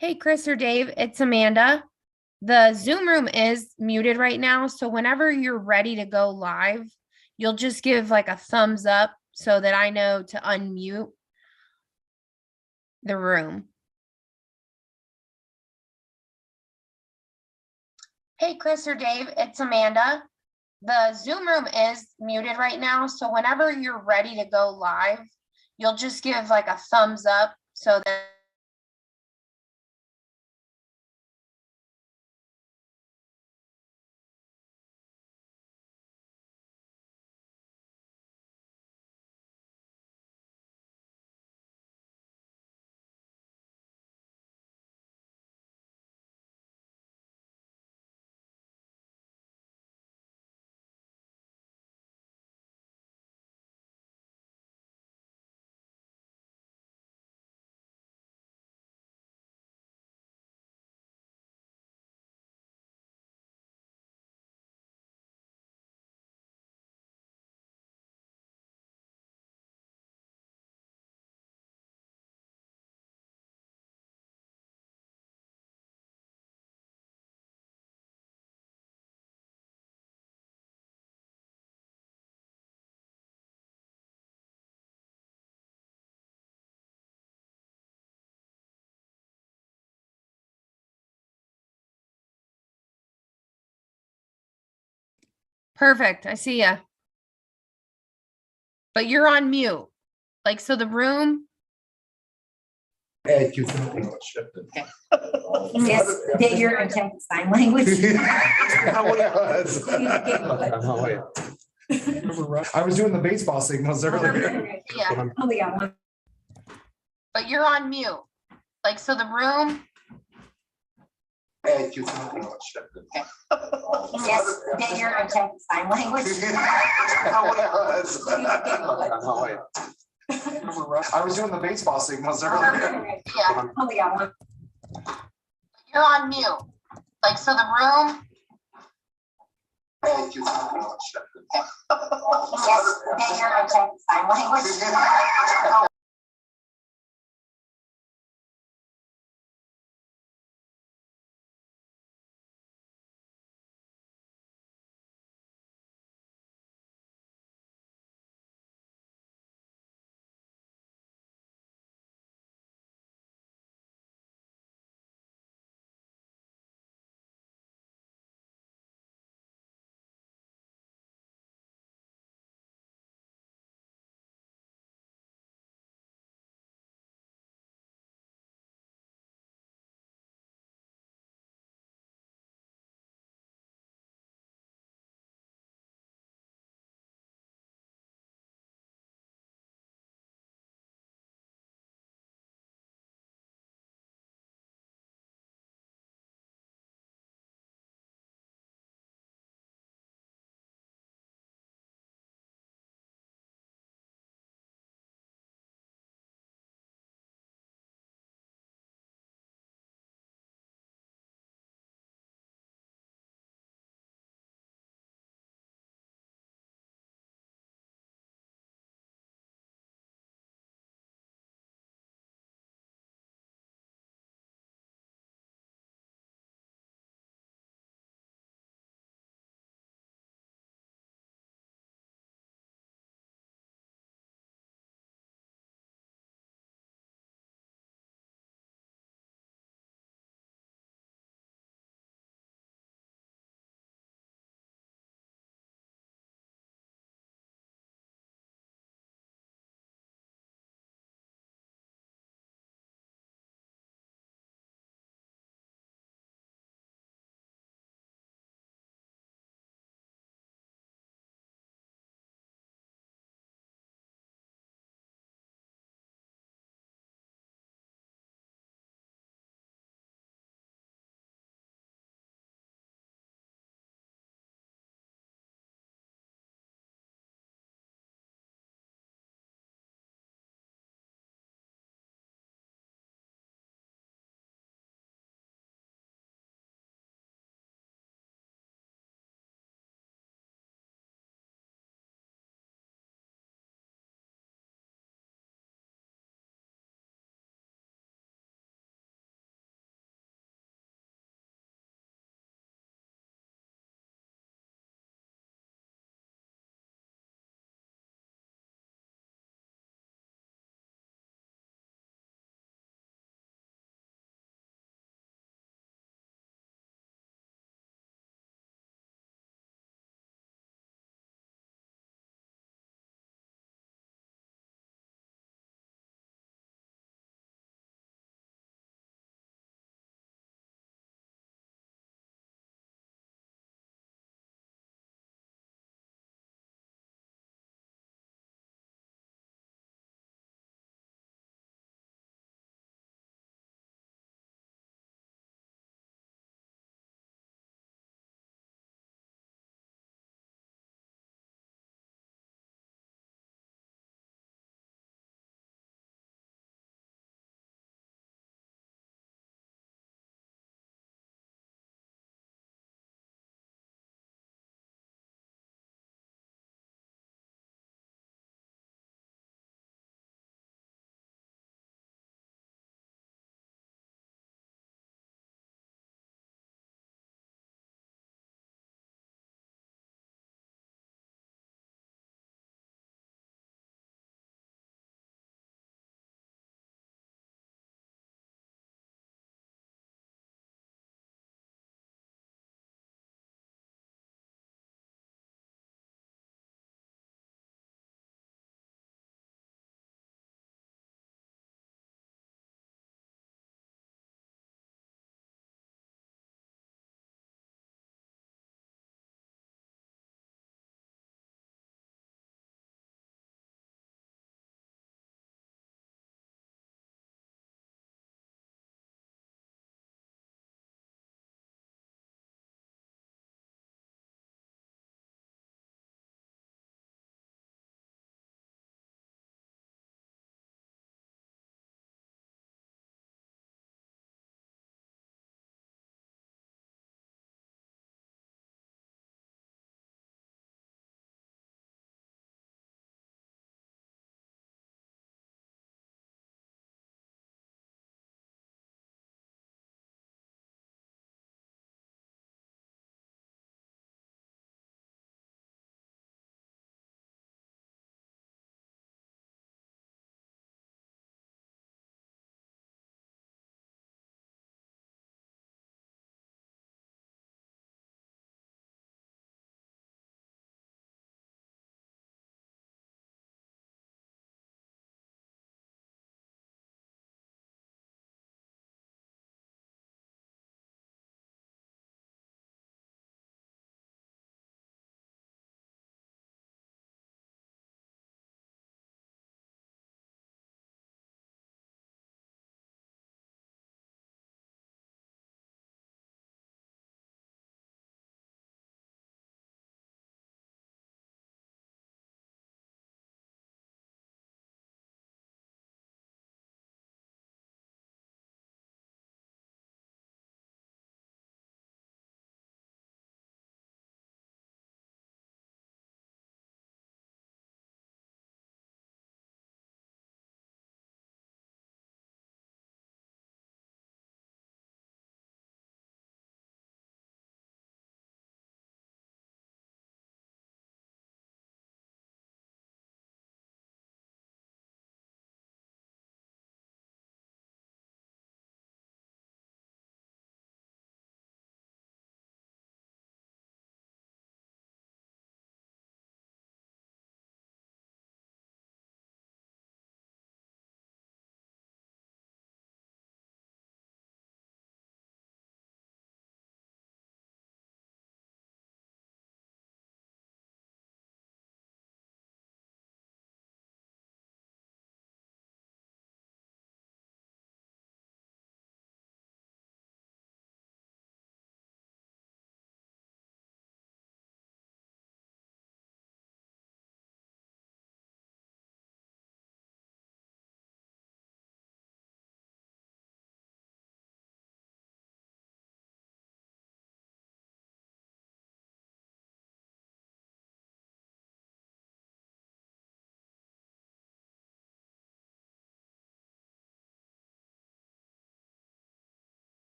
Hey, Chris or Dave, it's Amanda. The Zoom room is muted right now, so whenever you're ready to go live, you'll just give like a thumbs up so that I know to unmute the room. Hey, Chris or Dave, it's Amanda. The Zoom room is muted right now, so whenever you're ready to go live, you'll just give like a thumbs up so that perfect. I see ya. But you're on mute. Like, so the room. Hey, you can Yes, get your intended sign language. I was doing the baseball signals earlier. Yeah. Oh, yeah. But you're on mute. Like, so the room. Hey, you Yes, get your intended sign language. I was doing the baseball signals earlier. Yeah. Oh, yeah. You're on mute. Like, so the room. Hey, you Yes, get your intended sign language.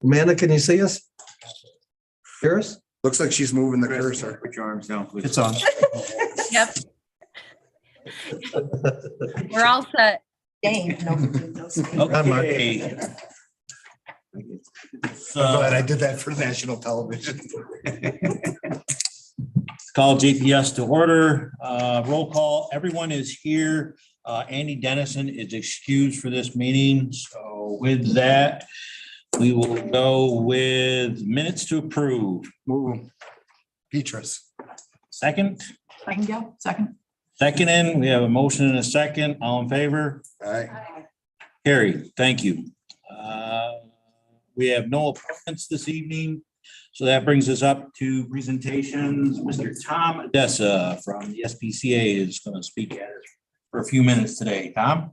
Amanda, can you see us? Hear us? Looks like she's moving the cursor. Put your arms down, please. It's on. Yep, we're all set. Dang. Okay. I'm glad I did that for national television. Call JPS to order. Roll call. Everyone is here. Andy Dennison is excused for this meeting. So with that, we will go with minutes to approve. Move. Petrus. Second, I can go, second. second in, we have a motion and a second. All in favor? All right. Carrie, thank you. We have no appointments this evening. So that brings us up to presentations. Mr. Tom Dessa from the SPCA is going to speak at us for a few minutes today. Tom?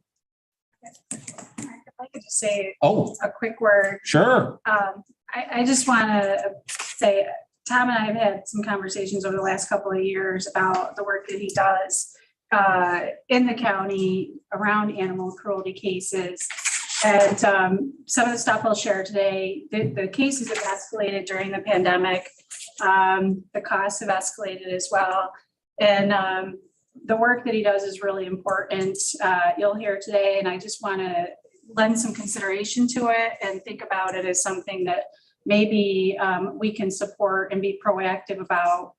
I could just say Oh, a quick word. sure. I just want to say, Tom and I have had some conversations over the last couple of years about the work that he does in the county around animal cruelty cases. And some of the stuff I'll share today, the cases have escalated during the pandemic. The costs have escalated as well. And the work that he does is really important. You'll hear today, and I just want to lend some consideration to it and think about it as something that maybe we can support and be proactive about,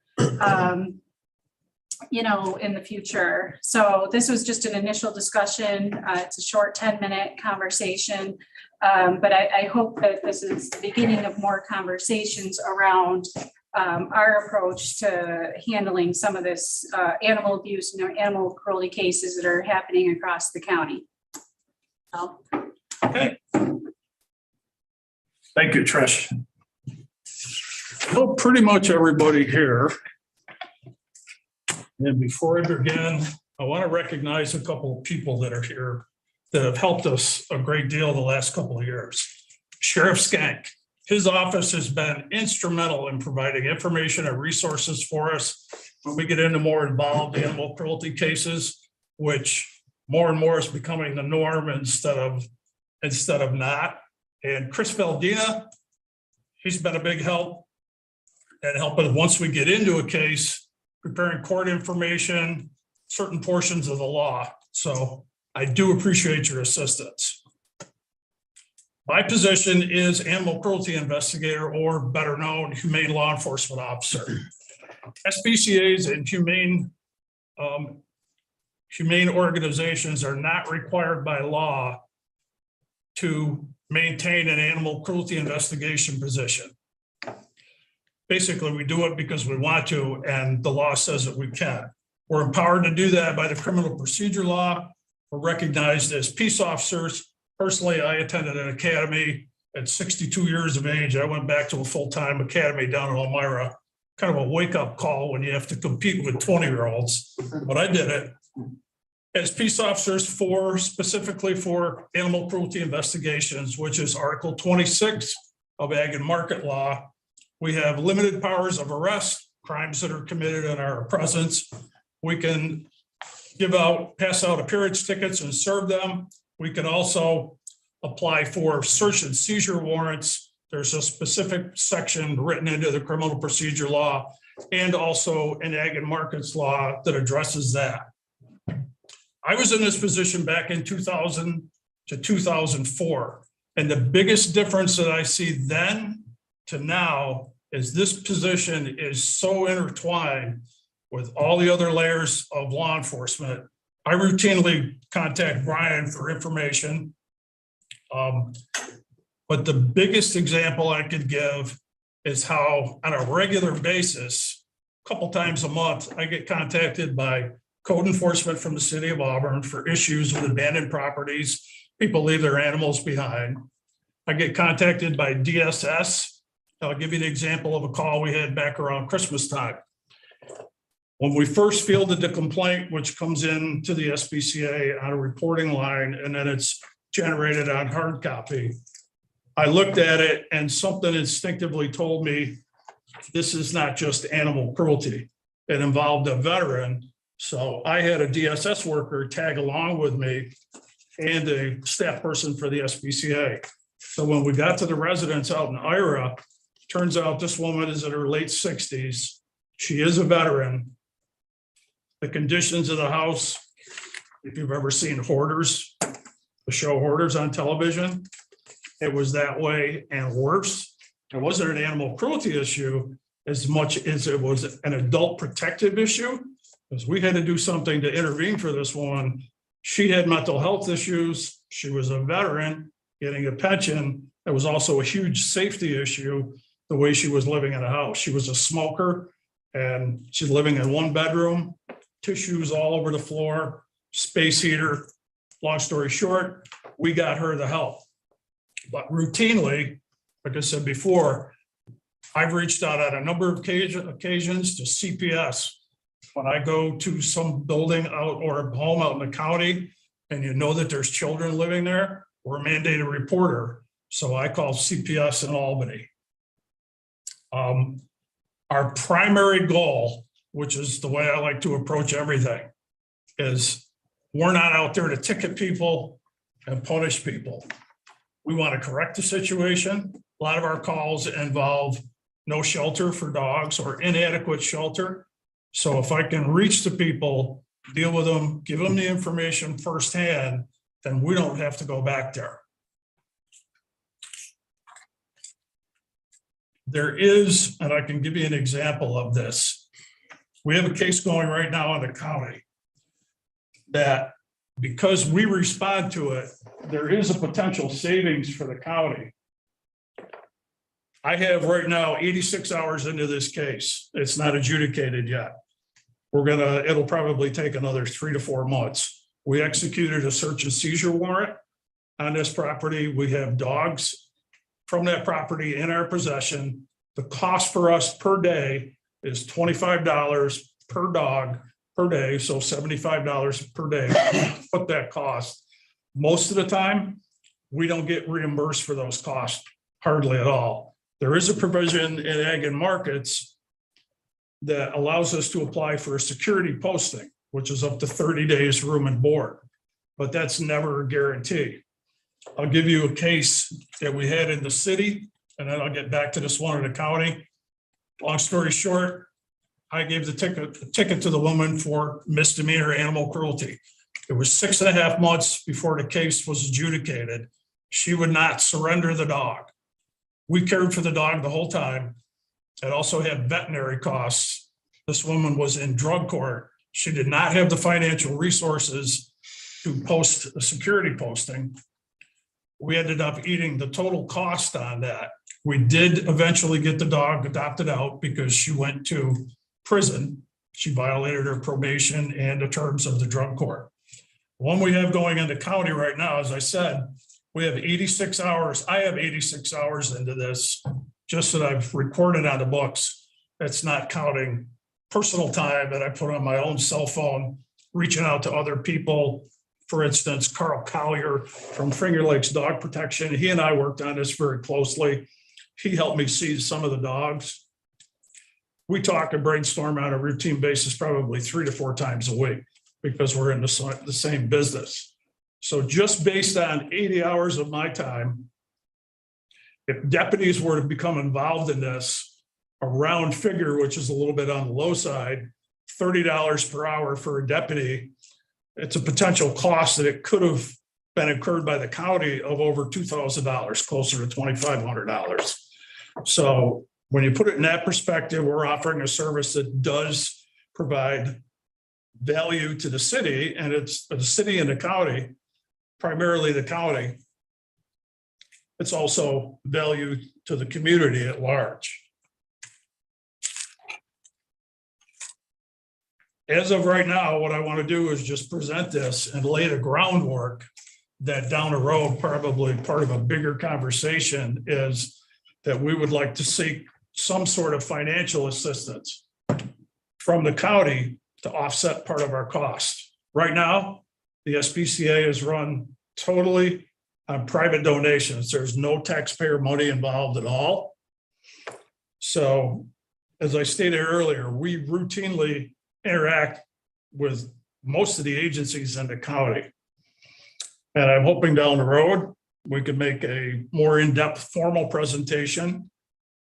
in the future. So this was just an initial discussion. It's a short 10-minute conversation, but I hope that this is the beginning of more conversations around our approach to handling some of this animal abuse and animal cruelty cases that are happening across the county. So. Okay. Thank you, Trish. Well, pretty much everybody here. And before I begin, I want to recognize a couple of people that are here that have helped us a great deal the last couple of years. Sheriff Skank, his office has been instrumental in providing information and resources for us when we get into more involved animal cruelty cases, which more and more is becoming the norm instead of not. And Chris Valdina, he's been a big help and helping once we get into a case, preparing court information, certain portions of the law. So I do appreciate your assistance. My position is animal cruelty investigator, or better known, humane law enforcement officer. SPCAs and humane organizations are not required by law to maintain an animal cruelty investigation position. Basically, we do it because we want to, and the law says that we can. We're empowered to do that by the criminal procedure law. We're recognized as peace officers. Personally, I attended an academy at 62 years of age. I went back to a full-time academy down in Elmira. Kind of a wake-up call when you have to compete with 20-year-olds, but I did it. As peace officers specifically for animal cruelty investigations, which is Article 26 of Ag and Market Law, we have limited powers of arrest, crimes that are committed in our presence. We can pass out appearance tickets and serve them. We can also apply for search and seizure warrants. There's a specific section written into the criminal procedure law and also an ag and markets law that addresses that. I was in this position back in 2000 to 2004. And the biggest difference that I see then to now is this position is so intertwined with all the other layers of law enforcement. I routinely contact Brian for information. But the biggest example I could give is how on a regular basis, a couple times a month, I get contacted by code enforcement from the city of Auburn for issues with abandoned properties. People leave their animals behind. I get contacted by DSS. I'll give you the example of a call we had back around Christmas time. When we first fielded the complaint, which comes in to the SPCA on a reporting line, and then it's generated on hard copy, I looked at it and something instinctively told me this is not just animal cruelty. It involved a veteran. So I had a DSS worker tag along with me and a staff person for the SPCA. So when we got to the residence out in Ira, turns out this woman is in her late 60s. She is a veteran. The conditions of the house, if you've ever seen Hoarders, the show Hoarders on television, it was that way and worse. It wasn't an animal cruelty issue as much as it was an adult protective issue, because we had to do something to intervene for this woman. She had mental health issues. She was a veteran getting a pension. It was also a huge safety issue, the way she was living in a house. She was a smoker and she's living in one bedroom, tissues all over the floor, space heater. Long story short, we got her the help. But routinely, like I said before, I've reached out on a number of occasions to CPS. When I go to some building out or a home out in the county, and you know that there's children living there, we're a mandated reporter. So I call CPS in Albany. Our primary goal, which is the way I like to approach everything, is we're not out there to ticket people and punish people. We want to correct the situation. A lot of our calls involve no shelter for dogs or inadequate shelter. So if I can reach the people, deal with them, give them the information firsthand, then we don't have to go back there. There is, and I can give you an example of this. We have a case going right now in the county that, because we respond to it, there is a potential savings for the county. I have right now 86 hours into this case. It's not adjudicated yet. It'll probably take another 3 to 4 months. We executed a search and seizure warrant on this property. We have dogs from that property in our possession. The cost for us per day is $25 per dog per day, so $75 per day. What that cost. Most of the time, we don't get reimbursed for those costs, hardly at all. There is a provision in Ag and Markets that allows us to apply for a security posting, which is up to 30 days room and board, but that's never a guarantee. I'll give you a case that we had in the city, and then I'll get back to this one in the county. Long story short, I gave the ticket to the woman for misdemeanor animal cruelty. It was 6.5 months before the case was adjudicated. She would not surrender the dog. We cared for the dog the whole time. It also had veterinary costs. This woman was in drug court. She did not have the financial resources to post a security posting. We ended up eating the total cost on that. We did eventually get the dog adopted out because she went to prison. She violated her probation and the terms of the drug court. One we have going in the county right now, as I said, we have 86 hours. I have 86 hours into this, just that I've recorded on the books. That's not counting personal time that I put on my own cell phone, reaching out to other people. For instance, Carl Collier from Finger Lakes Dog Protection. He and I worked on this very closely. He helped me see some of the dogs. We talk and brainstorm on a routine basis, probably 3 to 4 times a week, because we're in the same business. So just based on 80 hours of my time, if deputies were to become involved in this, a round figure, which is a little bit on the low side, $30 per hour for a deputy, it's a potential cost that it could have been incurred by the county of over $2,000, closer to $2,500. So when you put it in that perspective, we're offering a service that does provide value to the city, and it's the city and the county, primarily the county. It's also value to the community at large. As of right now, what I want to do is just present this and lay the groundwork that down the road, probably part of a bigger conversation, is that we would like to seek some sort of financial assistance from the county to offset part of our costs. Right now, the SPCA is run totally on private donations. There's no taxpayer money involved at all. So, as I stated earlier, we routinely interact with most of the agencies in the county. And I'm hoping down the road we could make a more in-depth formal presentation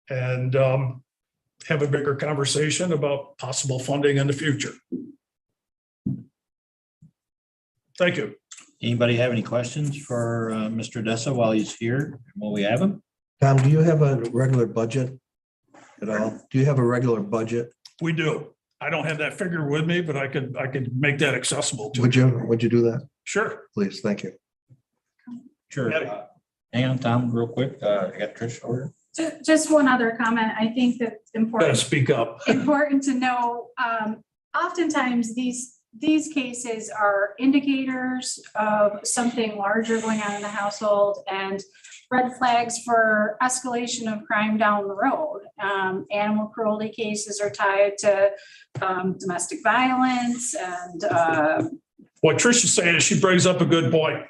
and have a bigger conversation about possible funding in the future. Thank you. Anybody have any questions for Mr. Dessa while he's here, while we have him? Tom, do you have a regular budget at all? Do you have a regular budget? We do. I don't have that figure with me, but I could make that accessible to Would you. you do that? Sure. Please, thank you. Sure. Yeah. Hang on, Tom, real quick. I got Trish over. Just one other comment. I think that's Gotta important. speak up. Important to know, oftentimes these cases are indicators of something larger going on in the household and red flags for escalation of crime down the road. Animal cruelty cases are tied to domestic violence and What Trish is saying is she brings up a good point.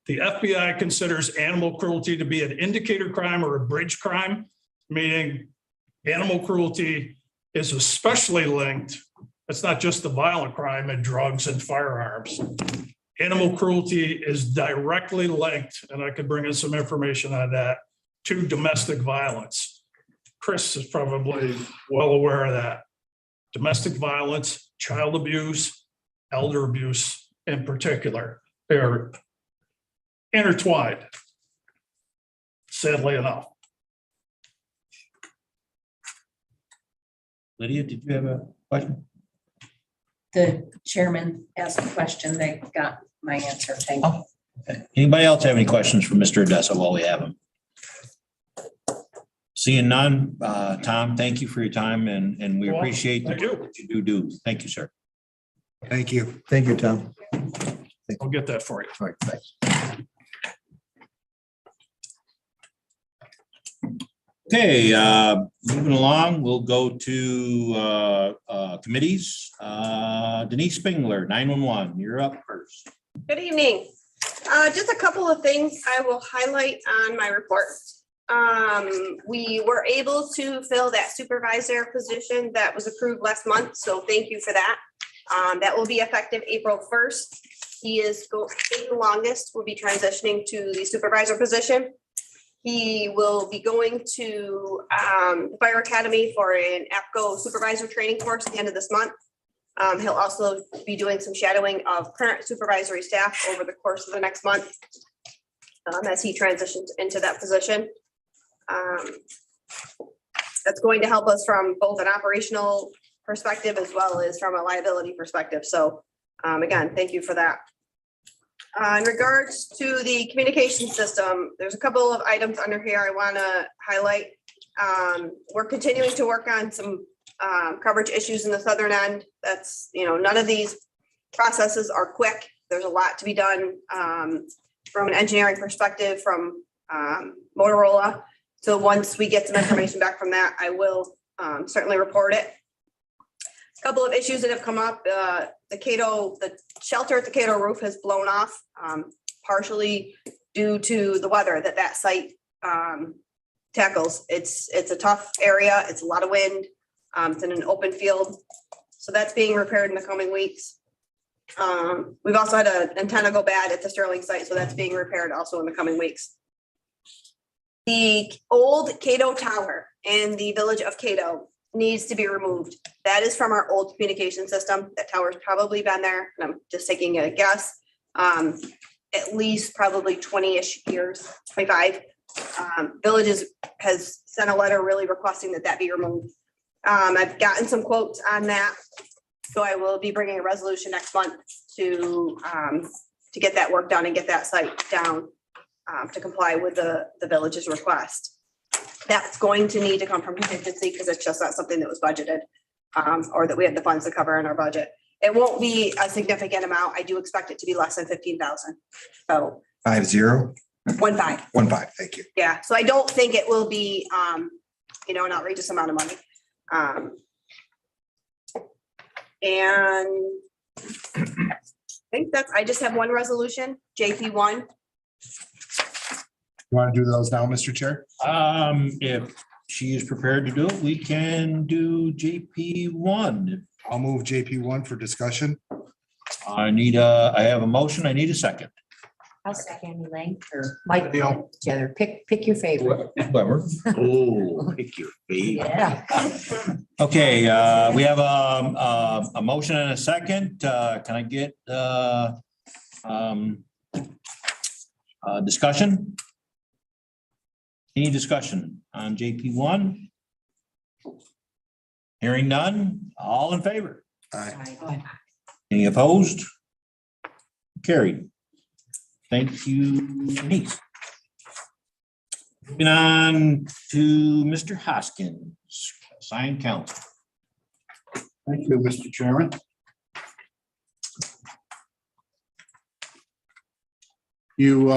The FBI considers animal cruelty to be an indicator crime or a bridge crime, meaning animal cruelty is especially linked. It's not just the violent crime and drugs and firearms. Animal cruelty is directly linked, and I could bring in some information on that, to domestic violence. Chris is probably well aware of that. Domestic violence, child abuse, elder abuse in particular, they're intertwined, sadly enough. Lydia, did you have a question? The chairman asked a question, they got my answer, thank you. Okay. Anybody else have any questions for Mr. Dessa while we have him? Seeing none, Tom, thank you for your time and we You're welcome. appreciate the Thank you. work that you do. Thank you, sir. Thank you. Thank you, Tom. I'll get that for you. All right, thanks. Okay, moving along, we'll go to committees. Denise Spingler, 911, you're up first. Good evening. Just a couple of things I will highlight on my report. We were able to fill that supervisor position that was approved last month, so thank you for that. That will be effective April 1st. He is the longest, will be transitioning to the supervisor position. He will be going to the Fire Academy for an APCO supervisor training course at the end of this month. He'll also be doing some shadowing of current supervisory staff over the course of the next month as he transitions into that position. That's going to help us from both an operational perspective as well as from a liability perspective. So again, thank you for that. In regards to the communication system, there's a couple of items under here I want to highlight. We're continuing to work on some coverage issues in the southern end. That's, none of these processes are quick. There's a lot to be done from an engineering perspective from Motorola. So once we get some information back from that, I will certainly report it. A couple of issues that have come up. The shelter at the Cato roof has blown off, partially due to the weather that site tackles. It's a tough area. It's a lot of wind. It's in an open field. So that's being repaired in the coming weeks. We've also had an antenna go bad at the Sterling site, so that's being repaired also in the coming weeks. The old Cato Tower in the village of Cato needs to be removed. That is from our old communication system. That tower's probably been there, and I'm just taking a guess, at least probably 20-ish years, 25. Villages has sent a letter really requesting that be removed. I've gotten some quotes on that, so I will be bringing a resolution next month to get that work done and get that site down to comply with the village's request. That's going to need to come from contingency because it's just not something that was budgeted or that we had the funds to cover in our budget. It won't be a significant amount. I do expect it to be less than 15,000. So 50. 15. 15, thank you. Yeah, so I don't think it will be, an outrageous amount of money. And I think I just have one resolution, JP1. You want to do those now, Mr. Chair? If she is prepared to do it, we can do JP1. I'll move JP1 for discussion. I have a motion. I need a second. I'll second Elaine or Mike, Deal. together. Pick your favorite. Whoever. Oh, pick your favorite. Yeah. Okay, we have a motion and a second. Can I get discussion? Any discussion on JP one? Hearing none, all in favor? Aye. Any opposed? Carried. Thank you, Denise. Moving on to Mr. Hoskins, assigned counsel. Thank you, Mr. Chairman. You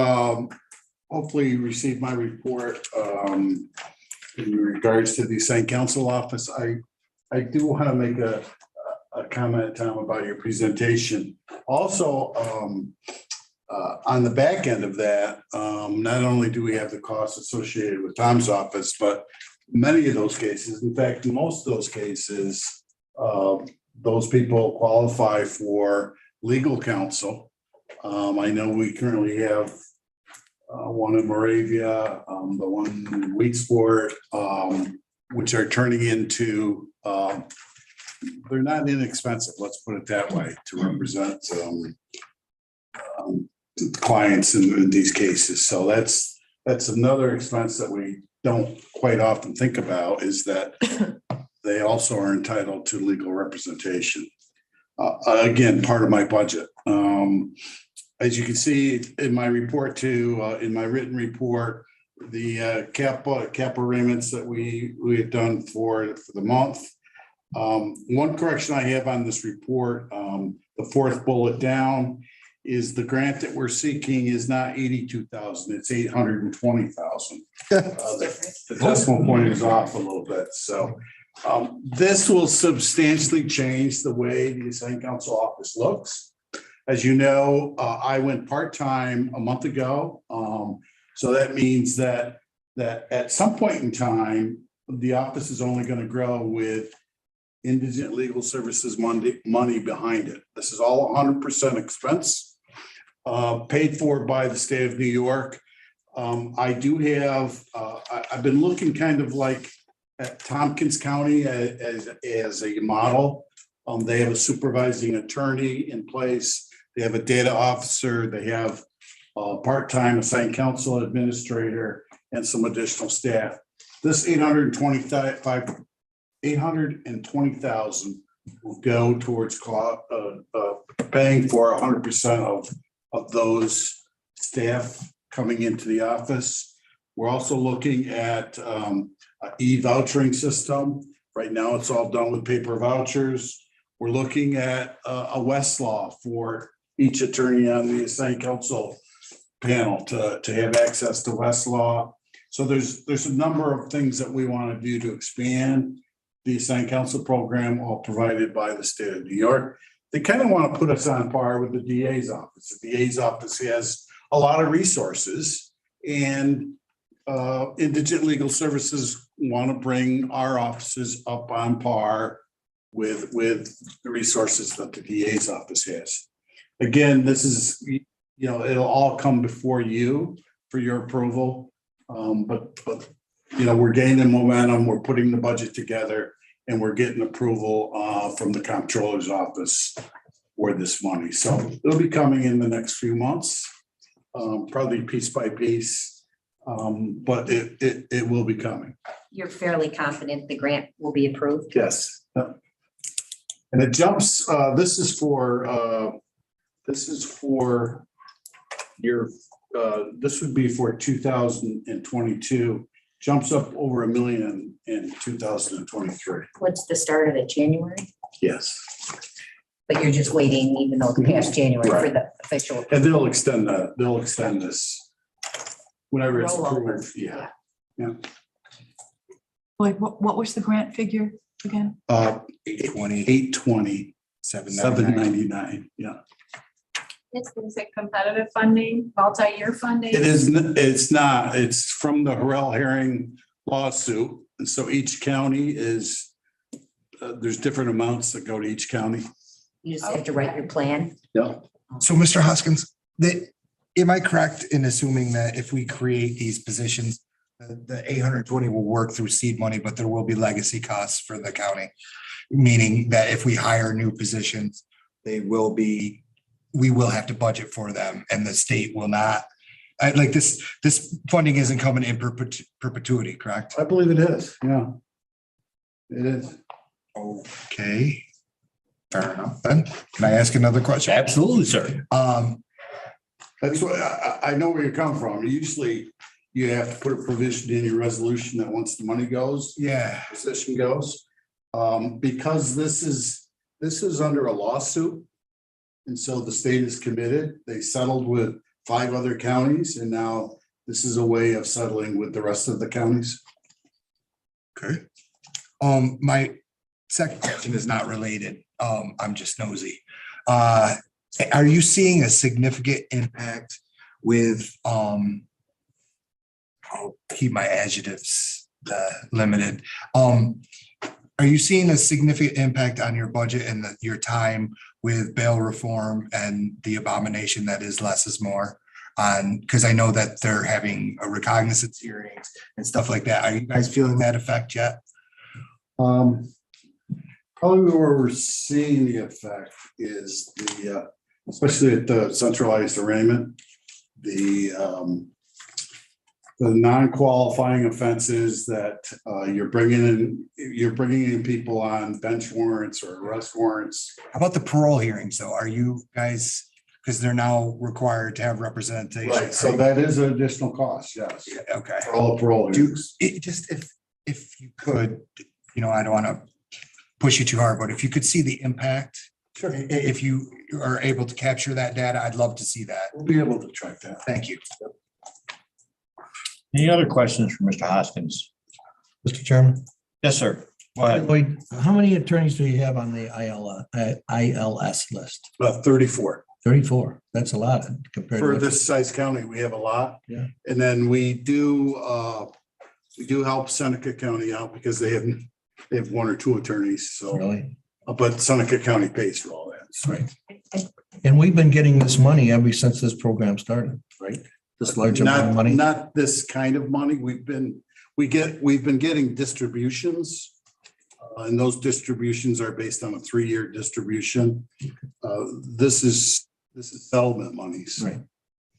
hopefully received my report in regards to the St. Council office. I do want to make a comment, Tom, about your presentation. Also, on the back end of that, not only do we have the costs associated with Tom's office, but many of those cases, in fact, most of those cases, those people qualify for legal counsel. I know we currently have one in Moravia, the one in Weedsport, which are turning into, they're not inexpensive, let's put it that way, to represent clients in these cases. So that's another expense that we don't quite often think about, is that they also are entitled to legal representation. Again, part of my budget. As you can see in my report too, in my written report, the cap arraignments that we have done for the month. One correction I have on this report, the fourth bullet down, is the grant that we're seeking is not 82,000, it's 820,000. The decimal point is off a little bit. So this will substantially change the way the assigned counsel office looks. As you know, I went part-time a month ago. So that means that at some point in time, the office is only going to grow with indigent legal services money behind it. This is all 100% expense, paid for by the state of New York. I do have, I've been looking kind of like at Tompkins County as a model. They have a supervising attorney in place. They have a data officer. They have a part-time assigned counsel administrator and some additional staff. This 820,000 will go towards paying for 100% of those staff coming into the office. We're also looking at an e-vouchering system. Right now, it's all done with paper vouchers. We're looking at a Westlaw for each attorney on the assigned counsel panel to have access to Westlaw. So there's a number of things that we want to do to expand the assigned counsel program, all provided by the state of New York. They kind of want to put us on par with the DA's office. The DA's office has a lot of resources, and indigent legal services want to bring our offices up on par with the resources that the DA's office has. Again, this is, it'll all come before you for your approval. But we're gaining momentum, we're putting the budget together, and we're getting approval from the comptroller's office for this money. So it'll be coming in the next few months, probably piece by piece, but it will be coming. You're fairly confident the grant will be approved? Yes. And it jumps, this is for your, this would be for 2022, jumps up over $1 million in 2023. What's the start of it, January? Yes. But you're just waiting, even though it's past January, for the official. And they'll extend this whenever it's Rollover. approved. Yeah. Yeah. Wait, what was the grant figure again? 820, 799. Yeah. Is it competitive funding, multi-year funding? It is, it's not, it's from the Harrell Herring lawsuit. And so each county is, there's different amounts that go to each county. You just have to write your plan. Yeah. So Mr. Hoskins, am I correct in assuming that if we create these positions, the 820 will work through seed money, but there will be legacy costs for the county? Meaning that if we hire new positions, we will have to budget for them and the state will not. Like this funding isn't coming in perpetuity, correct? I believe it is, yeah. It is. Okay. Fair enough. Then can I ask another question? Absolutely, sir. That's what, I know where you come from. Usually you have to put a provision in your resolution that once the money goes, Yeah. position goes. Because this is under a lawsuit. And so the state is committed. They settled with 5 other counties and now this is a way of settling with the rest of the counties. Okay. My second question is not related. I'm just nosy. Are you seeing a significant impact with, I'll keep my adjectives limited. Are you seeing a significant impact on your budget and your time with bail reform and the abomination that is less is more? Because I know that they're having a recognizance hearings and stuff like that. Are you guys feeling that effect yet? Probably where we're seeing the effect is especially at the centralized arraignment, the non-qualifying offenses that you're bringing in people on bench warrants or arrest warrants. How about the parole hearings though? Are you guys, because they're now required to have representation? Right, so that is an additional cost, yes. Yeah, okay. For all the parole hearings. Just if you could, I don't want to push you too hard, but if you could see the impact. Sure. If you are able to capture that data, I'd love to see that. We'll be able to track that. Thank you. Any other questions for Mr. Hoskins? Mr. Chairman? Yes, sir. Go ahead. Lloyd, how many attorneys do you have on the ILS list? 34. 34. That's a lot compared For to. this size county, we have a lot. Yeah. And then we do help Seneca County out because they have 1 or 2 attorneys, so. Really? But Seneca County pays for all that. So. Right. And we've been getting this money ever since this program started, right? This large amount of money. Not this kind of money. We've been getting distributions. And those distributions are based on a 3-year distribution. This is settlement monies. Right.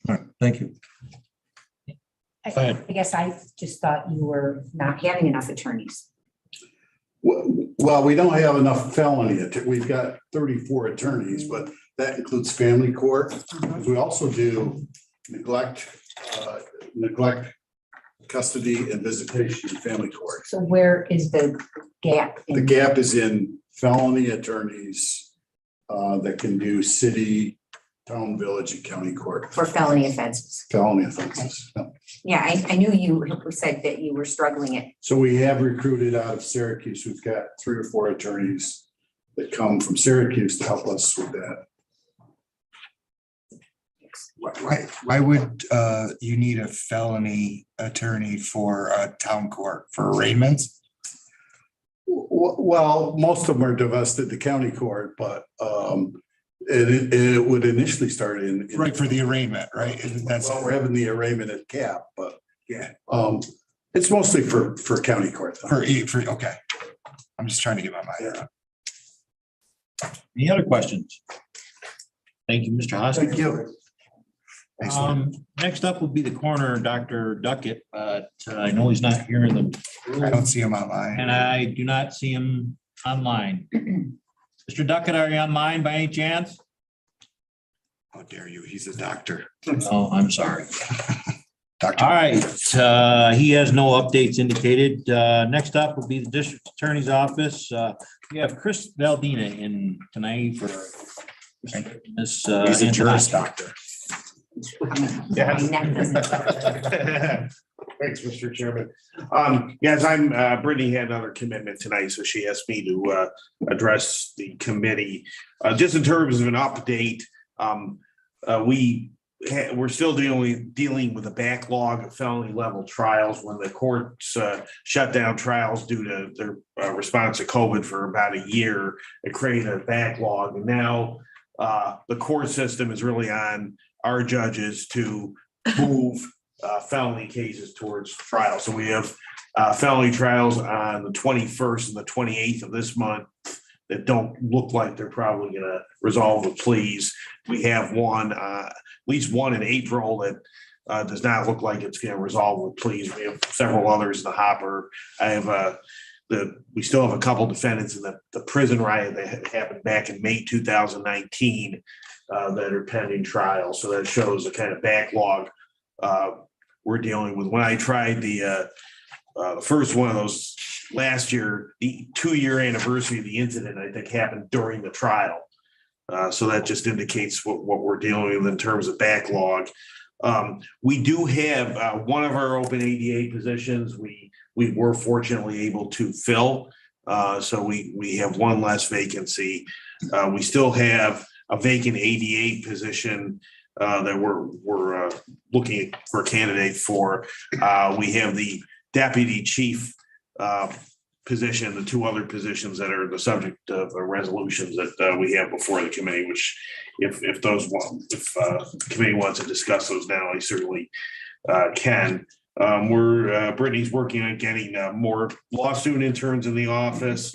All right. Thank you. ahead. I guess I just thought you were not having enough attorneys. Well, we don't have enough felony. We've got 34 attorneys, but that includes family court. We also do neglect, custody and visitation in family court. So where is the gap? The gap is in felony attorneys that can do city, town, village, and county court. For felony offenses. Felony offenses. Yeah, I knew you said that you were struggling it. So we have recruited out of Syracuse. We've got 3 or 4 attorneys that come from Syracuse to help us with that. Why would you need a felony attorney for a town court for arraignments? Well, most of them are divested to county court, but it would initially start in. Right, for the arraignment, right? Well, we're having the arraignment at cap, but yeah, it's mostly for county court. Okay. I'm just trying to get my mind around. Any other questions? Thank you, Mr. Hoskins. Thank you. Next up will be the coroner, Dr. Duckett, but I know he's not here in the room. I don't see him online. And I do not see him online. Mr. Duckett, are you online by any chance? How dare you? He's a doctor. Oh, I'm sorry. Doctor. All right, he has no updates indicated. Next up will be the district attorney's office. We have Chris Valdina in tonight for this. He's a juris doctor. Yes. Thanks, Mr. Chairman. Yes, Brittany had another commitment tonight, so she asked me to address the committee. Just in terms of an update, we're still dealing with a backlog of felony level trials. When the courts shut down trials due to their response to COVID for about a year, it created a backlog. And now the court system is really on our judges to move felony cases towards trial. So we have felony trials on the 21st and the 28th of this month that don't look like they're probably going to resolve with pleas. We have one, at least one in April that does not look like it's going to resolve with pleas. We have several others in the hopper. I have we still have a couple defendants in the prison riot that happened back in May 2019 that are pending trial. So that shows the kind of backlog we're dealing with. When I tried the first one of those last year, the 2-year anniversary of the incident, I think, happened during the trial. So that just indicates what we're dealing with in terms of backlog. We do have one of our open ADA positions. We were fortunately able to fill. So we have one less vacancy. We still have a vacant ADA position that we're looking for a candidate for. We have the deputy chief position, the 2 other positions that are the subject of the resolutions that we have before the committee, which if the committee wants to discuss those now, I certainly can. Brittany's working on getting more law student interns in the office.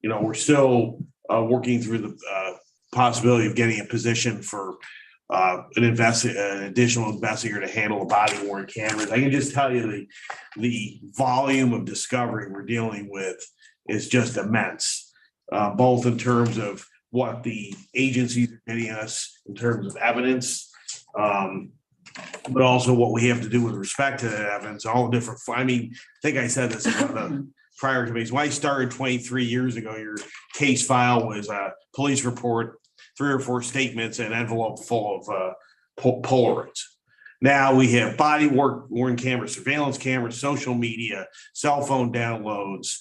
We're still working through the possibility of getting a position for an additional investigator to handle the body worn cameras. I can just tell you the volume of discovery we're dealing with is just immense, both in terms of what the agencies are getting us in terms of evidence, but also what we have to do with respect to that evidence, all the different, I think I said this in one of the prior committees. When I started 23 years ago, your case file was a police report, 3 or 4 statements, and an envelope full of Polaroids. Now we have body worn cameras, surveillance cameras, social media, cell phone downloads,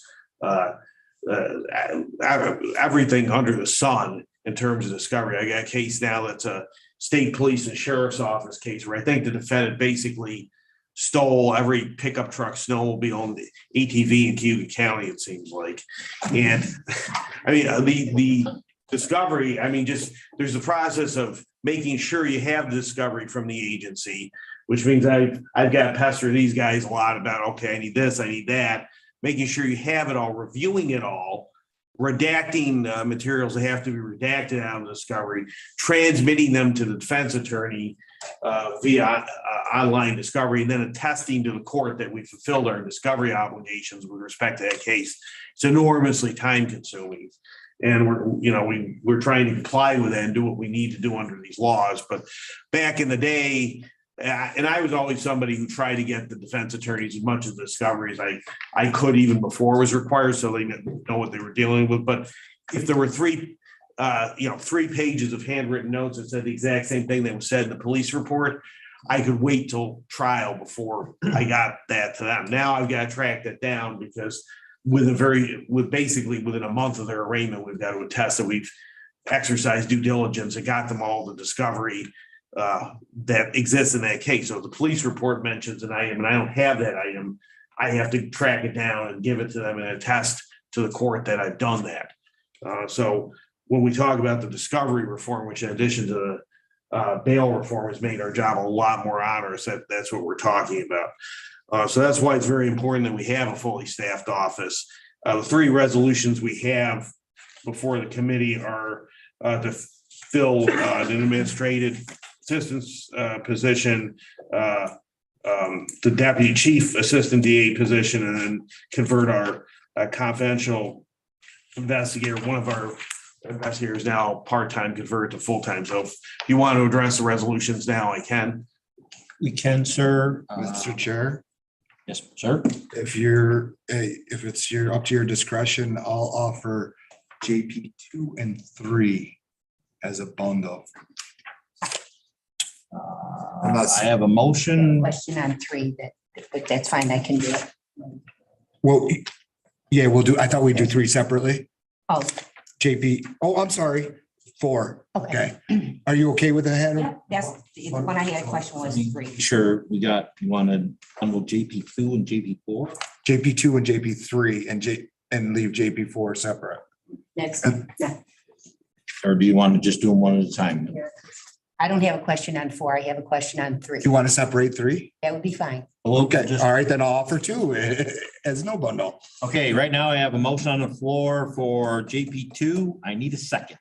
everything under the sun in terms of discovery. I got a case now that's a state police and sheriff's office case where I think the defendant basically stole every pickup truck, snowmobile, and the ATV in Cayuga County, it seems like. And the discovery, there's a process of making sure you have the discovery from the agency, which means I've got to pester these guys a lot about, okay, I need this, I need that, making sure you have it all, reviewing it all, redacting materials that have to be redacted out of the discovery, transmitting them to the defense attorney via online discovery, and then attesting to the court that we fulfilled our discovery obligations with respect to that case. It's enormously time consuming. And we're trying to comply with that and do what we need to do under these laws. But back in the day, and I was always somebody who tried to get the defense attorneys as much of the discovery as I could, even before it was required, so they know what they were dealing with. But if there were 3 pages of handwritten notes that said the exact same thing that was said in the police report, I could wait till trial before I got that to them. Now I've got to track that down because basically within a month of their arraignment, we've got to attest that we've exercised due diligence and got them all the discovery that exists in that case. So if the police report mentions an item and I don't have that item, I have to track it down and give it to them and attest to the court that I've done that. So when we talk about the discovery reform, which in addition to the bail reform has made our job a lot more onerous, that's what we're talking about. So that's why it's very important that we have a fully staffed office. The 3 resolutions we have before the committee are to fill an administrative assistance position, the deputy chief assistant DA position, and then convert our confidential investigator, one of our investigators now part-time, convert to full-time. So if you want to address the resolutions now, I can. We can, sir. Mr. Chair. Yes, sir. If it's up to your discretion, I'll offer JP 2 and 3 as a bundle. I have a motion. Question on 3, but that's fine, I can do it. Well, yeah, I thought we'd do 3 separately. Oh, JP, I'm sorry, 4. okay. Are you okay with that, Hannah? Yeah, that's, the one I had a question was 3. Sure, you want to bundle JP2 and JP4? JP 2 and JP 3 and leave JP 4 separate. Next, yeah. Or do you want to just do them one at a time? I don't have a question on 4. I have a question on 3. You want to separate 3? That would be fine. Okay, all right, then I'll offer 2 as no bundle. Okay, right now I have a motion on the floor for JP2. I need a second.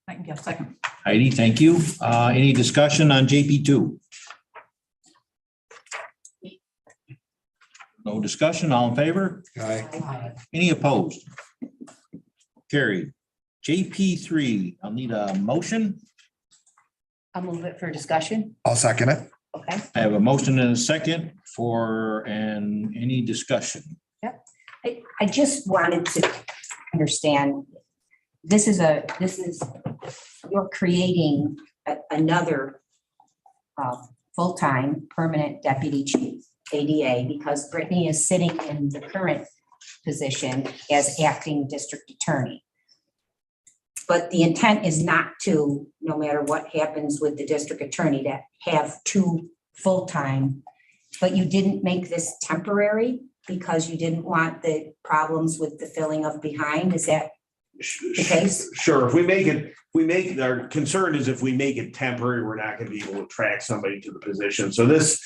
I can get a second. Heidi, thank you. Any discussion on JP2? No discussion, all in favor? Aye. Any opposed? Carried. JP3, I'll need a motion. I'll move it for discussion. I'll second it. Okay. I have a motion and a second any discussion. I just wanted to understand, you're creating another full-time permanent deputy chief, ADA, because Brittany is sitting in the current position as acting district attorney. But the intent is not to, no matter what happens with the district attorney, to have 2 full-time. But you didn't make this temporary because you didn't want the problems with the filling of behind. Is that the case? Sure, our concern is if we make it temporary, we're not gonna be able to attract somebody to the position. So this,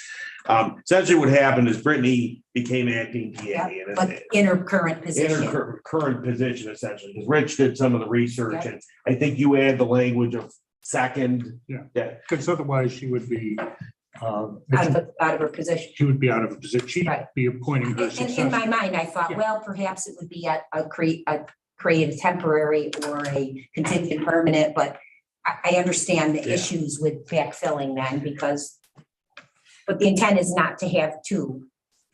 essentially what happened is Brittany became acting DA. But in her current position. In her current position essentially, because Rich did some of the research and I think you add the language of second. Yeah, because otherwise she would be. Out of her position. She would be out of a position. She'd be appointing her And successor. in my mind, I thought, well, perhaps it would be create a temporary or a contingent permanent, but I understand the issues with backfilling then but the intent is not to have 2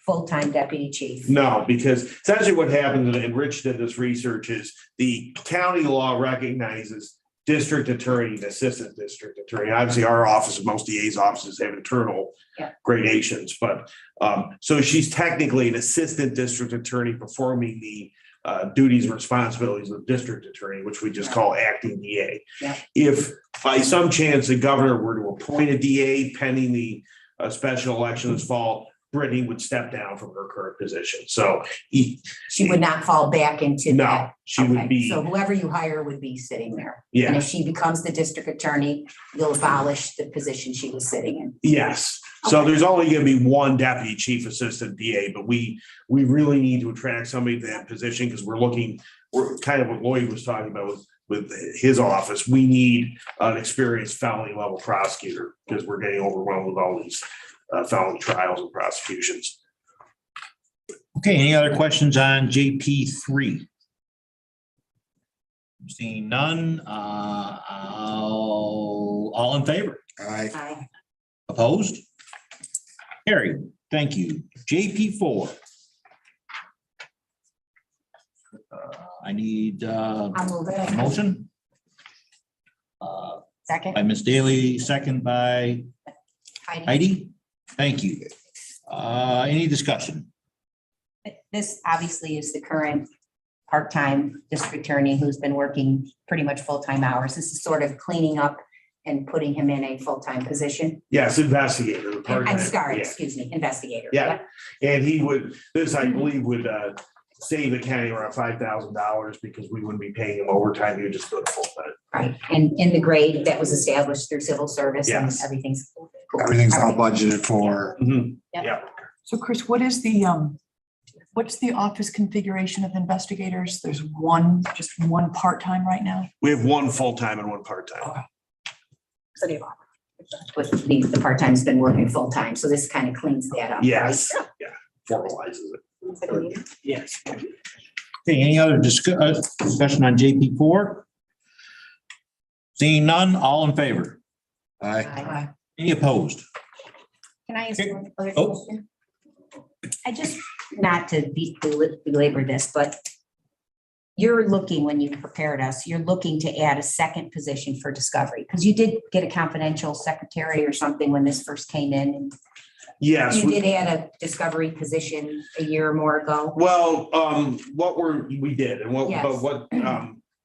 full-time deputy chiefs. No, because essentially what happens, and Rich did this research, is the county law recognizes district attorney and assistant district attorney. Obviously, our office, most DA's offices have internal gradations, but so she's technically an assistant district attorney performing the duties and responsibilities of district attorney, which we just call acting DA. If by some chance the governor were to appoint a DA pending the special election this fall, Brittany would step down from her current position. So she would not fall back into that. She would be. So whoever you hire would be sitting there. Yeah. And if she becomes the district attorney, you'll abolish the position she was sitting in. Yes. So there's only going to be 1 deputy chief assistant DA, but we really need to attract somebody to that position because we're kind of what Lloyd was talking about with his office. We need an experienced felony level prosecutor because we're getting overwhelmed with all these felony trials and prosecutions. Okay, any other questions on JP3? Seeing none, all in favor? Aye. Opposed? Carried. Thank you. JP4. I need I'll move it. motion Second. by Ms. Daly, second by Heidi. Thank you. Any discussion? This obviously is the current part-time district attorney who's been working pretty much full-time hours. This is sort of cleaning up and putting him in a full-time position. Yes, investigator. I'm sorry, excuse me, investigator. Yeah, and he would, I believe, would save the county around $5,000 because we wouldn't be paying him overtime. He would just do it full time. Right, and in the grade that was established through civil service and Yes. everything's. Everything's all budgeted for. Yeah. So Chris, what's the office configuration of investigators? There's just one part-time right now? We have 1 full-time and 1 part-time. With the part-time's been working full-time, so this kind of cleans that up. Yes, right? yeah, formalizes it. Yes. Okay, any other discussion on JP4? Seeing none, all in favor? Aye. Any opposed? Can I ask one other Oh. question? I just, not to belabor this, but you're looking, when you prepared us, you're looking to add a second position for discovery, because you did get a confidential secretary or something when this first came in. Yes. You did add a discovery position a year or more ago. Well, we did, and Yes.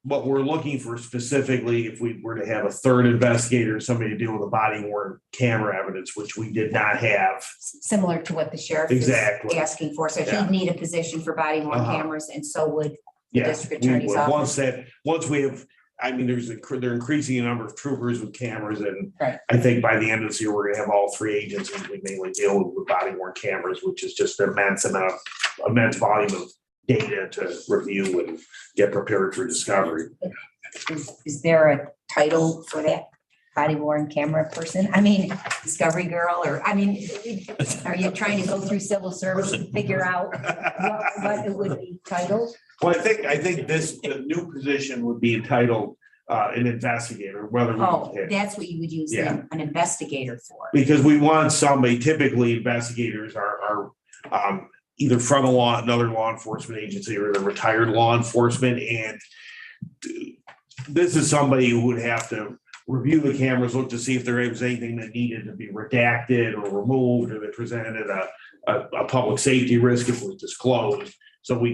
what we're looking for specifically, if we were to have a 3rd investigator, somebody to deal with the body worn camera evidence, which we did not have. Similar to what the sheriff is Exactly. asking for. So Yeah. he'd need a position for body worn Uh-huh. cameras, and so would the Yeah, district we attorney's would. office. Once we have I mean, they're increasing the number of troopers with cameras, and Right. I think by the end of this year, we're gonna have all three agencies. We mainly deal with body worn cameras, which is just an immense volume of data to review and get prepared for discovery. Is there a title for that body worn camera person? I mean, discovery girl, or, I mean, are you trying to go through civil service and figure out what it would be titled? Well, I think the new position would be entitled an investigator, whether we. Oh, that's what you would use Yeah. an investigator for. Because we want somebody, typically investigators are either from another law enforcement agency or the retired law enforcement. And this is somebody who would have to review the cameras, look to see if there was anything that needed to be redacted or removed, or that presented a public safety risk if it was disclosed. So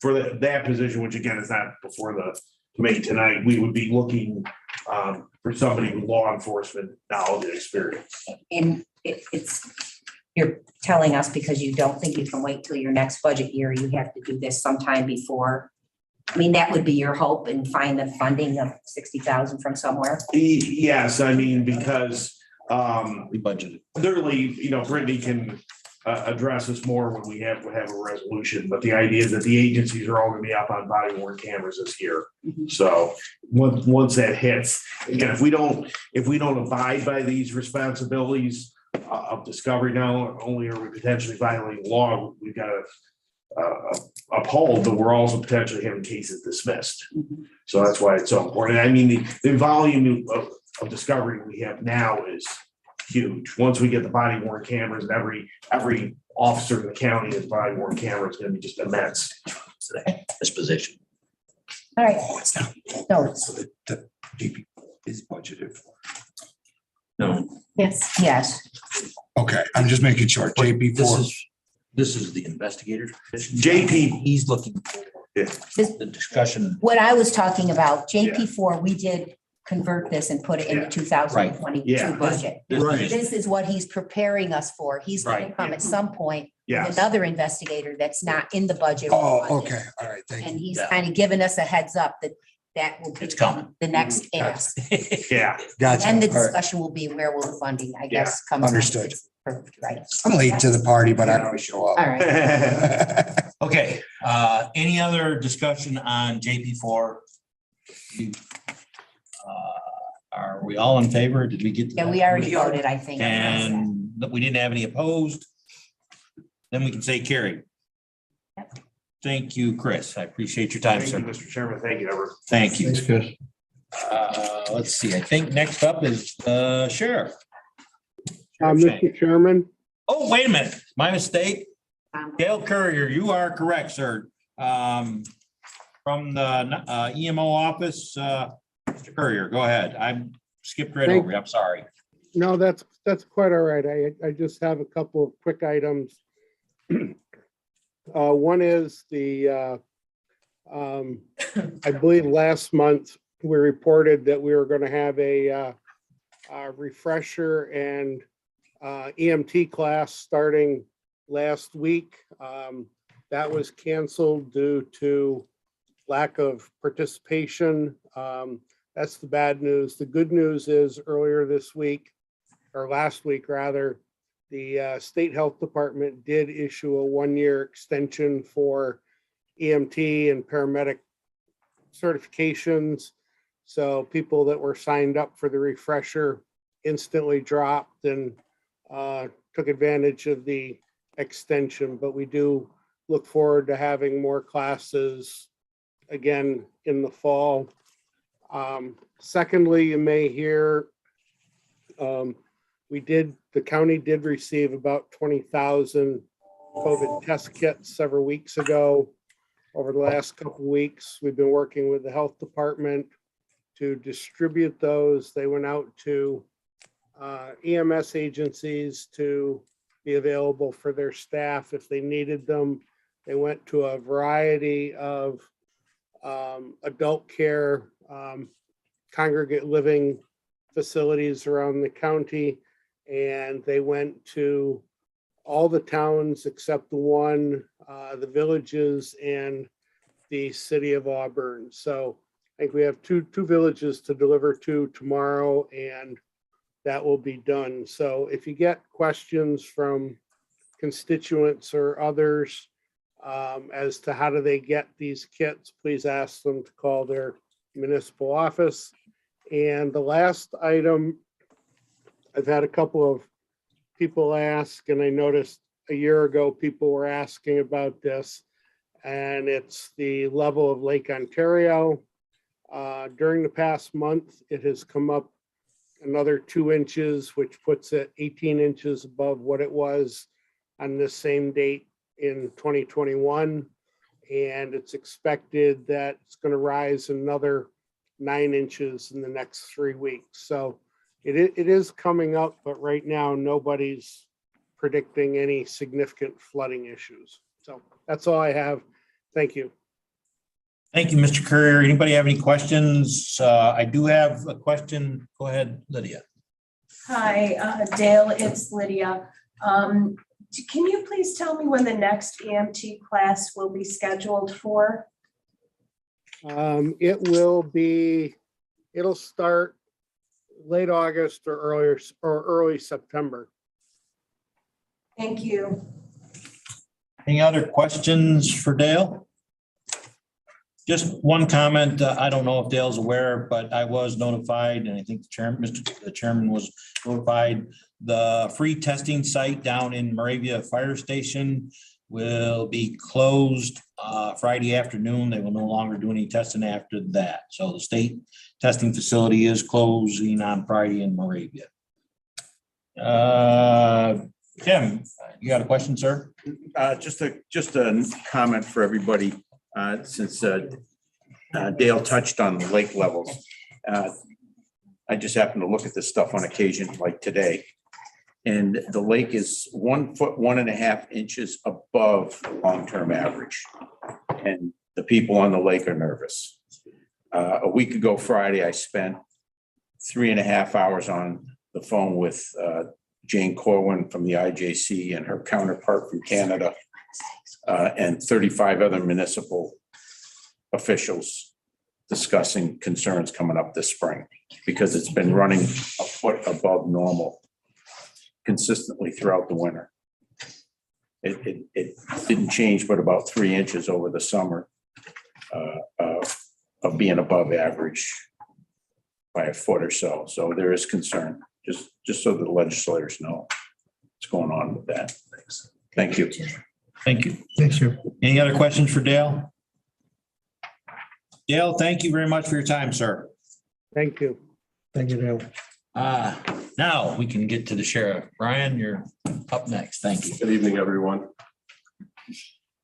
for that position, which again is not before the committee tonight, we would be looking for somebody with law enforcement knowledge and experience. And you're telling us because you don't think you can wait till your next budget year, you have to do this sometime before. I mean, that would be your hope, and find the funding of 60,000 from somewhere. Yes, I mean, because We budgeted. literally, Brittany can address this more when we have a resolution, but the idea is that the agencies are all gonna be up on body worn cameras this year. So once that hits, again, if we don't abide by these responsibilities of discovery, not only are we potentially violating law, we've got to uphold, but we're also potentially having cases dismissed. So that's why it's so important. I mean, the volume of discovery we have now is huge. Once we get the body worn cameras, and every officer in the county with body worn camera is going to be just immense. This position. All right. No, The JP is budgeted for. No, yes. Okay, I'm just making sure. JP four. This is the investigator position. JP. He's looking for the discussion. What I was talking about, JP4, we did convert this and put it in the Yeah. 2022 Yeah. budget. Right. This is what he's preparing us for. He's going to Right. come at some point with Yes. another investigator that's not in the budget. Oh, okay, all right, thank you. And he's Yeah. kind of given us a heads up that will It's become coming. the next ask. Yeah. Gotcha. And the All right. discussion will be where will the funding, I Yeah. guess, come. from. Understood. Perfect, right. I'm late to the party, but I always show All up. right. Okay, any other discussion on JP4? Are we all in favor? Did we get? Yeah, we already voted, I think. And we didn't have any opposed? Then we can say carry. Yep. Thank you, Chris. I appreciate your time, Thank you, sir. Mr. Chairman. Thank you, Everett. Thank you. Thanks, Chris. Let's see, I think next up is Sheriff. Mr. Chairman, Oh, wait a minute, my mistake. Dale Courier, you are correct, sir. From the EMO office, Mr. Courier, go ahead. I skipped right over you. I'm sorry. no, that's quite all right. I just have a couple of quick items. One is I believe last month we reported that we were going to have a refresher and EMT class starting last week. That was canceled due to lack of participation. That's the bad news. The good news is earlier this week, or last week rather, the State Health Department did issue a 1-year extension for EMT and paramedic certifications. So people that were signed up for the refresher instantly dropped and took advantage of the extension, but we do look forward to having more classes again in the fall. Secondly, you may hear the county did receive about 20,000 COVID test kits several weeks ago. Over the last couple of weeks, we've been working with the health department to distribute those. They went out to EMS agencies to be available for their staff if they needed them. They went to a variety of adult care, congregate living facilities around the county, and they went to all the towns except the one, the villages and the city of Auburn. So I think we have two villages to deliver to tomorrow, and that will be done. So if you get questions from constituents or others as to how do they get these kits, please ask them to call their municipal office. And the last item, I've had a couple of people ask, and I noticed a year ago, people were asking about this, and it's the level of Lake Ontario. During the past month, it has come up another 2 inches, which puts it 18 inches above what it was on this same date in 2021. And it's expected that it's going to rise another 9 inches in the next 3 weeks. So it is coming up, but right now nobody's predicting any significant flooding issues. So that's all I have. Thank you. Thank you, Mr. Courier. Anybody have any questions? I do have a question. Go ahead, Lydia. Hi, Dale, it's Lydia. Can you please tell me when the next EMT class will be scheduled for? It'll start late August or early September. Thank you. Any other questions for Dale? Just one comment. I don't know if Dale's aware, but I was notified, and I think the chairman was notified. The free testing site down in Moravia Fire Station will be closed Friday afternoon. They will no longer do any testing after that. So the state testing facility is closing on Friday in Moravia. Tim, you got a question, sir? Just a comment for everybody, since Dale touched on the lake levels. I just happen to look at this stuff on occasion, like today. And the lake is 1 foot, 1.5 inches above long-term average. And the people on the lake are nervous. A week ago Friday, I spent 3.5 hours on the phone with Jane Corwin from the IJC and her counterpart from Canada, and 35 other municipal officials discussing concerns coming up this spring, because it's been running a foot above normal consistently throughout the winter. It didn't change but about 3 inches over the summer of being above average by a foot or so. So there is concern, just so the legislators know what's going on with that. Thank you. Thank you. Thanks, sir. Any other questions for Dale? Dale, thank you very much for your time, sir. Thank you. Thank you, Dale. Now we can get to the sheriff. Brian, you're up next. Thank you. Good evening, everyone.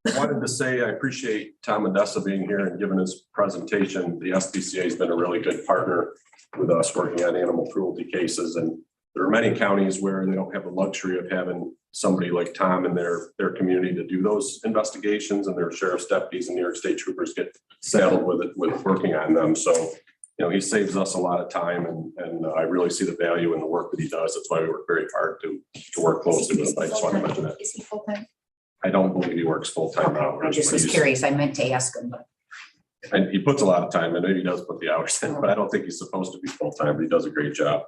I wanted to say I appreciate Tom Odessa being here and giving his presentation. The SPCA has been a really good partner with us working on animal cruelty cases. And there are many counties where they don't have the luxury of having somebody like Tom in their community to do those investigations, and their sheriff's deputies and New York State troopers get saddled with working on them. So, you know, he saves us a lot of time, and I really see the value in the work that he does. That's why we work very hard to work closely with him. I just want to mention that. Is he full-time? I don't believe he works full-time Okay, hours. I just was curious. I meant to ask him, but. And he puts a lot of time in. Maybe he does put the hours in, but I don't think he's supposed to be full-time, but he does a great job.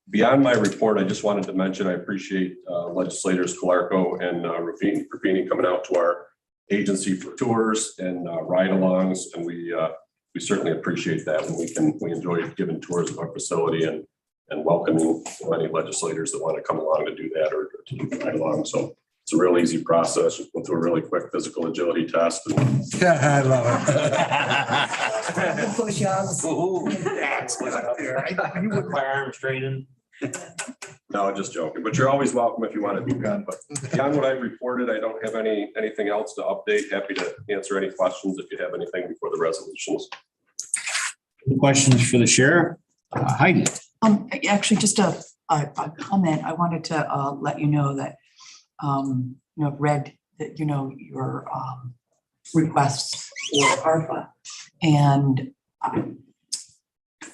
Beyond my report, I just wanted to mention, I appreciate legislators Calarco and Ruffini coming out to our agency for tours and ride-alongs, and we certainly appreciate that when we enjoy giving tours of our facility and welcoming any legislators that want to come along to do that or to do the ride-along. So it's a real easy process. Just go through a really quick physical agility test. Yeah, I love it. Push-ups. You would my arm straight in. No, just joking, but you're always welcome if you want to do that. But beyond what I've reported, I don't have anything else to update. Happy to answer any questions if you have anything before the resolutions. Any questions for the sheriff? Heidi. Actually, just a comment. I wanted to let you know that I've read that your requests for ARPA, and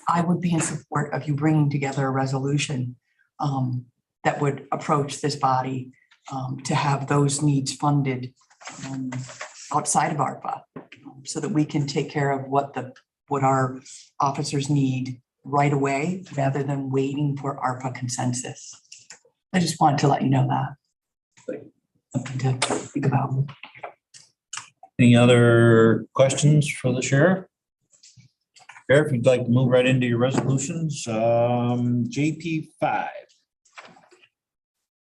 I would be in support of you bringing together a resolution that would approach this body to have those needs funded outside of ARPA, so that we can take care of what the what our officers need right away rather than waiting for ARPA consensus. I just wanted to let you know that. Something to think about. Any other questions for the sheriff? Sheriff, you'd like to move right into your resolutions, JP 5.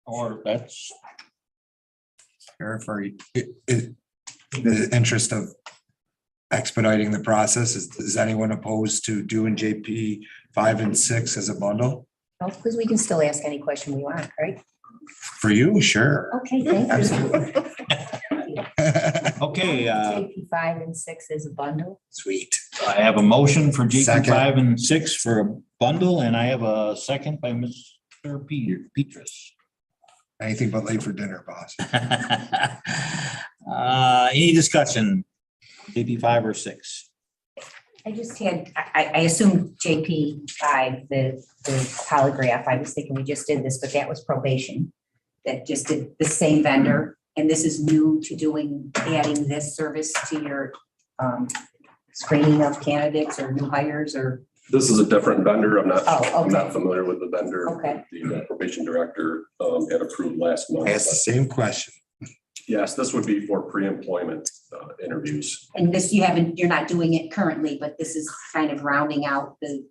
Or that's. Sheriff, are you, in the interest of expediting the process, is anyone opposed to doing JP 5 and 6 as a bundle? No, because we can still ask any question we want, right? For you, sure. Okay, thank you. Absolutely. Okay, JP 5 and 6 is a bundle. Sweet. I have a motion for JP Second. 5 and 6 for a bundle, and I have a second by Mr. Petrus. Anything but late for dinner, boss. Any discussion? JP 5 or 6? I just had, I assumed JP 5, the polygraph, I was thinking we just did this, but that was probation. That just did the same vendor, and this is new to adding this service to your screening of candidates or new hires or? This is a different vendor. I'm not okay. familiar with the vendor. Okay. The probation director had approved last month. I asked the same question. Yes, this would be for pre-employment interviews. And this, you're not doing it currently, but this is kind of rounding out the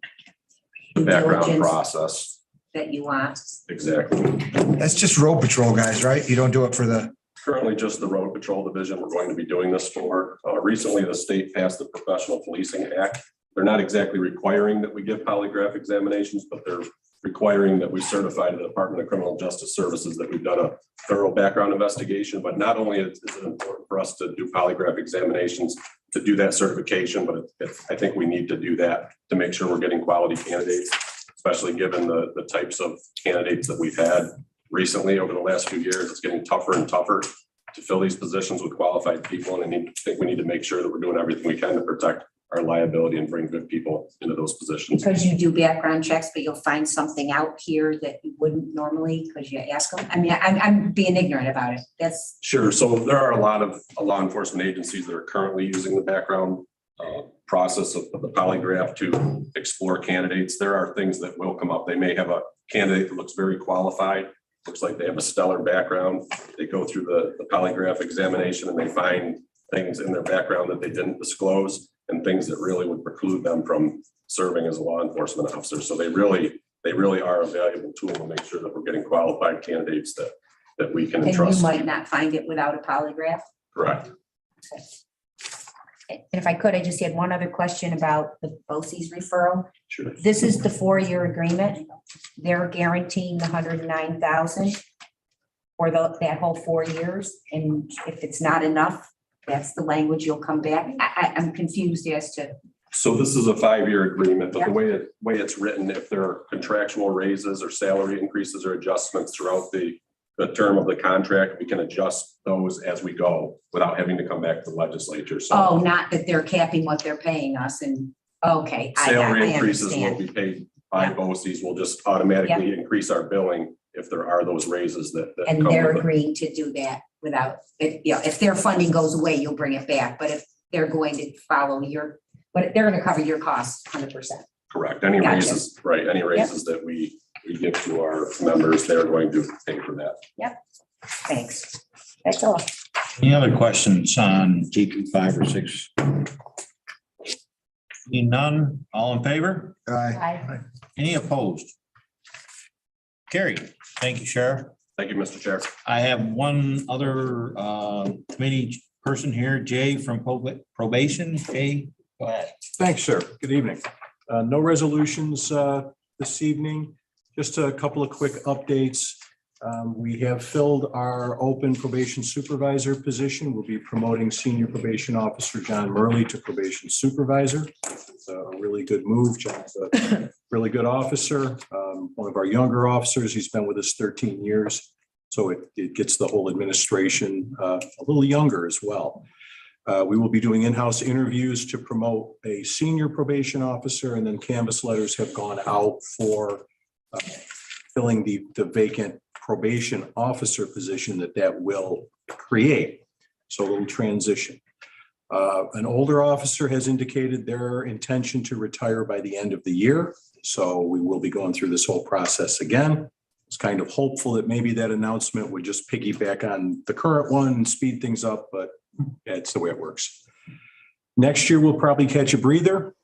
Background diligence process. that you want. Exactly. That's just road patrol guys, right? You don't do it for the. Currently just the road patrol division we're going to be doing this for. Recently, the state passed the Professional Policing Act. They're not exactly requiring that we give polygraph examinations, but they're requiring that we certify to the Department of Criminal Justice Services that we've done a thorough background investigation. But not only is it important for us to do polygraph examinations to do that certification, but I think we need to do that to make sure we're getting quality candidates, especially given the types of candidates that we've had recently over the last few years. It's getting tougher and tougher to fill these positions with qualified people. And I think we need to make sure that we're doing everything we can to protect our liability and bring good people into those positions. Because you do background checks, but you'll find something out here that you wouldn't normally because you ask them. I mean, I'm being ignorant about it. That's Sure. So there are a lot of law enforcement agencies that are currently using the background process of the polygraph to explore candidates. There are things that will come up. They may have a candidate that looks very qualified, looks like they have a stellar background. They go through the polygraph examination and they find things in their background that they didn't disclose and things that really would preclude them from serving as a law enforcement officer. So they really are a valuable tool to make sure that we're getting qualified candidates that we can and entrust. you might not find it without a polygraph. Correct. And if I could, I just had one other question about the BOCES referral. Sure. This is the 4-year agreement. They're guaranteeing the 109,000 for that whole 4 years. And if it's not enough, that's the language you'll come back. I'm confused as to. So this is a 5-year agreement, but the way it's written, if there are contractual raises or salary increases or adjustments throughout the term of the contract, we can adjust those as we go without having to come back to the legislature. So Oh, not that they're capping what they're paying us and, okay. salary I increases will understand. be paid by BOCES. We'll just automatically increase our billing if there are those raises that And come they're with it. agreeing to do that without, if their funding goes away, you'll bring it back. But if they're going to follow but they're gonna cover your costs 100%. Correct. Any Gotcha. raises, right? Any raises that we give to our members, they're going to pay for that. Yep. Thanks. That's all. Any other questions on JP 5 or 6? Seeing none, all in favor? Aye. Any opposed? Carried. Thank you, Sheriff. Thank you, Mr. Chair. I have one other committee person here, Jay from probation. Jay, go ahead. Thanks, sir. Good evening. No resolutions this evening, just a couple of quick updates. We have filled our open probation supervisor position. We'll be promoting senior probation officer John Murley to probation supervisor. It's a really good move. John's a really good officer, one of our younger officers. He's been with us 13 years. So it gets the whole administration a little younger as well. We will be doing in-house interviews to promote a senior probation officer, and then canvas letters have gone out for filling the vacant probation officer position that will create. So a little transition. An older officer has indicated their intention to retire by the end of the year. So we will be going through this whole process again. It's kind of hopeful that maybe that announcement would just piggyback on the current one and speed things up, but that's the way it works. Next year, we'll probably catch a breather.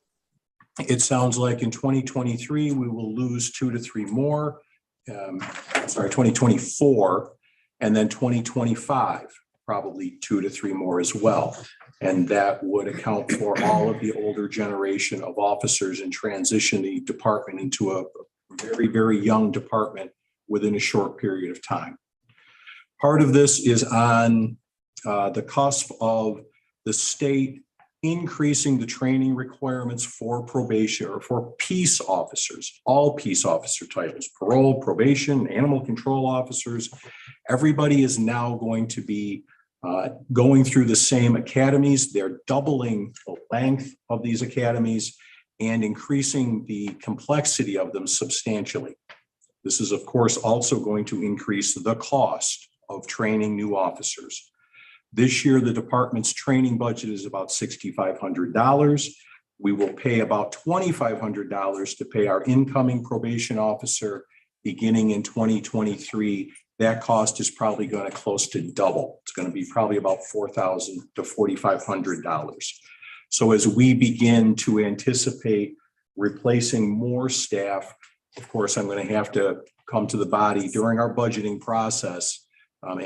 It sounds like in 2023, we will lose 2 to 3 more. 2024, and then 2025, probably 2 to 3 more as well. And that would account for all of the older generation of officers and transition the department into a very, very young department within a short period of time. Part of this is on the cusp of the state increasing the training requirements for probation or for peace officers, all peace officer titles, parole, probation, animal control officers. Everybody is now going to be going through the same academies. They're doubling the length of these academies and increasing the complexity of them substantially. This is, of course, also going to increase the cost of training new officers. This year, the department's training budget is about $6,500. We will pay about $2,500 to pay our incoming probation officer beginning in 2023. That cost is probably going to close to double. It's going to be probably about $4,000 to $4,500. So as we begin to anticipate replacing more staff, of course, I'm going to have to come to the body during our budgeting process and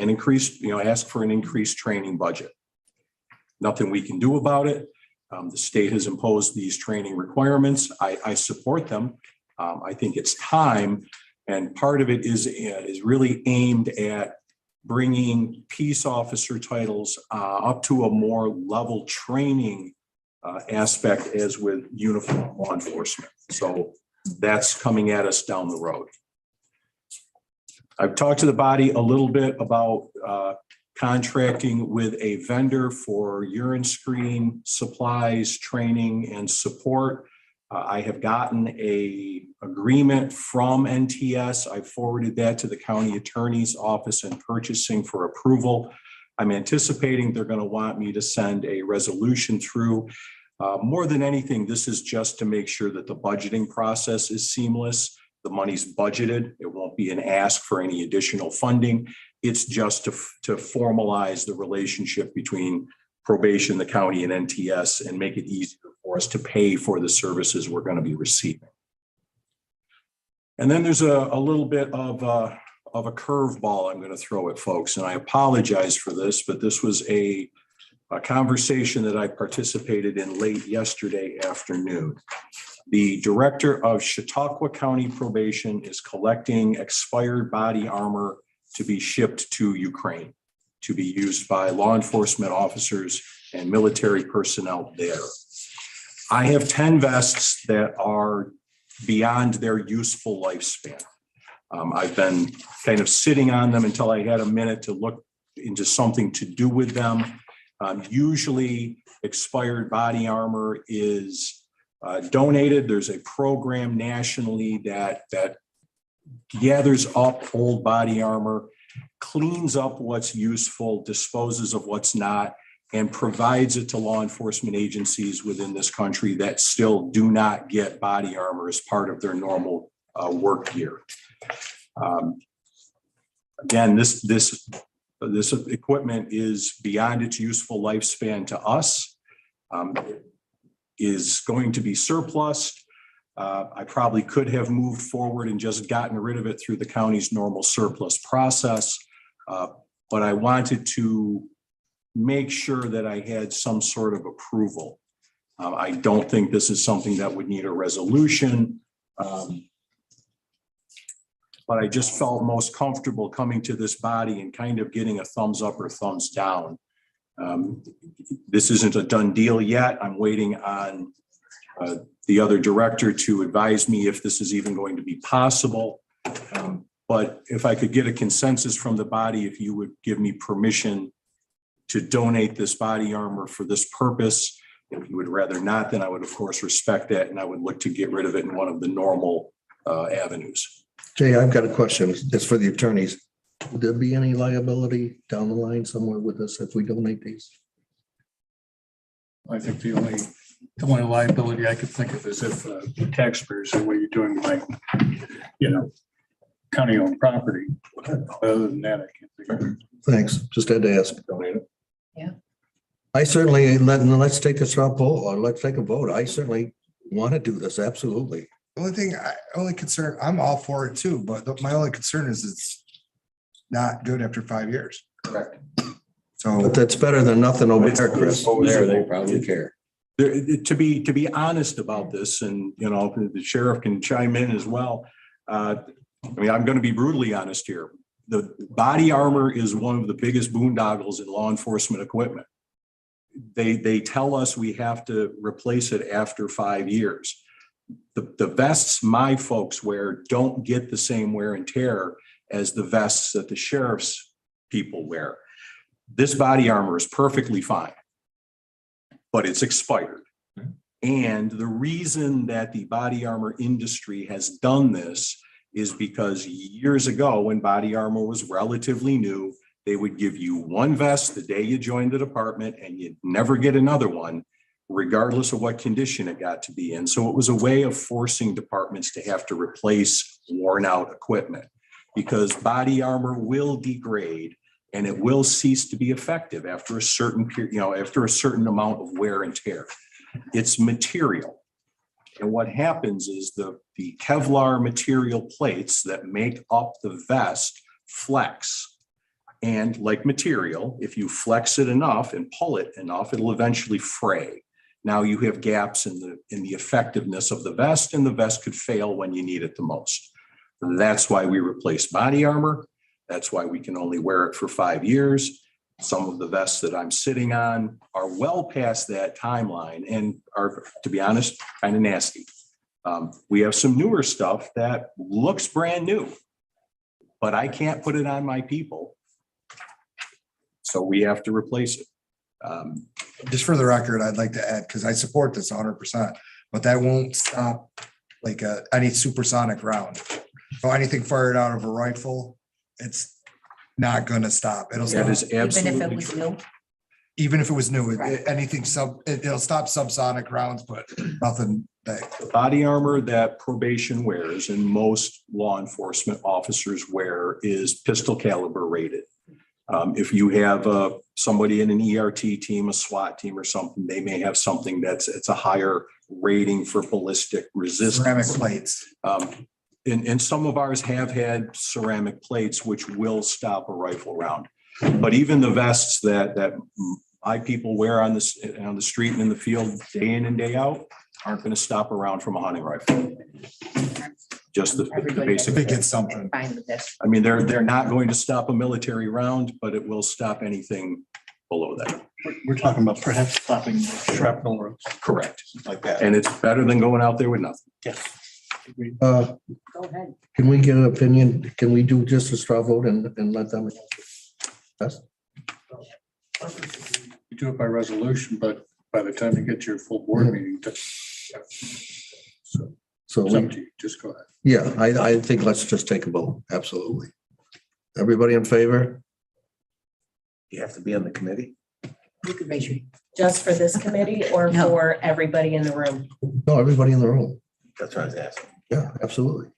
ask for an increased training budget. Nothing we can do about it. The state has imposed these training requirements. I support them. I think it's time. And part of it is really aimed at bringing peace officer titles up to a more level training aspect as with uniform law enforcement. So that's coming at us down the road. I've talked to the body a little bit about contracting with a vendor for urine screen supplies, training, and support. I have gotten an agreement from NTS. I forwarded that to the county attorney's office and purchasing for approval. I'm anticipating they're going to want me to send a resolution through. More than anything, this is just to make sure that the budgeting process is seamless. The money's budgeted. It won't be an ask for any additional funding. It's just to formalize the relationship between probation, the county, and NTS and make it easier for us to pay for the services we're going to be receiving. And then there's a little bit of a curveball I'm going to throw at folks, and I apologize for this, but this was a conversation that I participated in late yesterday afternoon. The director of Chautauqua County Probation is collecting expired body armor to be shipped to Ukraine, to be used by law enforcement officers and military personnel there. I have 10 vests that are beyond their useful lifespan. I've been kind of sitting on them until I had a minute to look into something to do with them. Usually expired body armor is donated. There's a program nationally that gathers up old body armor, cleans up what's useful, disposes of what's not, and provides it to law enforcement agencies within this country that still do not get body armor as part of their normal work gear. Again, this equipment is beyond its useful lifespan to us. Is going to be surplus. I probably could have moved forward and just gotten rid of it through the county's normal surplus process, but I wanted to make sure that I had some sort of approval. I don't think this is something that would need a resolution, but I just felt most comfortable coming to this body and kind of getting a thumbs up or thumbs down. This isn't a done deal yet. I'm waiting on the other director to advise me if this is even going to be possible. But if I could get a consensus from the body, if you would give me permission to donate this body armor for this purpose. If you would rather not, then I would of course respect that and I would look to get rid of it in one of the normal avenues. Jay, I've got a question. It's for the attorneys. Would there be any liability down the line somewhere with us if we donate these? I think the only liability I could think of is if the taxpayers say, what are you doing with my, county-owned property? Other than that, I can't think of it. Thanks. Just had to ask. Yeah. I certainly, let's take a straw poll or let's take a vote. I certainly want to do this. Absolutely. Only concern, I'm all for it too, but my only concern is it's not good after 5 years. Correct. So. But that's better than nothing over there, Chris. There, they probably care. To be honest about this, and the sheriff can chime in as well. I'm going to be brutally honest here. The body armor is one of the biggest boondoggles in law enforcement equipment. They tell us we have to replace it after 5 years. The vests my folks wear don't get the same wear and tear as the vests that the sheriff's people wear. This body armor is perfectly fine, but it's expired. And the reason that the body armor industry has done this is because years ago, when body armor was relatively new, they would give you one vest the day you joined the department and you'd never get another one, regardless of what condition it got to be in. So it was a way of forcing departments to have to replace worn out equipment, because body armor will degrade and it will cease to be effective after a certain period, after a certain amount of wear and tear. It's material. And what happens is the Kevlar material plates that make up the vest flex. And like material, if you flex it enough and pull it enough, it'll eventually fray. Now you have gaps in the effectiveness of the vest, and the vest could fail when you need it the most. That's why we replace body armor. That's why we can only wear it for 5 years. Some of the vests that I'm sitting on are well past that timeline and are, to be honest, kind of nasty. We have some newer stuff that looks brand new, but I can't put it on my people. So we have to replace it. Just for the record, I'd like to add, because I support this 100%, but that won't stop like any supersonic round. So anything fired out of a rifle, it's not going to stop. It'll stop. Even if it was new. Even if it was new, Right. anything it'll stop subsonic rounds, but nothing big. The body armor that probation wears and most law enforcement officers wear is pistol caliber rated. If you have somebody in an ERT team, a SWAT team or something, they may have something it's a higher rating for ballistic resistance. Ceramic plates. And some of ours have had ceramic plates, which will stop a rifle round. But even the vests that my people wear on the street and in the field day in and day out aren't going to stop a round from a hunting rifle. Just the basic. They get something. I mean, they're not going to stop a military round, but it will stop anything below that. We're talking about perhaps stopping shrapnel or. Correct. Like that. And it's better than going out there with nothing. Yes. Go ahead. Can we get an opinion? Can we do just a straw vote and let them? Yes. You do it by resolution, but by the time you get your full board meeting. So It's up to you. Just go ahead. yeah, I think let's just take a vote. Absolutely. Everybody in favor? You have to be on the committee. You could raise your. Just for this committee or No. for everybody in the room? No, everybody in the room. That's what I was asking. Yeah, absolutely.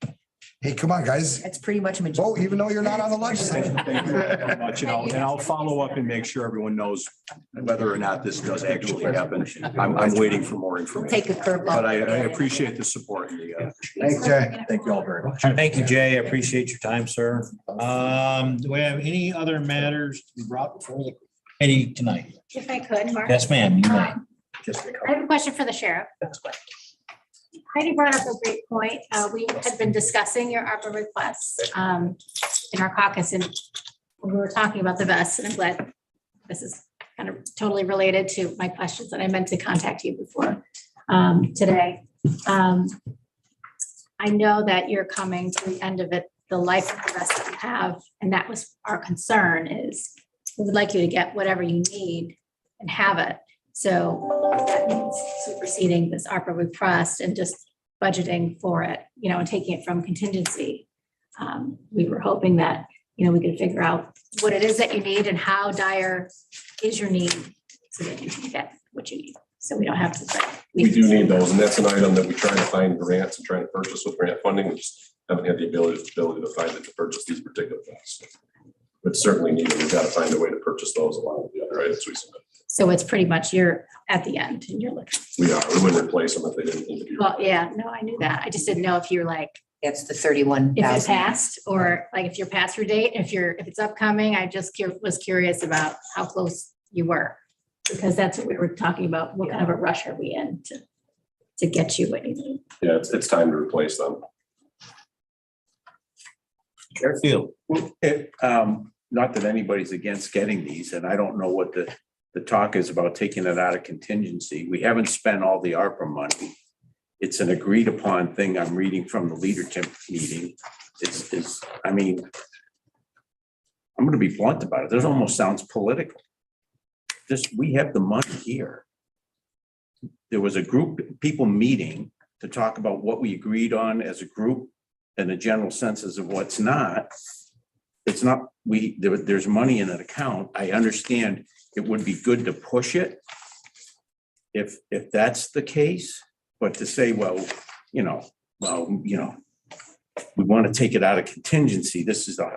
Hey, come on, guys. That's pretty much a majority. Vote even though you're not on the legislature. Thank you very much. And I'll follow up and make sure everyone knows whether or not this does actually happen. I'm waiting for more information. Take a curveball. But I appreciate the support. And the, Thanks, Jay. thank you all very much. Thank you, Jay. I appreciate your time, sir. Do we have any other matters to be brought before the committee tonight? If I could, Mark. Yes, ma'am, you may. Just a I have a question for the sheriff. Heidi brought up a great point. We had been discussing your ARPA requests in our caucus, and we were talking about the vests, and I'm glad this is kind of totally related to my questions that I meant to contact you before today. I know that you're coming to the end of it, the life of the vest that you have, and that was our concern is we would like you to get whatever you need and have it. So that means superseding this ARPA request and just budgeting for it, and taking it from contingency. We were hoping that, we could figure out what it is that you need and how dire is your need so that you can get what you need. So we don't have to. We do need those, and that's an item that we try to find grants and try to purchase with grant funding. We just haven't had the ability to find it to purchase these particular things. But certainly needed. We've got to find a way to purchase those along with the other items we submit. So it's pretty much you're at the end and you're looking. We wouldn't replace them if they didn't need to be. Well, yeah, no, I knew that. I just didn't know if you're like, That's the 31,000. if it's passed or like if you're past your date, if it's upcoming, I just was curious about how close you were. Because that's what we were talking about. What kind of a rush are we in to get you what you need? Yeah, it's time to replace them. Fairfield. Not that anybody's against getting these, and I don't know what the talk is about taking it out of contingency. We haven't spent all the ARPA money. It's an agreed upon thing I'm reading from the leadership meeting. I mean, I'm gonna be blunt about it. This almost sounds political. We have the money here. There was a group of people meeting to talk about what we agreed on as a group and the general senses of what's not. It's not, there's money in an account. I understand it would be good to push it if that's the case, but to say, we want to take it out of contingency. This is the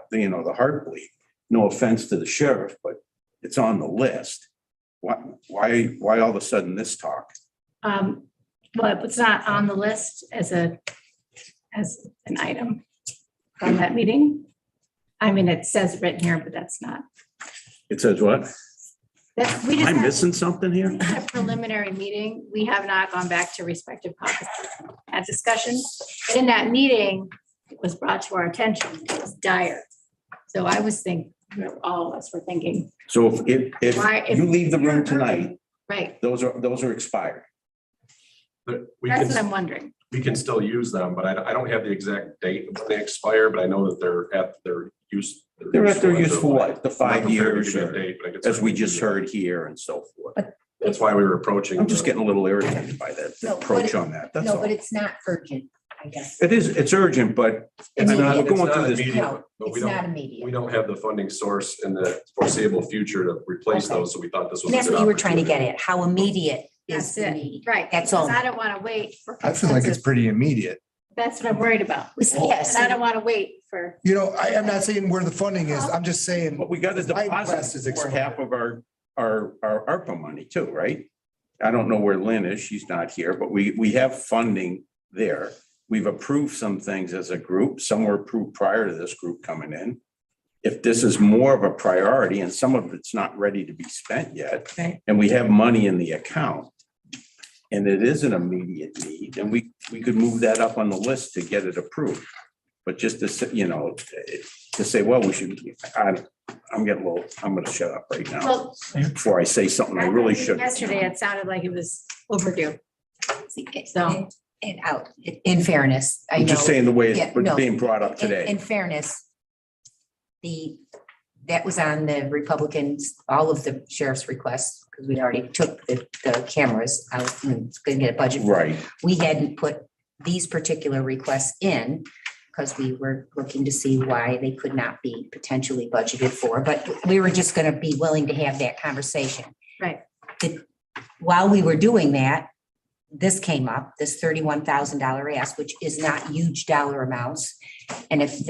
heartbleed. No offense to the sheriff, but it's on the list. Why all of a sudden this talk? Well, it's not on the list as an item from that meeting. I mean, it says written here, but that's not. It says what? We just I'm had missing something here? a preliminary meeting. We have not gone back to respective caucuses at discussions. In that meeting, it was brought to our attention, it was dire. So I was thinking, all of us were thinking. So if you leave the room tonight, right, those are expired. But that's what I'm wondering. We can still use them, but I don't have the exact date when they expire, but I know that they're at their use. They're at their use for what? The I'm not 5 prepared to years, give you a or date, but I could as we certainly just do that. heard here and so forth. That's why we were approaching. I'm just getting a little irritated by that No, approach but on that. That's No, all. but it's not urgent, I guess. It's urgent, but It's I'm not- going It's through not this. immediate, No, but it's not immediate. we don't have the funding source in the foreseeable future to replace Okay. those, so we thought this was. And a that's good what you were trying to opportunity. get at, how immediate is That's the it, need? right? That's Because all. I don't want to wait for. I feel like it's consensus. pretty immediate. That's what I'm worried about. Yes. And I don't want to wait for. You know, I am not saying where the funding is. I'm just saying. But we got to My request deposit is for expired. half of our ARPA money too, right? I don't know where Lynn is. She's not here, but we have funding there. We've approved some things as a group. Some were approved prior to this group coming in. If this is more of a priority and some of it's not ready to be spent yet, Right. and we have money in the account, and it is an immediate need, and we could move that up on the list to get it approved. But just to say, to say, well, we should, I'm getting a little, I'm gonna shut up right now Well, before I say something I really shouldn't. yesterday, it sounded like it was overdue. So, In fairness, I know. I'm just saying the way Yeah, it's no. being brought up today. In fairness, that was on the Republicans, all of the sheriff's requests, because we already took the cameras out and couldn't get a budget. for it. Right. We hadn't put these particular requests in because we were looking to see why they could not be potentially budgeted for, but we were just going to be willing to have that conversation. right. While we were doing that, this came up, this $31,000 ask, which is not huge dollar amounts. And if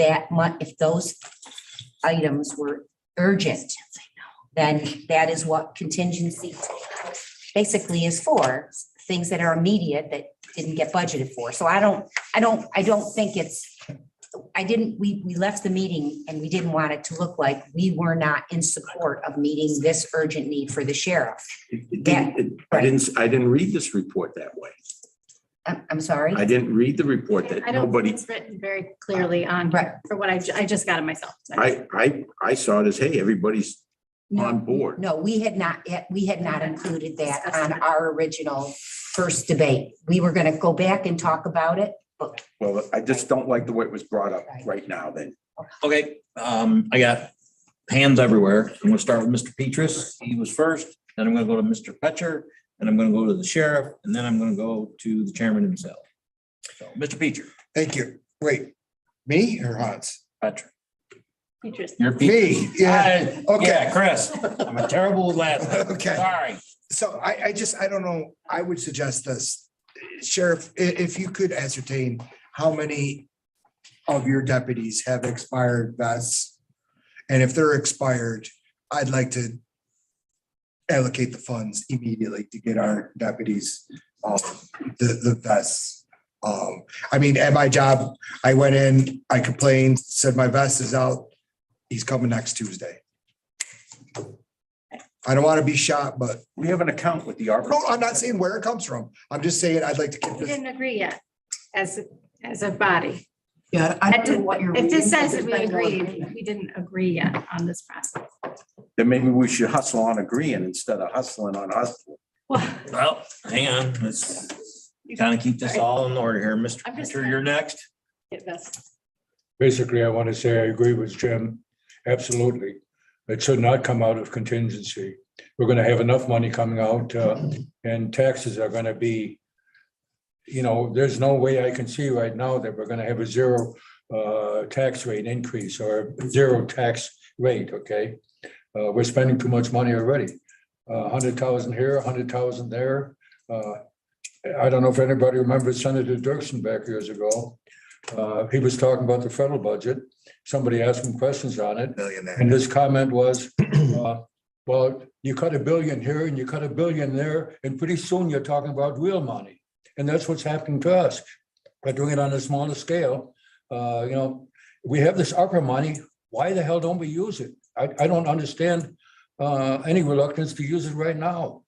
those items were urgent, then that is what contingency basically is for, things that are immediate that didn't get budgeted for. So I don't think we left the meeting and we didn't want it to look like we were not in support of meeting this urgent need for the sheriff. I didn't read this report that way. I'm sorry? I didn't read the report that I don't think nobody, it's written very clearly on, for what I just got it myself. I saw it as, hey, everybody's on board. No, we had not included that on our original first debate. We were going to go back and talk about it. Well, I just don't like the way it was brought up right now then. Okay, I got hands everywhere. I'm gonna start with Mr. Petrus. He was first, then I'm gonna go to Mr. Petcher, and I'm gonna go to the sheriff, and then I'm gonna go to the chairman himself. So, Mr. Petcher. Thank you. Wait, me or Hans? Petcher. You're Me, yeah, okay. Yeah, Chris, I'm a terrible with last name. Okay. Sorry. So I don't know, I would suggest this, Sheriff, if you could ascertain how many of your deputies have expired vests. And if they're expired, I'd like to allocate the funds immediately to get our deputies the vests. I mean, at my job, I went in, I complained, said my vest is out. He's coming next Tuesday. I don't want to be shot, but We have an account with the ARPA. no, I'm not saying where it comes from. I'm just saying I'd like to get We this. didn't agree yet as a body. Yeah, I don't know what you're. If this reading, says that we there's been no agreed, agreement. we didn't agree yet on this process. Then maybe we should hustle on agreeing instead of hustling on hustling. Well, hang on, let's kind of keep this all in order here. Mr. I'm just Hunter, you're next. Get this. Basically, I want to say I agree with Jim. Absolutely. It should not come out of contingency. We're going to have enough money coming out and taxes are going to be, there's no way I can see right now that we're going to have a zero tax rate increase or zero tax rate, okay? We're spending too much money already. 100,000 here, 100,000 there. I don't know if anybody remembers Senator Dirksen back years ago. He was talking about the federal budget. Somebody asked him questions on it. And his comment was, well, you cut $1 billion here and you cut $1 billion there, and pretty soon you're talking about real money. And that's what's happening to us. We're doing it on a smaller scale. We have this ARPA money. Why the hell don't we use it? I don't understand any reluctance to use it right now.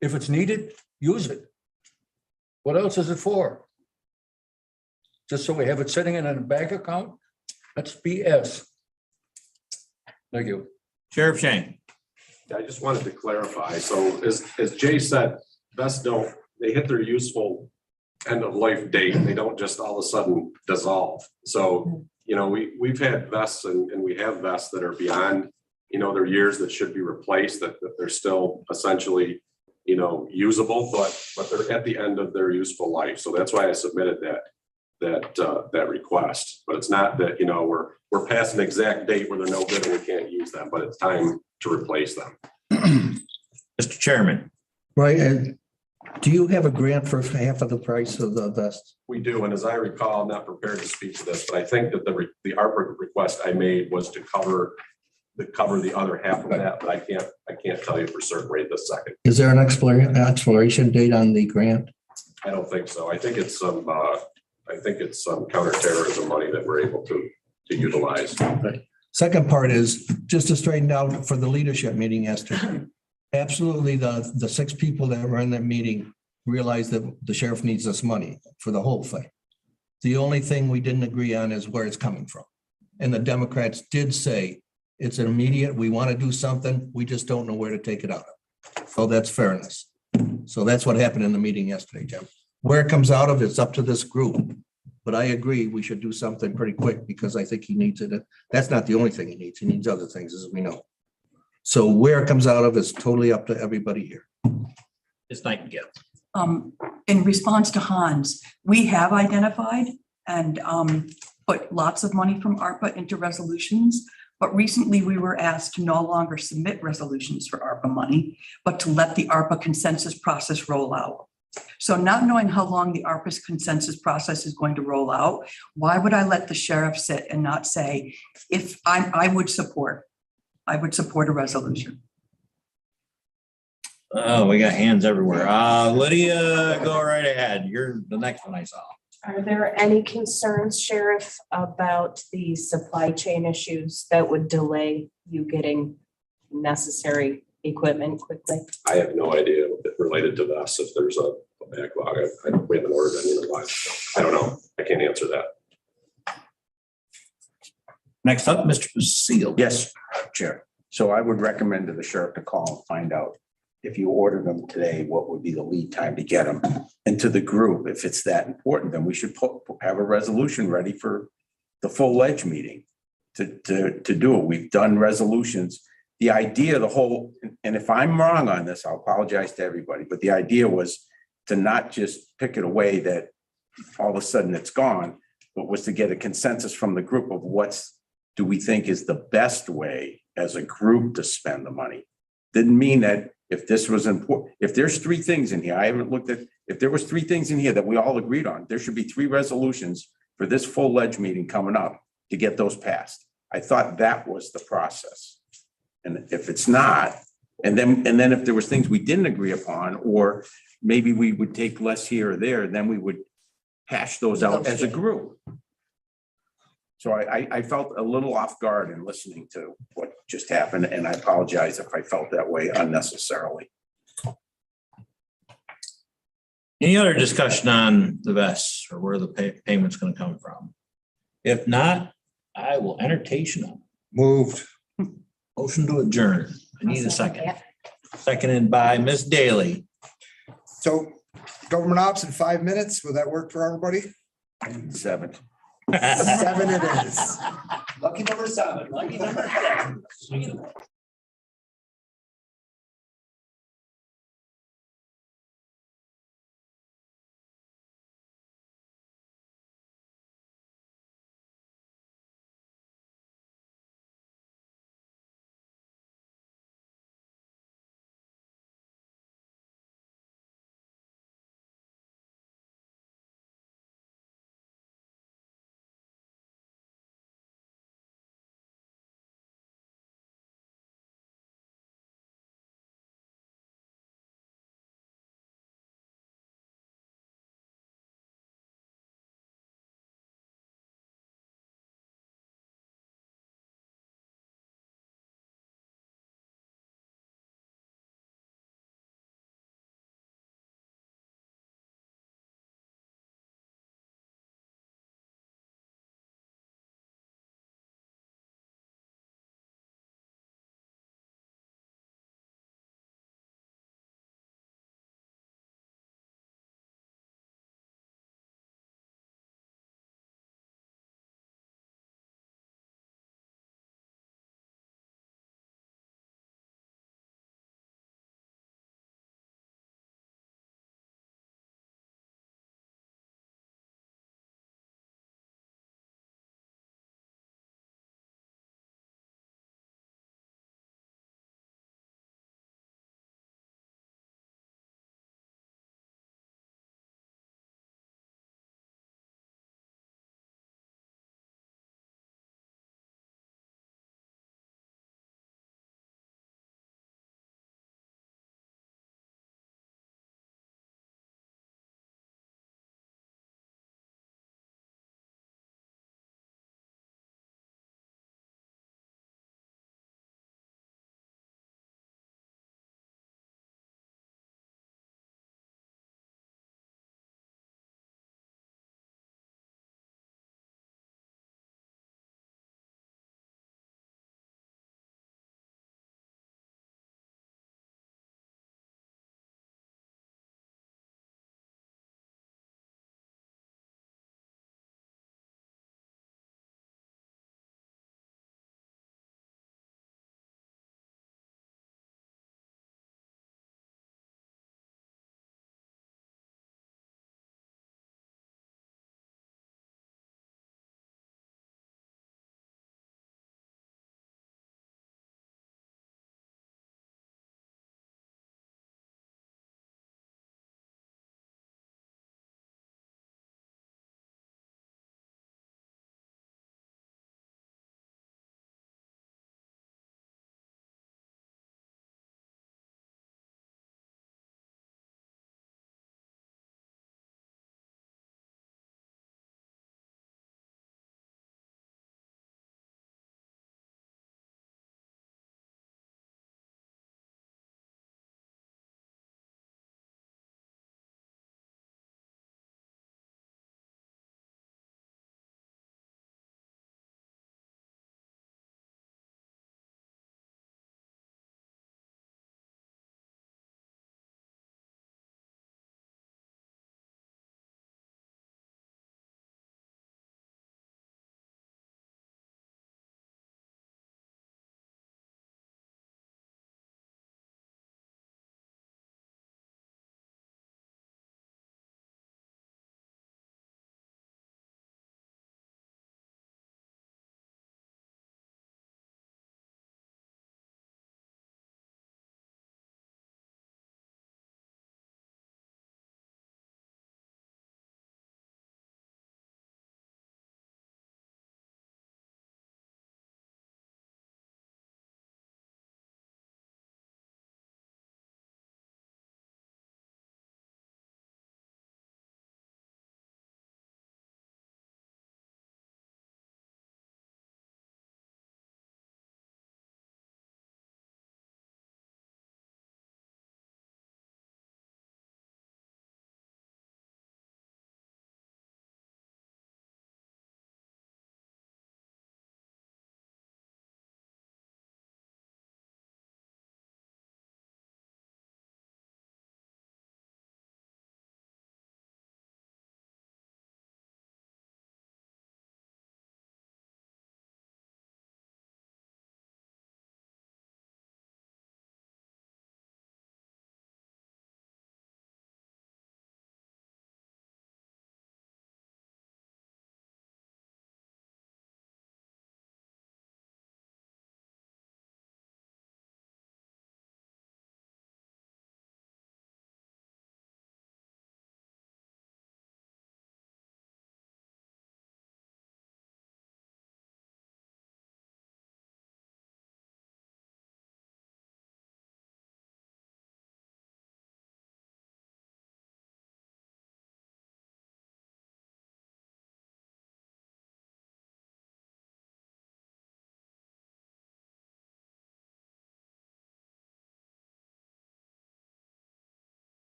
If it's needed, use it. What else is it for? Just so we have it sitting in a bank account? That's BS. Thank you. Sheriff Shane. I just wanted to clarify. So as Jay said, vests they hit their useful end of life date. They don't just all of a sudden dissolve. So, we've had vests and we have vests that are beyond, their years that should be replaced, that they're still essentially, usable, but they're at the end of their useful life. So that's why I submitted that request. But it's not that, we're past an exact date where they're no good and we can't use them, but it's time to replace them. Mr. Chairman. Right, and do you have a grant for half of the price of the vest? We do, and as I recall, I'm not prepared to speak to this, but I think that the ARPA request I made was to cover the other half of that, but I can't tell you for certain right this second. Is there an expiration date on the grant? I don't think so. I think it's some counterterrorism money that we're able to utilize. Second part is just to straighten out for the leadership meeting yesterday. Absolutely, the 6 people that were in that meeting realized that the sheriff needs this money for the whole thing. The only thing we didn't agree on is where it's coming from. And the Democrats did say it's an immediate, we want to do something, we just don't know where to take it out of. So that's fairness. So that's what happened in the meeting yesterday, Jim. Where it comes out of, it's up to this group. But I agree, we should do something pretty quick because I think he needs it. That's not the only thing he needs. He needs other things, as we know. So where it comes out of is totally up to everybody here. It's Nightingale. In response to Hans, we have identified and put lots of money from ARPA into resolutions. But recently we were asked to no longer submit resolutions for ARPA money, but to let the ARPA consensus process roll out. So not knowing how long the ARPA consensus process is going to roll out, why would I let the sheriff sit and not say, if I would support a resolution? Oh, we got hands everywhere. Lydia, go right ahead. You're the next one I saw. Are there any concerns, Sheriff, about the supply chain issues that would delay you getting necessary equipment quickly? I have no idea related to this, if there's a backlog. We haven't ordered any in a while. I don't know. I can't answer that. Next up, Mr. Seal. Yes, Chair. So I would recommend to the sheriff to call and find out if you ordered them today, what would be the lead time to get them? And to the group, if it's that important, then we should have a resolution ready for the full ledge meeting to do it. We've done resolutions. The idea, and if I'm wrong on this, I'll apologize to everybody, but the idea was to not just pick it away that all of a sudden it's gone, but was to get a consensus from the group of what's do we think is the best way as a group to spend the money? Didn't mean that if this was important, if there's three things in here, I haven't looked at, if there was three things in here that we all agreed on, there should be three resolutions for this full ledge meeting coming up to get those passed. I thought that was the process. And if it's not, and then if there was things we didn't agree upon, or maybe we would take less here or there, then we would hash those out as a group. So I felt a little off guard in listening to what just happened, and I apologize if I felt that way unnecessarily. Any other discussion on the vests or where the payment's gonna come from? If not, I will entertain them. Moved. Motion to adjourn. I need a second. Seconded by Ms. Daly. So government ops in 5 minutes, will that work for everybody? 7. 7 it is. Lucky number 7. Lucky number 7.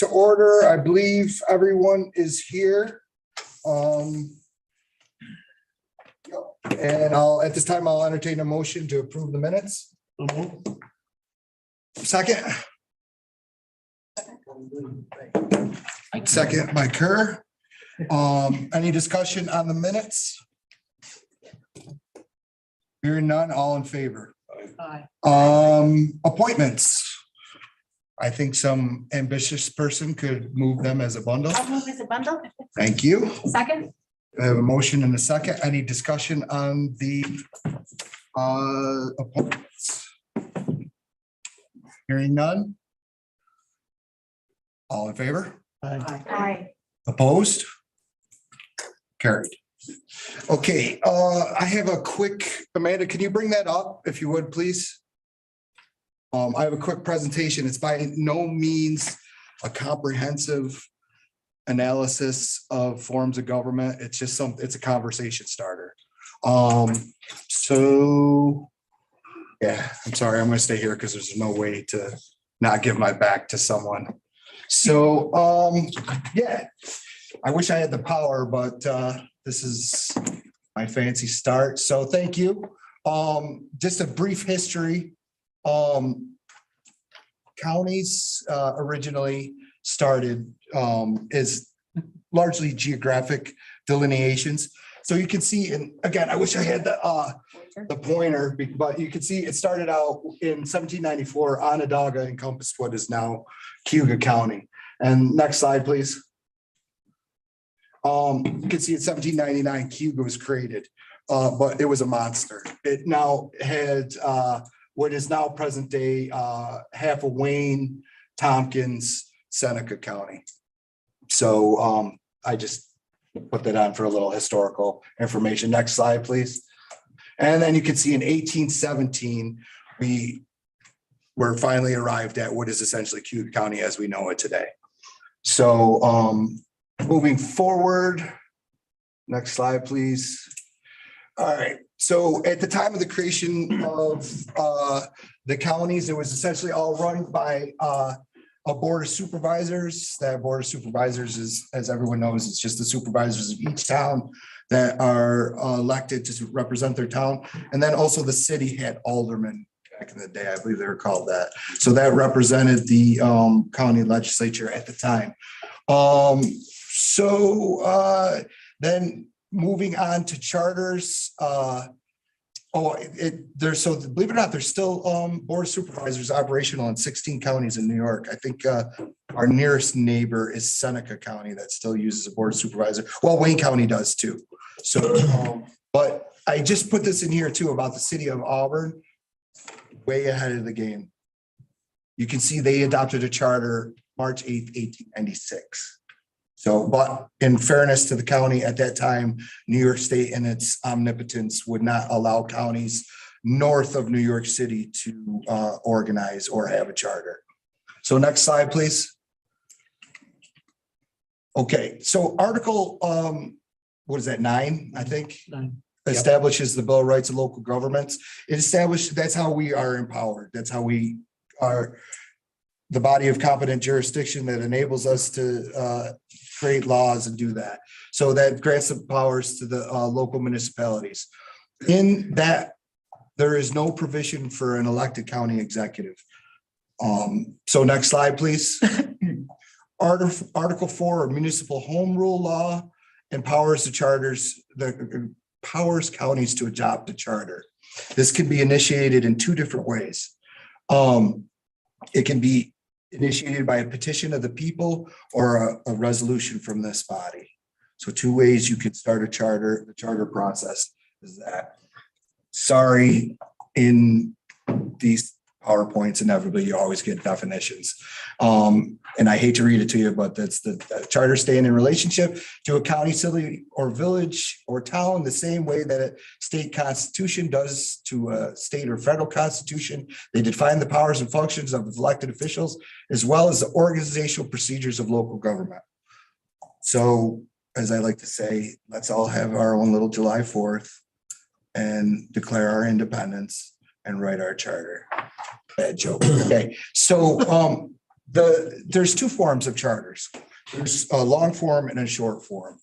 to order. I believe everyone is here. And at this time, I'll entertain a motion to approve the minutes. Second. Second by Kerr. Any discussion on the minutes? Hearing none, all in favor? Appointments. I think some ambitious person could move them as a bundle. I'll move as a bundle. Thank you. Second. I have a motion and a second. Any discussion on the appointments? Hearing none. All in favor? Aye. Opposed? Carried. Okay, I have a quick, Amanda, can you bring that up if you would, please? I have a quick presentation. It's by no means a comprehensive analysis of forms of government. It's just it's a conversation starter. So yeah, I'm sorry, I'm gonna stay here because there's no way to not give my back to someone. So yeah, I wish I had the power, but this is my fancy start. So thank you. Just a brief history. Counties originally started as largely geographic delineations. So you can see, and again, I wish I had the pointer, but you can see it started out in 1794. Onondaga encompassed what is now Cayuga County. And next slide, please. You can see in 1799, Cayuga was created, but it was a monster. It now had what is now present day half of Wayne, Tompkins, Seneca County. So I just put that on for a little historical information. Next slide, please. And then you can see in 1817, we were finally arrived at what is essentially Cayuga County as we know it today. So moving forward, next slide, please. All right. So at the time of the creation of the counties, it was essentially all run by a board of supervisors. That board of supervisors is, as everyone knows, it's just the supervisors of each town that are elected to represent their town. And then also the city had aldermen back in the day. I believe they were called that. So that represented the county legislature at the time. Then moving on to charters. There's, so believe it or not, there's still board of supervisors operational in 16 counties in New York. I think our nearest neighbor is Seneca County that still uses a board of supervisor. Well, Wayne County does too. So, but I just put this in here too about the city of Auburn, way ahead of the game. You can see they adopted a charter March 8th, 1896. So, but in fairness to the county at that time, New York State and its omnipotence would not allow counties north of New York City to organize or have a charter. So next slide, please. Okay, so Article, what is that, 9, I think? 9. Establishes the Bill of Rights of Local Governments. It established, that's how we are empowered. That's how we are the body of competent jurisdiction that enables us to create laws and do that. So that grants the powers to the local municipalities. In that, there is no provision for an elected county executive. So next slide, please. Article 4, municipal home rule law empowers powers counties to adopt a charter. This can be initiated in 2 different ways. It can be initiated by a petition of the people or a resolution from this body. So 2 ways you could start a charter. The charter process is that. Sorry, in these PowerPoints, inevitably you always get definitions. And I hate to read it to you, but that's the charter staying in relationship to a county, city, or village or town the same way that a state constitution does to a state or federal constitution. They define the powers and functions of elected officials, as well as the organizational procedures of local government. So, as I like to say, let's all have our own little July 4th and declare our independence and write our charter. Bad joke. Okay, so There's two forms of charters. There's a long form and a short form.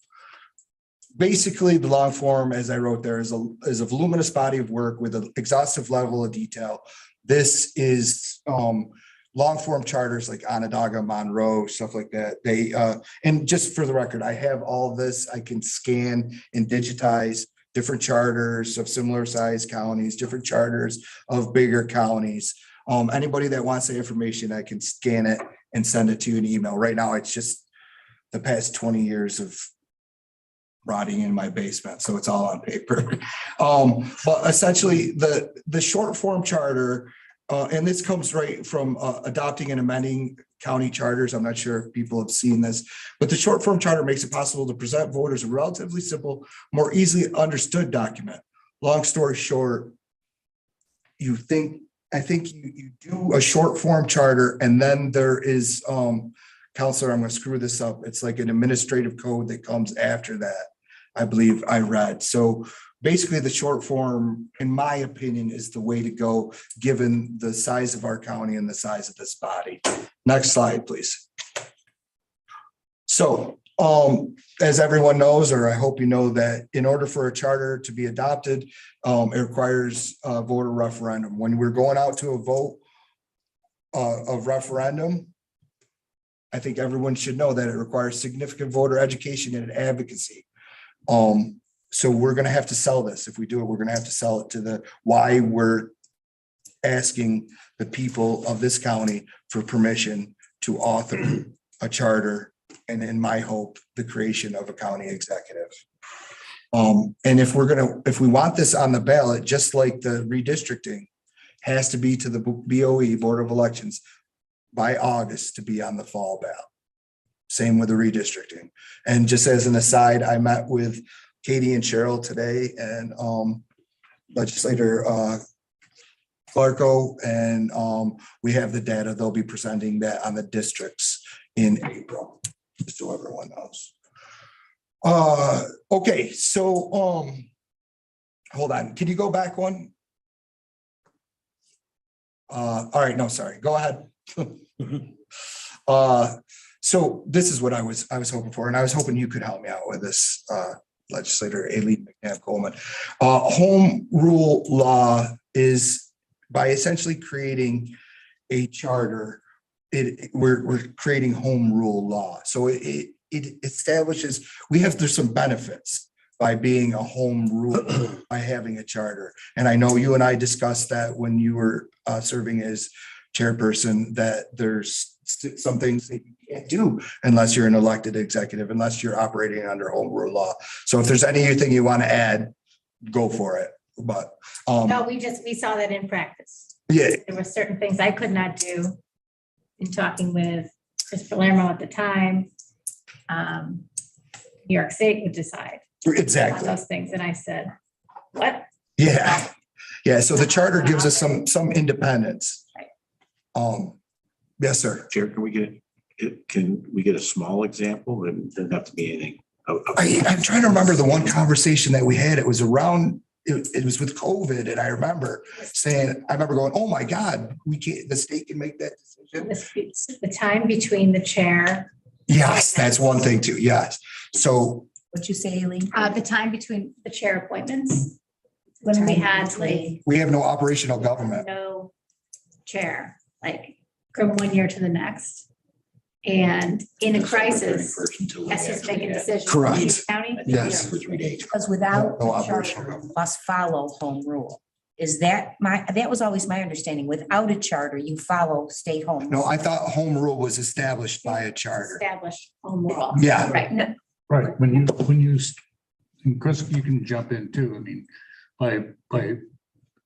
Basically, the long form, as I wrote there, is a voluminous body of work with an exhaustive level of detail. This is long form charters like Onondaga, Monroe, stuff like that. They and just for the record, I have all this. I can scan and digitize different charters of similar size counties, different charters of bigger counties. Anybody that wants the information, I can scan it and send it to you in email. Right now, it's just the past 20 years of rotting in my basement, so it's all on paper. But essentially, the short form charter, and this comes right from adopting and amending county charters. I'm not sure if people have seen this, but the short form charter makes it possible to present voters a relatively simple, more easily understood document. Long story short, I think you do a short form charter, and then there is, Counselor, I'm going to screw this up. It's like an administrative code that comes after that, I believe I read. So basically the short form, in my opinion, is the way to go, given the size of our county and the size of this body. Next slide, please. So as everyone knows, or I hope you know, that in order for a charter to be adopted, it requires a voter referendum. When we're going out to a vote of referendum, I think everyone should know that it requires significant voter education and advocacy. So we're going to have to sell this. If we do it, we're going to have to sell it to the why we're asking the people of this county for permission to author a charter, and in my hope, the creation of a county executive. And if we want this on the ballot, just like the redistricting has to be to the BOE, Board of Elections, by August to be on the fall ballot. Same with the redistricting. And just as an aside, I met with Katie and Cheryl today, and legislator Clarko, and we have the data. They'll be presenting that on the districts in April, just so everyone knows. Okay, so hold on. Can you go back one? All right, no, sorry. Go ahead. So this is what I was hoping for, and I was hoping you could help me out with this, legislator Aileen McNabb Coleman. Home rule law is by essentially creating a charter. We're creating home rule law. So it establishes there's some benefits by being a home rule by having a charter. And I know you and I discussed that when you were serving as chairperson, that there's some things that you can't do unless you're an elected executive, unless you're operating under home rule law. So if there's anything you want to add, go for it. But no, we saw that in practice. Yeah, there were certain things I could not do in talking with Chris Palermo at the time. New York State would decide exactly on those things, and I said, "What?" Yeah. So the charter gives us some independence. Yes, sir. Chair, can we get a small example? It doesn't have to be anything. I'm trying to remember the one conversation that we had. It was around, it was with COVID. And I remember going, oh my God, the state can make that decision. The time between the chair. Yes, that's one thing too. Yes. So. What'd you say, Aileen? The time between the chair appointments. When we had we have no operational government. No chair, like from one year to the next. And in a crisis, has to make a decision. Correct. County? Yes. Because without No the operational charter, government. must follow home rule. Is that that was always my understanding. Without a charter, you follow state home. No, I thought home rule was established by a charter. Established home rule. Yeah. Right. No, Right, when you, and Chris, you can jump in too. I mean, by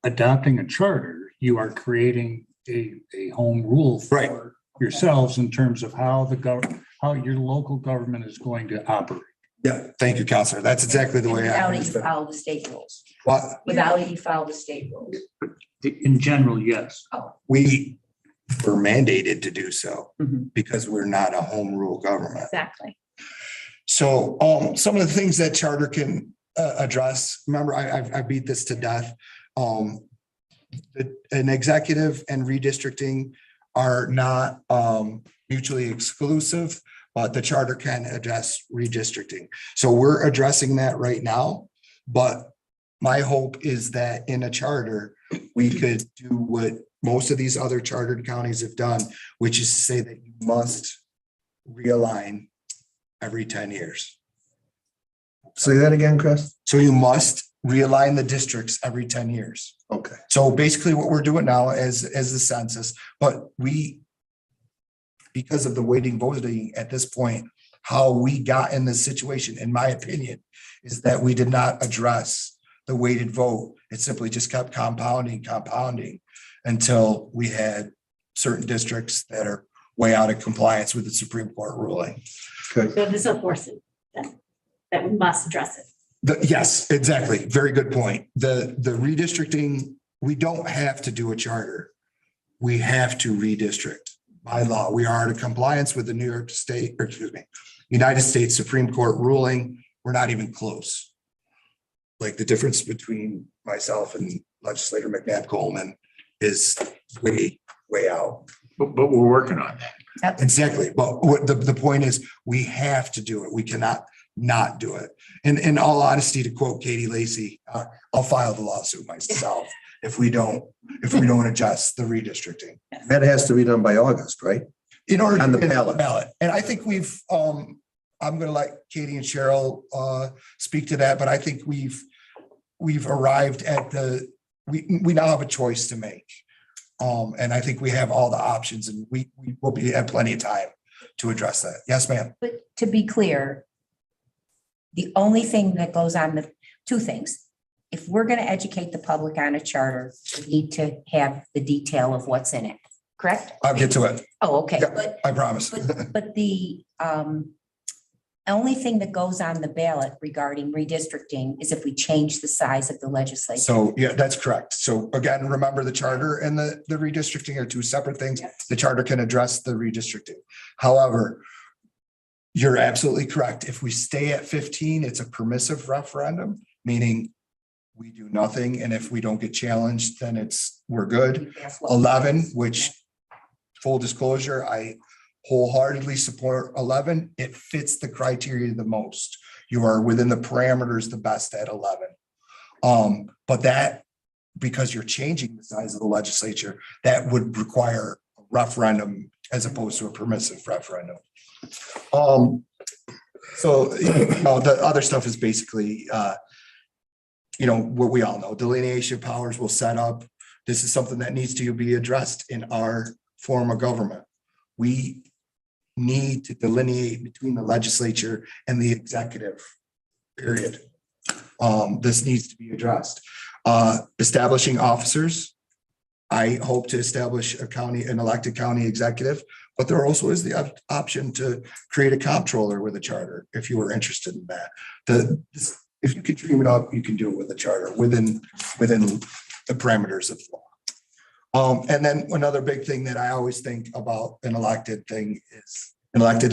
adopting a charter, you are creating a home rule for yourselves in terms of how your local government is going to operate. Yeah, thank you, Counselor. That's exactly the way I Without you understand. follow the state rules. What? Without you follow the state rules. In general, yes. We were mandated to do so because we're not a home rule government. exactly. So some of the things that charter can address, remember, I beat this to death. An executive and redistricting are not mutually exclusive, but the charter can address redistricting. So we're addressing that right now. But my hope is that in a charter, we could do what most of these other chartered counties have done, which is to say that you must realign every 10 years. Say that again, Chris? So you must realign the districts every 10 years. Okay. So basically what we're doing now is the census, but because of the weighting voting at this point, how we got in this situation, in my opinion, is that we did not address the weighted vote. It simply just kept compounding until we had certain districts that are way out of compliance with the Supreme Court ruling. So this will force it, that we must address it. Yes, exactly. Very good point. The redistricting, we don't have to do a charter. We have to redistrict by law. We are out of compliance with the United States Supreme Court ruling. We're not even close. Like the difference between myself and legislator McNabb Coleman is way out. But we're working on that. Exactly. But what the point is, we have to do it. We cannot not do it. And in all honesty, to quote Katie Lacey, I'll file the lawsuit myself if we don't adjust the redistricting. That has to be done by August, right? In order on the to get ballot. And I think we've, I'm going to let Katie and Cheryl speak to that, but I think we've arrived at we now have a choice to make. And I think we have all the options, and we will have plenty of time to address that. Yes, ma'am. But to be clear, the only thing that goes on two things. If we're going to educate the public on a charter, we need to have the detail of what's in it, correct? I'll get to it. Oh, okay. Yeah, I promise. But the only thing that goes on the ballot regarding redistricting is if we change the size of the legislature. So, yeah, that's correct. So again, remember the charter and the redistricting are two separate things. Yes. The charter can address the redistricting. However, you're absolutely correct. If we stay at 15, it's a permissive referendum, meaning we do nothing. And if we don't get challenged, then we're good. 11, which full disclosure, I wholeheartedly support 11. It fits the criteria the most. You are within the parameters the best at 11. But that, because you're changing the size of the legislature, that would require a referendum as opposed to a permissive referendum. So the other stuff is basically, what we all know, delineation of powers will set up. This is something that needs to be addressed in our form of government. We need to delineate between the legislature and the executive, period. This needs to be addressed. Establishing officers. I hope to establish an elected county executive, but there also is the option to create a comptroller with a charter if you were interested in that. If you can dream it up, you can do it with a charter within the parameters of law. And then another big thing that I always think about an elected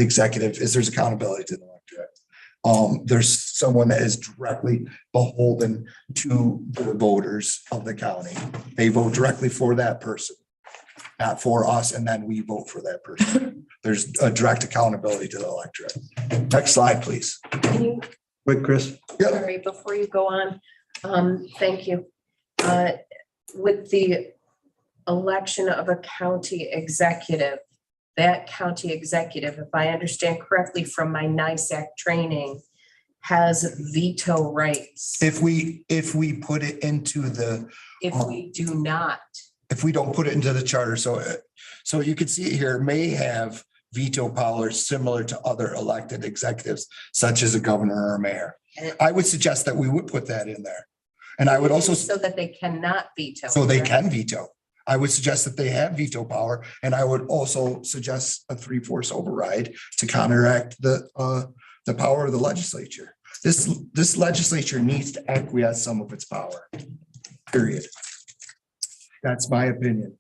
executive is there's accountability to the electorate. There's someone that is directly beholden to the voters of the county. They vote directly for that person, not for us, and then we vote for that person. There's a direct accountability to the electorate. Next slide, please. Can you, Quick, Chris. sorry, before you go on, thank you. With the election of a county executive, that county executive, if I understand correctly from my NISAC training, has veto rights. If we put it into if we do not. if we don't put it into the charter, so you can see it here, may have veto powers similar to other elected executives, such as a governor or a mayor. I would suggest that we would put that in there. And I would also. So that they cannot veto. So they can veto. I would suggest that they have veto power, and I would also suggest a 3/4 override to counteract the power of the legislature. This legislature needs to acquiesce some of its power, period. That's my opinion.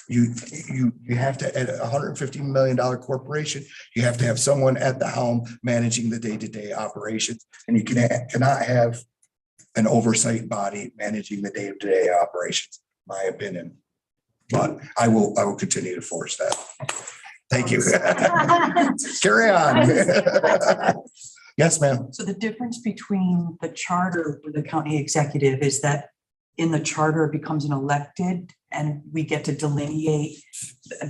You have to, at a $150 million corporation, you have to have someone at the helm managing the day-to-day operations, and you cannot have an oversight body managing the day-to-day operations, my opinion. but I will continue to force that. Thank you. Carry on. Yes, ma'am. So the difference between the charter with the county executive is that in the charter it becomes an elected and we get to delineate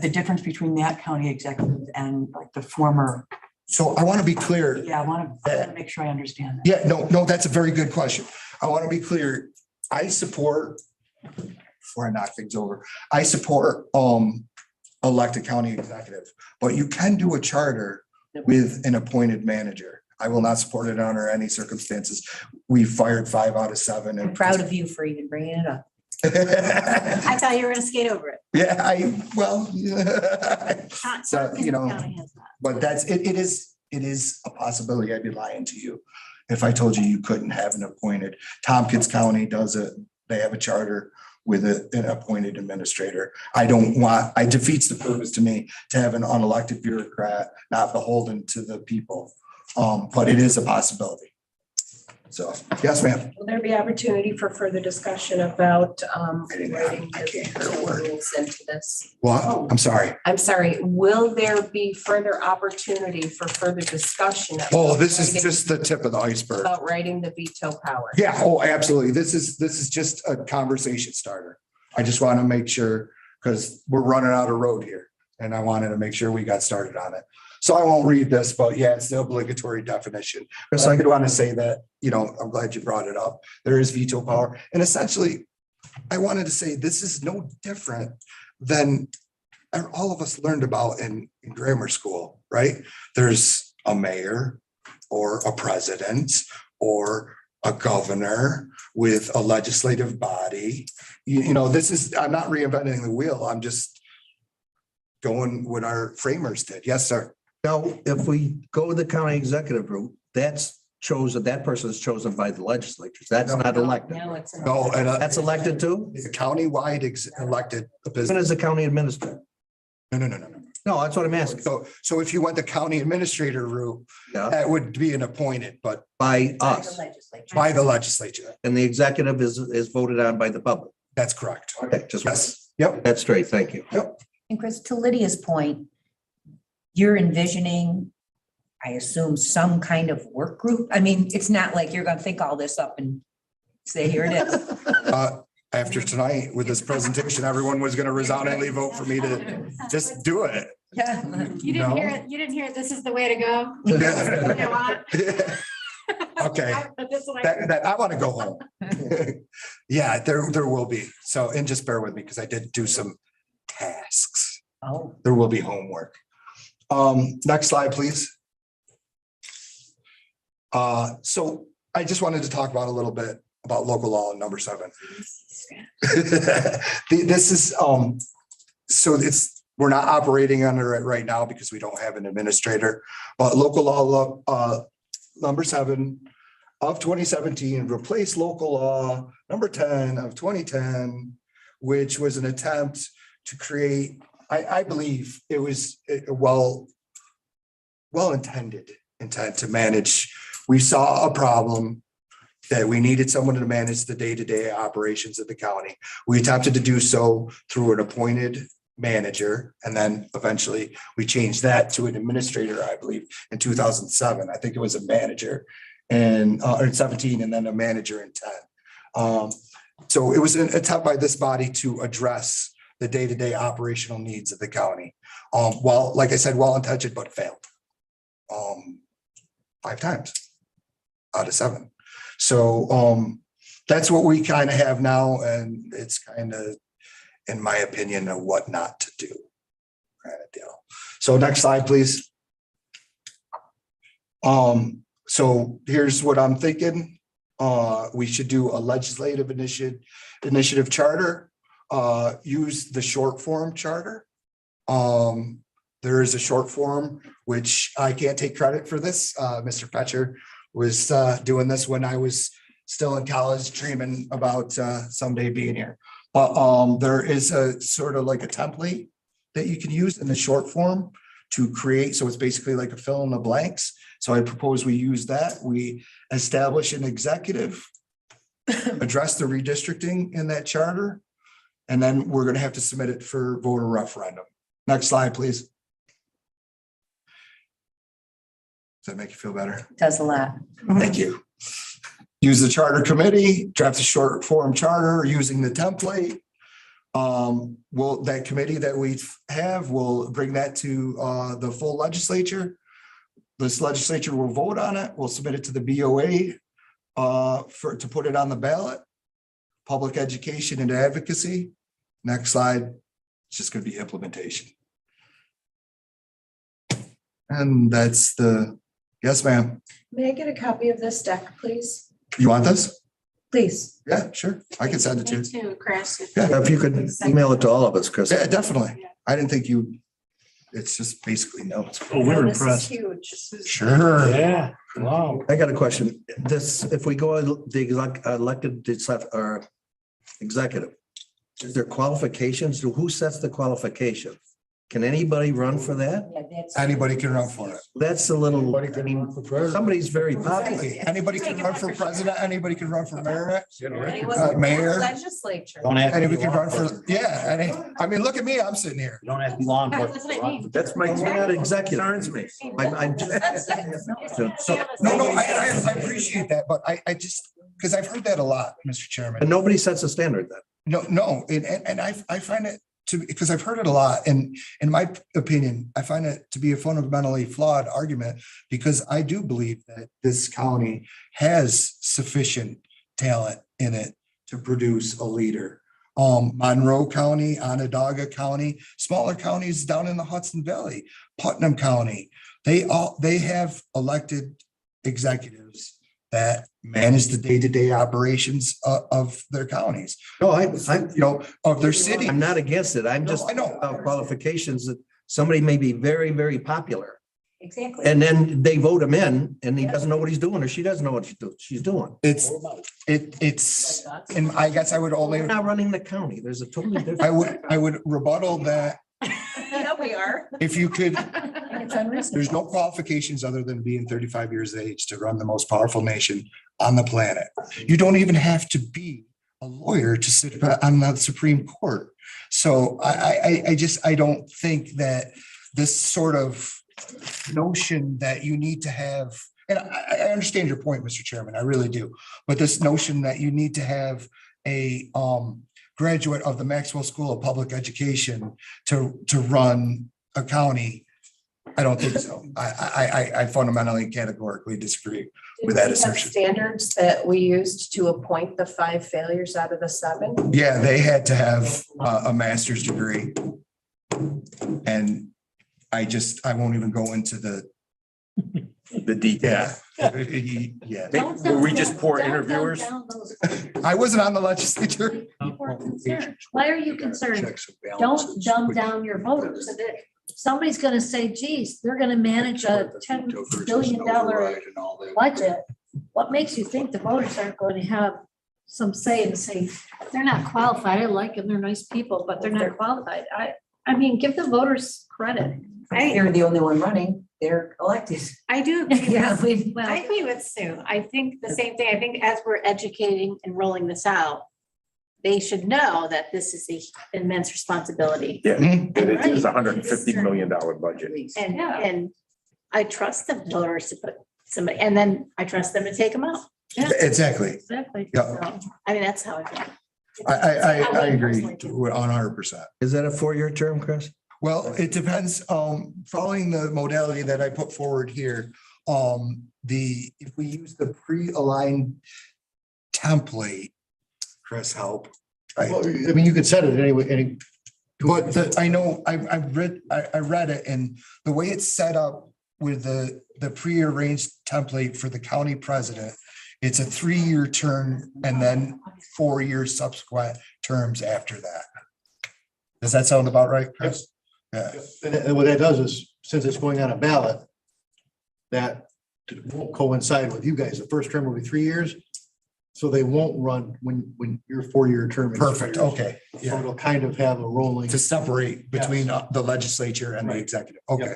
the difference between that county executive and like the former. So I want to be clear. Yeah, I want to make sure I understand that. Yeah, no, that's a very good question. I want to be clear. I support, before I knock things over, I support elected county executive, but you can do a charter with an appointed manager. I will not support it under any circumstances. We fired 5 out of 7. I'm proud of you for even bringing it up. I thought you were gonna skate over it. Yeah, Not- so, you know, County has that. but it is a possibility. I'd be lying to you if I told you you couldn't have an appointed. Tompkins County does it. They have a charter with an appointed administrator. It defeats the purpose to me to have an unelected bureaucrat not beholden to the people. But it is a possibility. So, yes, ma'am. Will there be opportunity for further discussion about writing the rules into this? Well, I'm sorry. I'm sorry, will there be further opportunity for further discussion? Oh, this is just the tip of the iceberg. About writing the veto power? Yeah, oh, absolutely. This is just a conversation starter. I just want to make sure, because we're running out of road here, and I wanted to make sure we got started on it. So I won't read this, but yeah, it's the obligatory definition. So I could want to say that, I'm glad you brought it up. There is veto power. And essentially, I wanted to say this is no different than all of us learned about in grammar school, right? There's a mayor or a president or a governor with a legislative body. I'm not reinventing the wheel. I'm just going what our framers did. Yes, sir. Now, if we go the county executive route, that person is chosen by the legislatures. That's not elected. No, it's not. No, and That's elected too? it's a countywide elected Even business. as a county administrator? No. No, that's what I'm asking. So if you went the county administrator route, Yeah, that would be an appointed, but by us. by the legislature. And the executive is voted on by the public. That's correct. Okay, just Yes. Yep. that's straight. Thank you. And Chris, to Lydia's point, you're envisioning, I assume, some kind of work group? I mean, it's not like you're gonna think all this up and say, here it is. After tonight with this presentation, everyone was going to resoundingly vote for me to just do it. Yeah. You didn't hear it, this is the way to go. Okay. But this one- That I want to go home. Yeah, there will be. So, and just bear with me because I did do some tasks. Oh. There will be homework. Next slide, please. So I just wanted to talk about a little bit about local law number 7. This is, so we're not operating under it right now because we don't have an administrator, but local law, number 7 of 2017 replaced local law number 10 of 2010, which was an attempt to create, I believe it was a well-intended intent to manage. We saw a problem that we needed someone to manage the day-to-day operations of the county. We attempted to do so through an appointed manager, and then eventually we changed that to an administrator, I believe, in 2007. I think it was a manager and or in 17, and then a manager in 10. So it was an attempt by this body to address the day-to-day operational needs of the county. Well, like I said, well-intentioned, but failed 5 times out of 7. So that's what we kind of have now, and it's kind of, in my opinion, of what not to do kind of deal. So next slide, please. So here's what I'm thinking. We should do a legislative initiative charter, use the short form charter. There is a short form, which I can't take credit for this. Mr. Fetcher was doing this when I was still in college, dreaming about someday being here. But there is a sort of like a template that you can use in the short form to create. So it's basically like a fill in the blanks. So I propose we use that. We establish an executive, address the redistricting in that charter, And then we're gonna have to submit it for voter referendum. Next slide, please. Does that make you feel better? Does a lot. Thank you. Use the charter committee, draft a short form charter using the template. Will that committee that we have, will bring that to the full legislature. This legislature will vote on it. We'll submit it to the BOA to put it on the ballot. Public education and advocacy. Next slide. It's just going to be implementation. And that's yes, ma'am. May I get a copy of this deck, please? You want this? Please. Yeah, sure. I can send it to you. Too, Chris. Yeah, If you could email it to all of us, Chris. Yeah, definitely. I didn't think it's just basically notes. Oh, this is huge. Sure. Yeah, wow. I got a question. If we go the elected or executive, is there qualifications? Who sets the qualification? Can anybody run for that? Yeah, that's. Anybody can run for it. That's a little, I mean, somebody's very popular. Anybody can run for president, anybody can run for mayor. Mayor. Mayor. Legislature. Don't have to Anybody be can law run for, enforcement. I mean, look at me, I'm sitting here. You don't have to be law enforcement. That's what I mean. That's my. You're not executive. Concerns me. I'm So, no, I appreciate that, but I just, because I've heard that a lot, Mr. Chairman. And nobody sets a standard then. No, and I find it because I've heard it a lot, and in my opinion, I find it to be a fundamentally flawed argument, because I do believe that this county has sufficient talent in it to produce a leader. Monroe County, Onondaga County, smaller counties down in the Hudson Valley, Putnam County, they have elected executives that manage the day-to-day operations of their counties. No, of their city. I'm not against it. I'm just I know. about qualifications that somebody may be very, very popular. Exactly. And then they vote him in and he doesn't know what he's doing, or she doesn't know what she's doing. It's, and I guess I would only, We're not running the county. There's a totally different. I would rebuttal that Yeah, we are. if you could, It's unreasonable. there's no qualifications other than being 35 years of age to run the most powerful nation on the planet. You don't even have to be a lawyer to sit on the Supreme Court. So I don't think that this sort of notion that you need to have, and I understand your point, Mr. Chairman, I really do. But this notion that you need to have a graduate of the Maxwell School of Public Education to run a county, I don't think so. I fundamentally categorically disagree with that Did we have assertion. standards that we used to appoint the 5 failures out of the 7? Yeah, they had to have a master's degree. And I won't even go into the detail. Yeah. Were we just poor interviewers? I wasn't on the legislature. Why are you concerned? Don't dumb down your voters. Somebody's gonna say, geez, they're gonna manage a $10 billion budget. What makes you think the voters aren't going to have some say and say, they're not qualified? I like them, they're nice people, but they're not qualified. I mean, give the voters credit. They're the only one running, they're elected. I do. Yeah, I agree with Sue. I think the same thing. I think as we're educating and rolling this out, they should know that this is an immense responsibility. Yeah, it is a $150 million budget. And I trust the voters to put somebody, and then I trust them to take them out. Yeah. Exactly. Exactly. Yeah. So, I mean, that's how I feel. I agree 100%. Is that a 4-year term, Chris? Well, it depends, following the modality that I put forward here, if we use the pre-aligned template, Chris, help. Well, I mean, you could set it anyway, But I know, I read it, and the way it's set up with the pre-arranged template for the county president, it's a 3-year term and then 4-year subsequent terms after that. Does that sound about right, Chris? Yeah. and what that does is, since it's going on a ballot, that won't coincide with you guys. The first term will be 3 years. So they won't run when your 4-year term. is 4 Perfect, years. okay. So Yeah, it'll kind of have a rolling. to separate between the legislature and the Right. executive. Okay.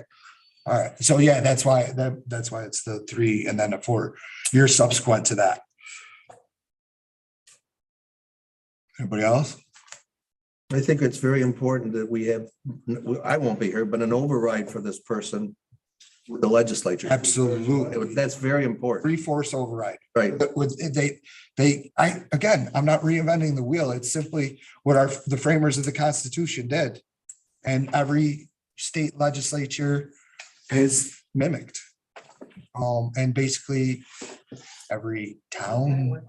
All right. So yeah, that's why it's the 3 and then a 4-year subsequent to that. Anybody else? I think it's very important that we have, I won't be here, but an override for this person with the legislature. Absolutely. That's very important. 3/4 override. Right. But with, I'm not reinventing the wheel. It's simply what the framers of the Constitution did. And every state legislature has mimicked. And basically every town,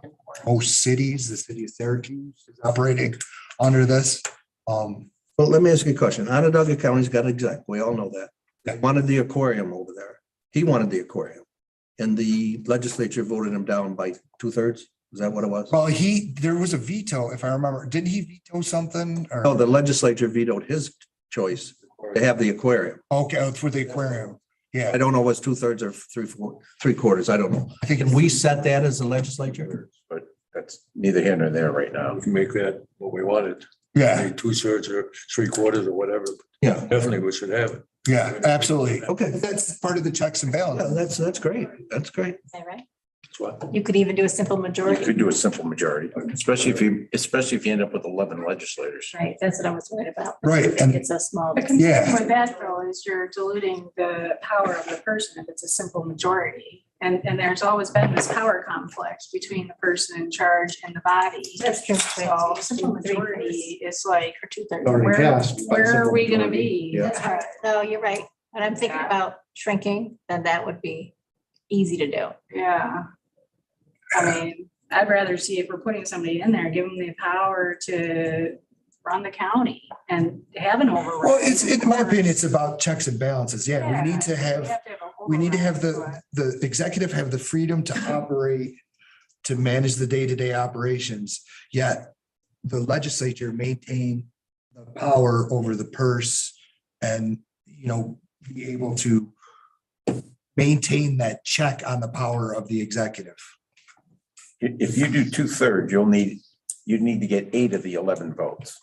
most cities, the city of Syracuse is operating under this. Well, let me ask you a question. Onondaga County's got exec. We all know that. They wanted the aquarium over there. He wanted the aquarium. And the legislature voted him down by 2/3. Is that what it was? Well, there was a veto, if I remember. Didn't he veto something? Or? No, the legislature vetoed his choice to have the aquarium. Okay, for the aquarium. Yeah. I don't know what's 2/3 or 3/4. I don't know. I think we set that as a legislature. But that's neither here nor there right now. We can make that what we wanted. Yeah. 2/3 or 3/4 or whatever. Yeah. Definitely we should have it. Yeah, absolutely. Okay. That's part of the checks and Yeah, balances. that's great. That's great. Is that right? That's what. You could even do a simple You majority. could do a simple majority, especially if you end up with 11 legislators. Right, that's what I was worried about. Right, and- It's so small. The concern Yeah. with that though is you're diluting the power of the person if it's a simple majority. And there's always been this power conflict between the person in charge and the body. That's true. So simple majority is like, Or 2/3. Already passed by where are simple we gonna majority. be? Yeah. That's right. No, you're right. But I'm thinking about shrinking, then that would be easy to do. Yeah. I mean, I'd rather see if we're putting somebody in there, give them the power to run the county and have an override. Well, in my opinion, it's about checks and balances. Yeah, we need to have the executive have the freedom to operate, to manage the day-to-day operations, yet the legislature maintain the power over the purse and, be able to maintain that check on the power of the executive. If you do 2/3, you'd need to get 8 of the 11 votes.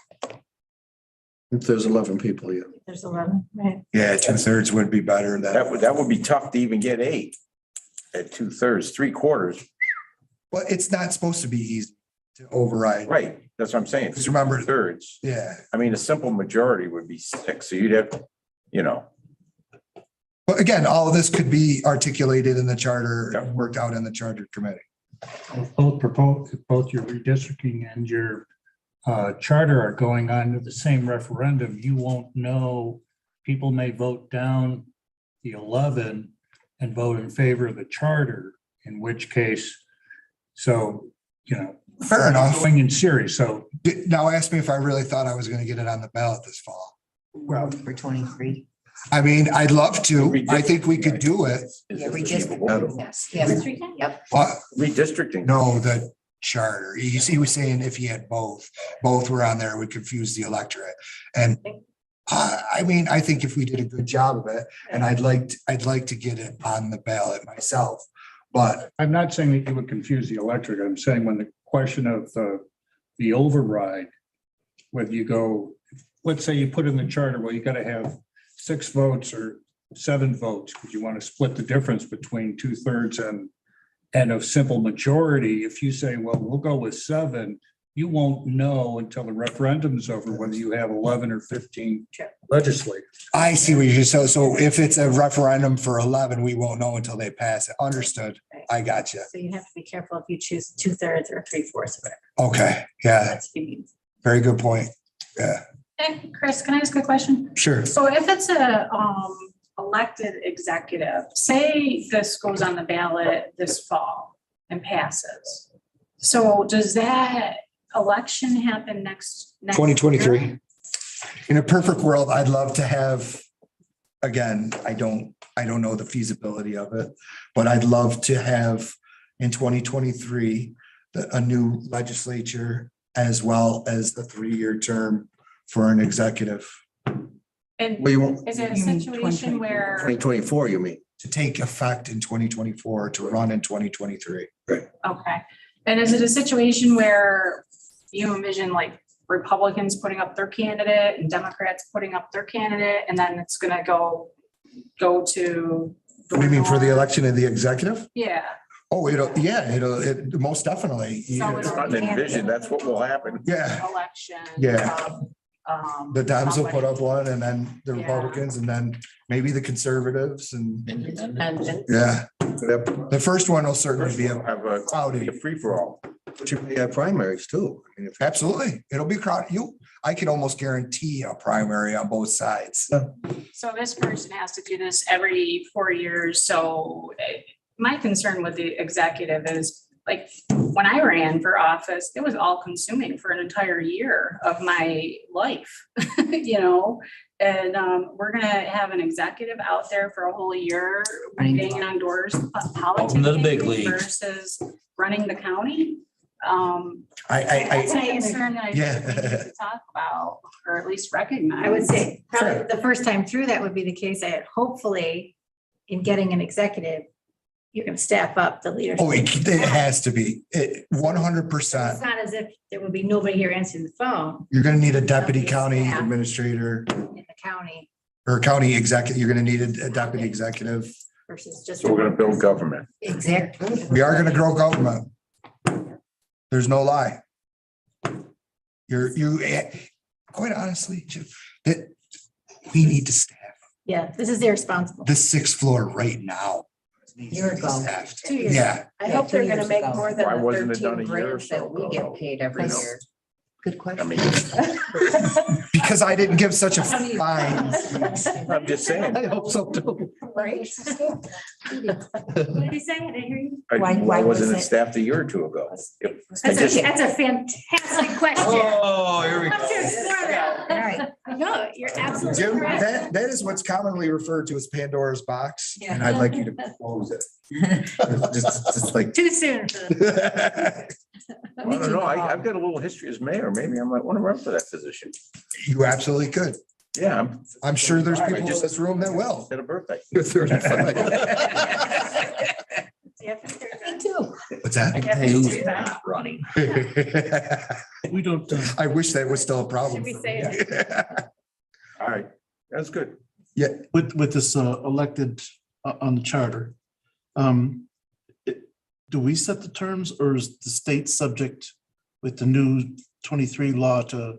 If there's 11 people, yeah. There's 11, right? Yeah, 2/3 would be better. That would be tough to even get 8 at 2/3, 3/4. Well, it's not supposed to be easy to override. Right, that's what I'm saying. Because remember, 2/3. yeah. I mean, a simple majority would be 6, so you'd have, But again, all of this could be articulated in the charter, worked out in the charter committee. Both your redistricting and your charter are going on to the same referendum. You won't know, people may vote down the 11 and vote in favor of the charter, in which case, Fair enough. Going in series, so. Now ask me if I really thought I was going to get it on the ballot this fall. Well, for 23. I mean, I'd love to. I think we could do it. Yeah, redistricting. Yes, yes. Yep. But Redistricting. no, the charter. He was saying if he had both were on there, it would confuse the electorate. And I mean, I think if we did a good job of it, and I'd like to get it on the ballot myself, but I'm not saying that you would confuse the electorate. I'm saying when the question of the override, whether you go, let's say you put in the charter, well, you got to have 6 votes or 7 votes, because you want to split the difference between 2/3 and a simple majority. If you say, well, we'll go with 7, you won't know until the referendum's over whether you have 11 or 15 legislators. I see what you're saying. So if it's a referendum for 11, we won't know until they pass it. Understood. I got you. So you have to be careful if you choose 2/3 or 3/4 or whatever. Okay. Yeah. That's what you mean. Very good point. Yeah. Hey, Chris, can I ask a question? Sure. So if it's a elected executive, say this goes on the ballot this fall and passes. So does that election happen next 2023. year? In a perfect world, I'd love to have, again, I don't know the feasibility of it, but I'd love to have in 2023, a new legislature as well as the 3-year term for an executive. And Well, you won't- is it a You mean situation where, 2024, you mean? To take effect in 2024, to run in 2023. okay, and is it a situation where you envision like Republicans putting up their candidate and Democrats putting up their candidate, and then it's gonna go to. What do you mean for the election of the executive? Yeah. Oh, it'll most definitely. So it'll Envision, that's what will happen. Yeah. Election. Yeah. The Dems will put somebody- up one and then the Yeah. Republicans and then maybe the conservatives and, Independent. yeah. The first one will certainly be a Have a crowded. free-for-all. But you may have primaries too. I mean, if- Absolutely. It'll be crowded. I can almost guarantee a primary on both sides. So this person has to do this every 4 years, so my concern with the executive is, like, when I ran for office, it was all consuming for an entire year of my life, you know? And we're gonna have an executive out there for a whole year, banging on doors, Welcome to the big politicking leagues. versus running the county. That's a concern that I yeah. think we need to talk about, or at least recognize. I would say probably the first time through that would be the case that hopefully in getting an executive, you can staff up the leadership. Oh, it has to be 100%. It's not as if there would be nobody here answering the phone You're gonna need a deputy Somebody county staff. administrator in the county or county executive. You're gonna need a deputy executive. versus just. So we're gonna build government. Exactly. We are gonna grow government. There's no lie. Quite honestly, Jim, that we need to staff Yeah, this is irresponsible. the 6th floor right now. Year ago. Staffed. 2 years. Yeah, I Yeah, hope they're 2 gonna years make ago. more than Why the wasn't it done 13 a year or grand so that we ago? get paid every Because- year. Good I question. mean, because I didn't give such a fine. I'm just saying. I hope so too. Right? What did you say? I didn't hear you. Why wasn't it was it- staffed a year or two ago? That's a fantastic question. Oh, here we Let's go. explore that. All right. No, you're absolutely Jim, correct. that is what's commonly referred to as Pandora's box, Yeah. and I'd like you to close it. Just like. Too soon. For the- I don't know. I've got a little history as mayor. Maybe I might want to run for that position. You absolutely could. Yeah, I'm sure there's I people in just- this room that will. Had a birthday. You're 35. Yeah. Me too. What's that? Who's not running? We don't, I wish that was still a problem. Should we for say me. All right, that's good. with this elected on the charter. Do we set the terms or is the state subject with the new 23 law to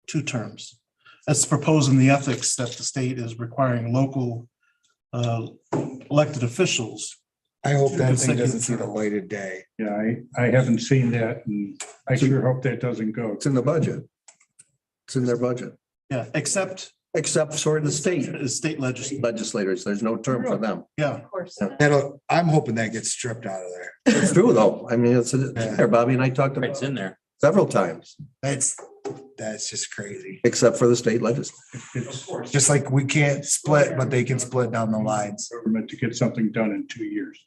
2 terms? That's proposed in the ethics that the state is requiring local elected officials. I hope that thing Consecutive doesn't see the light of day. Yeah, I haven't seen that and I sure hope that doesn't go. It's in the budget. It's in their budget, Yeah, except except for the state state legislature. legislators. There's no term for them. Yeah. Of course. I'm hoping that gets stripped out of there. It's true though. I mean, it's there. Bobby and I talked about It's it in there. several times, That's just crazy. except for the state legislature. It's Just like we can't split, but they can split down the lines. government to get something done in 2 years.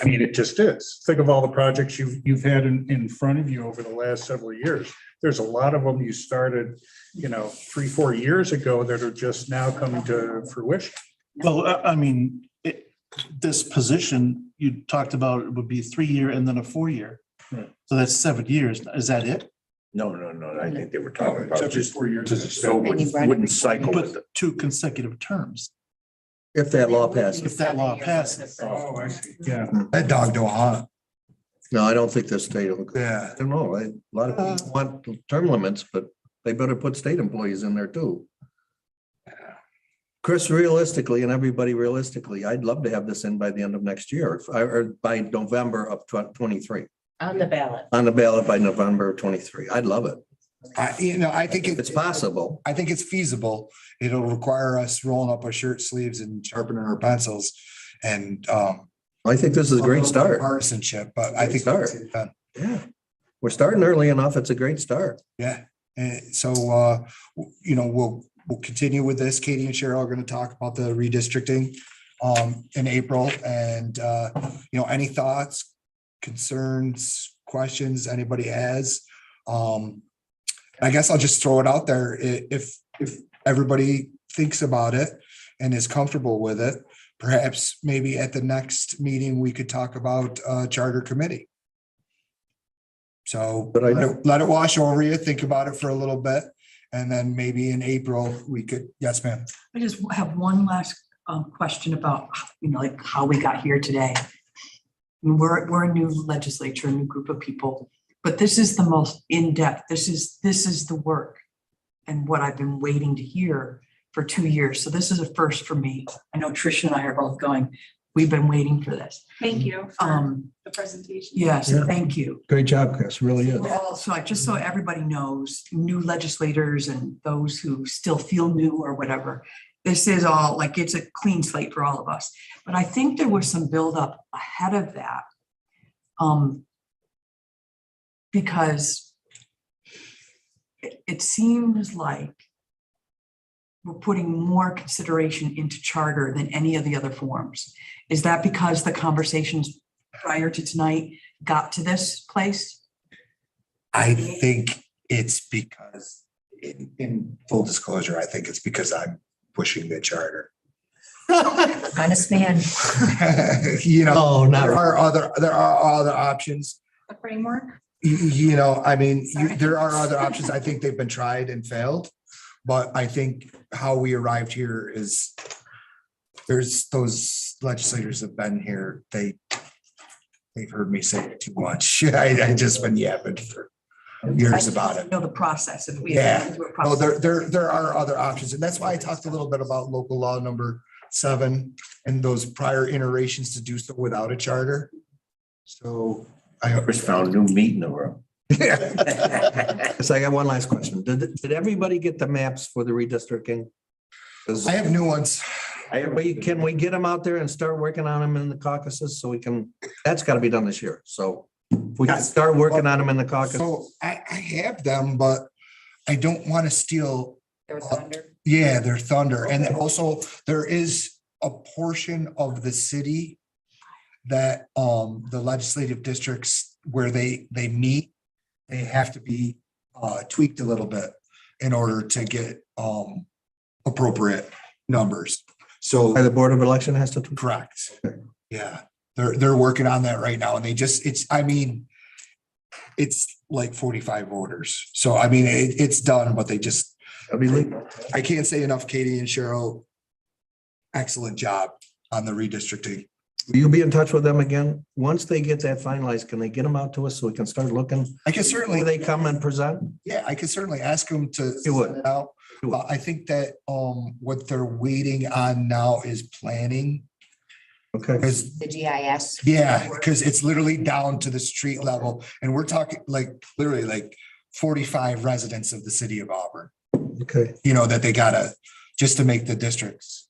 I mean, it just is. Think of all the projects you've had in front of you over the last several years. There's a lot of them you started, 3-4 years ago that are just now coming to fruition. Well, I mean, this position you talked about, it would be a 3-year and then a 4-year. Right. So that's 7 years. Is that it? No, I think they were talking about Except just 4 years. so wouldn't cycle with But 2 consecutive terms, If that law passes. if that law passes. Oh, I see. Yeah. That dog don't hunt. No, I don't think the state will. Yeah. I don't know. A lot of people want term limits, but they better put state employees in there too. Chris, realistically, and everybody realistically, I'd love to have this in by the end of next year, or by November of 23, On the ballot. on the ballot by November of 23. I'd love it. I think If it's possible. I think it's feasible. It'll require us rolling up our shirt sleeves and sharpening our pencils and. I think this is a great start. Partisanship, but I think. Great start. Yeah. We're starting early enough. It's a great start. Yeah, and so, we'll continue with this. Katie and Cheryl are going to talk about the redistricting in April and, any thoughts, concerns, questions anybody has. I guess I'll just throw it out there. If everybody thinks about it and is comfortable with it, perhaps maybe at the next meeting, we could talk about charter committee. So let it wash over you, think about it for a little bit. And then maybe in April, we could, yes, ma'am. I just have one last question about, like how we got here today. We're a new legislature, a new group of people. But this is the most in-depth, this is the work and what I've been waiting to hear for 2 years. So this is a first for me. I know Tricia and I are both going, we've been waiting for this. Thank you for the presentation. Yes, Yeah. thank you. Great job, Chris, really is. Also, just so everybody knows, new legislators and those who still feel new or whatever, this is all, like, it's a clean slate for all of us. But I think there was some buildup ahead of that. Because it seems like we're putting more consideration into charter than any of the other forms. Is that because the conversations prior to tonight got to this place? I think it's because, in full disclosure, I think it's because I'm pushing the charter. Honest man. You know, Oh, not there are other options. A framework? You know, I mean, Sorry. there are other options. I think they've been tried and failed. But I think how we arrived here is there's those legislators have been here. They've heard me say too much. I just been yapping for years about it. Know the process. If we Yeah. No, there are other options. And that's why I talked a little bit about local law number 7 and those prior iterations to do so without a charter. So I Chris found new meat in the room. So I got one last question. Did everybody get the maps for the redistricting? 'Cause I have new ones. can we get them out there and start working on them in the caucuses so we can, that's got to be done this year. So if we can start working on them in the caucus. So I have them, but I don't want to steal. Their thunder. Yeah, their thunder. And also there is a portion of the city that the legislative districts where they meet, they have to be tweaked a little bit in order to get appropriate numbers. So The Board of Election has to. correct. Yeah, they're working on that right now and it's like 45 voters. So I mean, it's done, but they just, I can't say enough, Katie and Cheryl, excellent job on the redistricting. Will you be in touch with them again? Once they get that finalized, can they get them out to us so we can start looking? I can certainly. Will they come and present? Yeah, I could certainly ask them to. You would. send it out. I think that what they're waiting on now is planning. Okay. Because, The GIS. yeah, because it's literally down to the street level and we're talking like literally like 45 residents of the city of Auburn, Okay. you know, that they gotta, just to make the districts.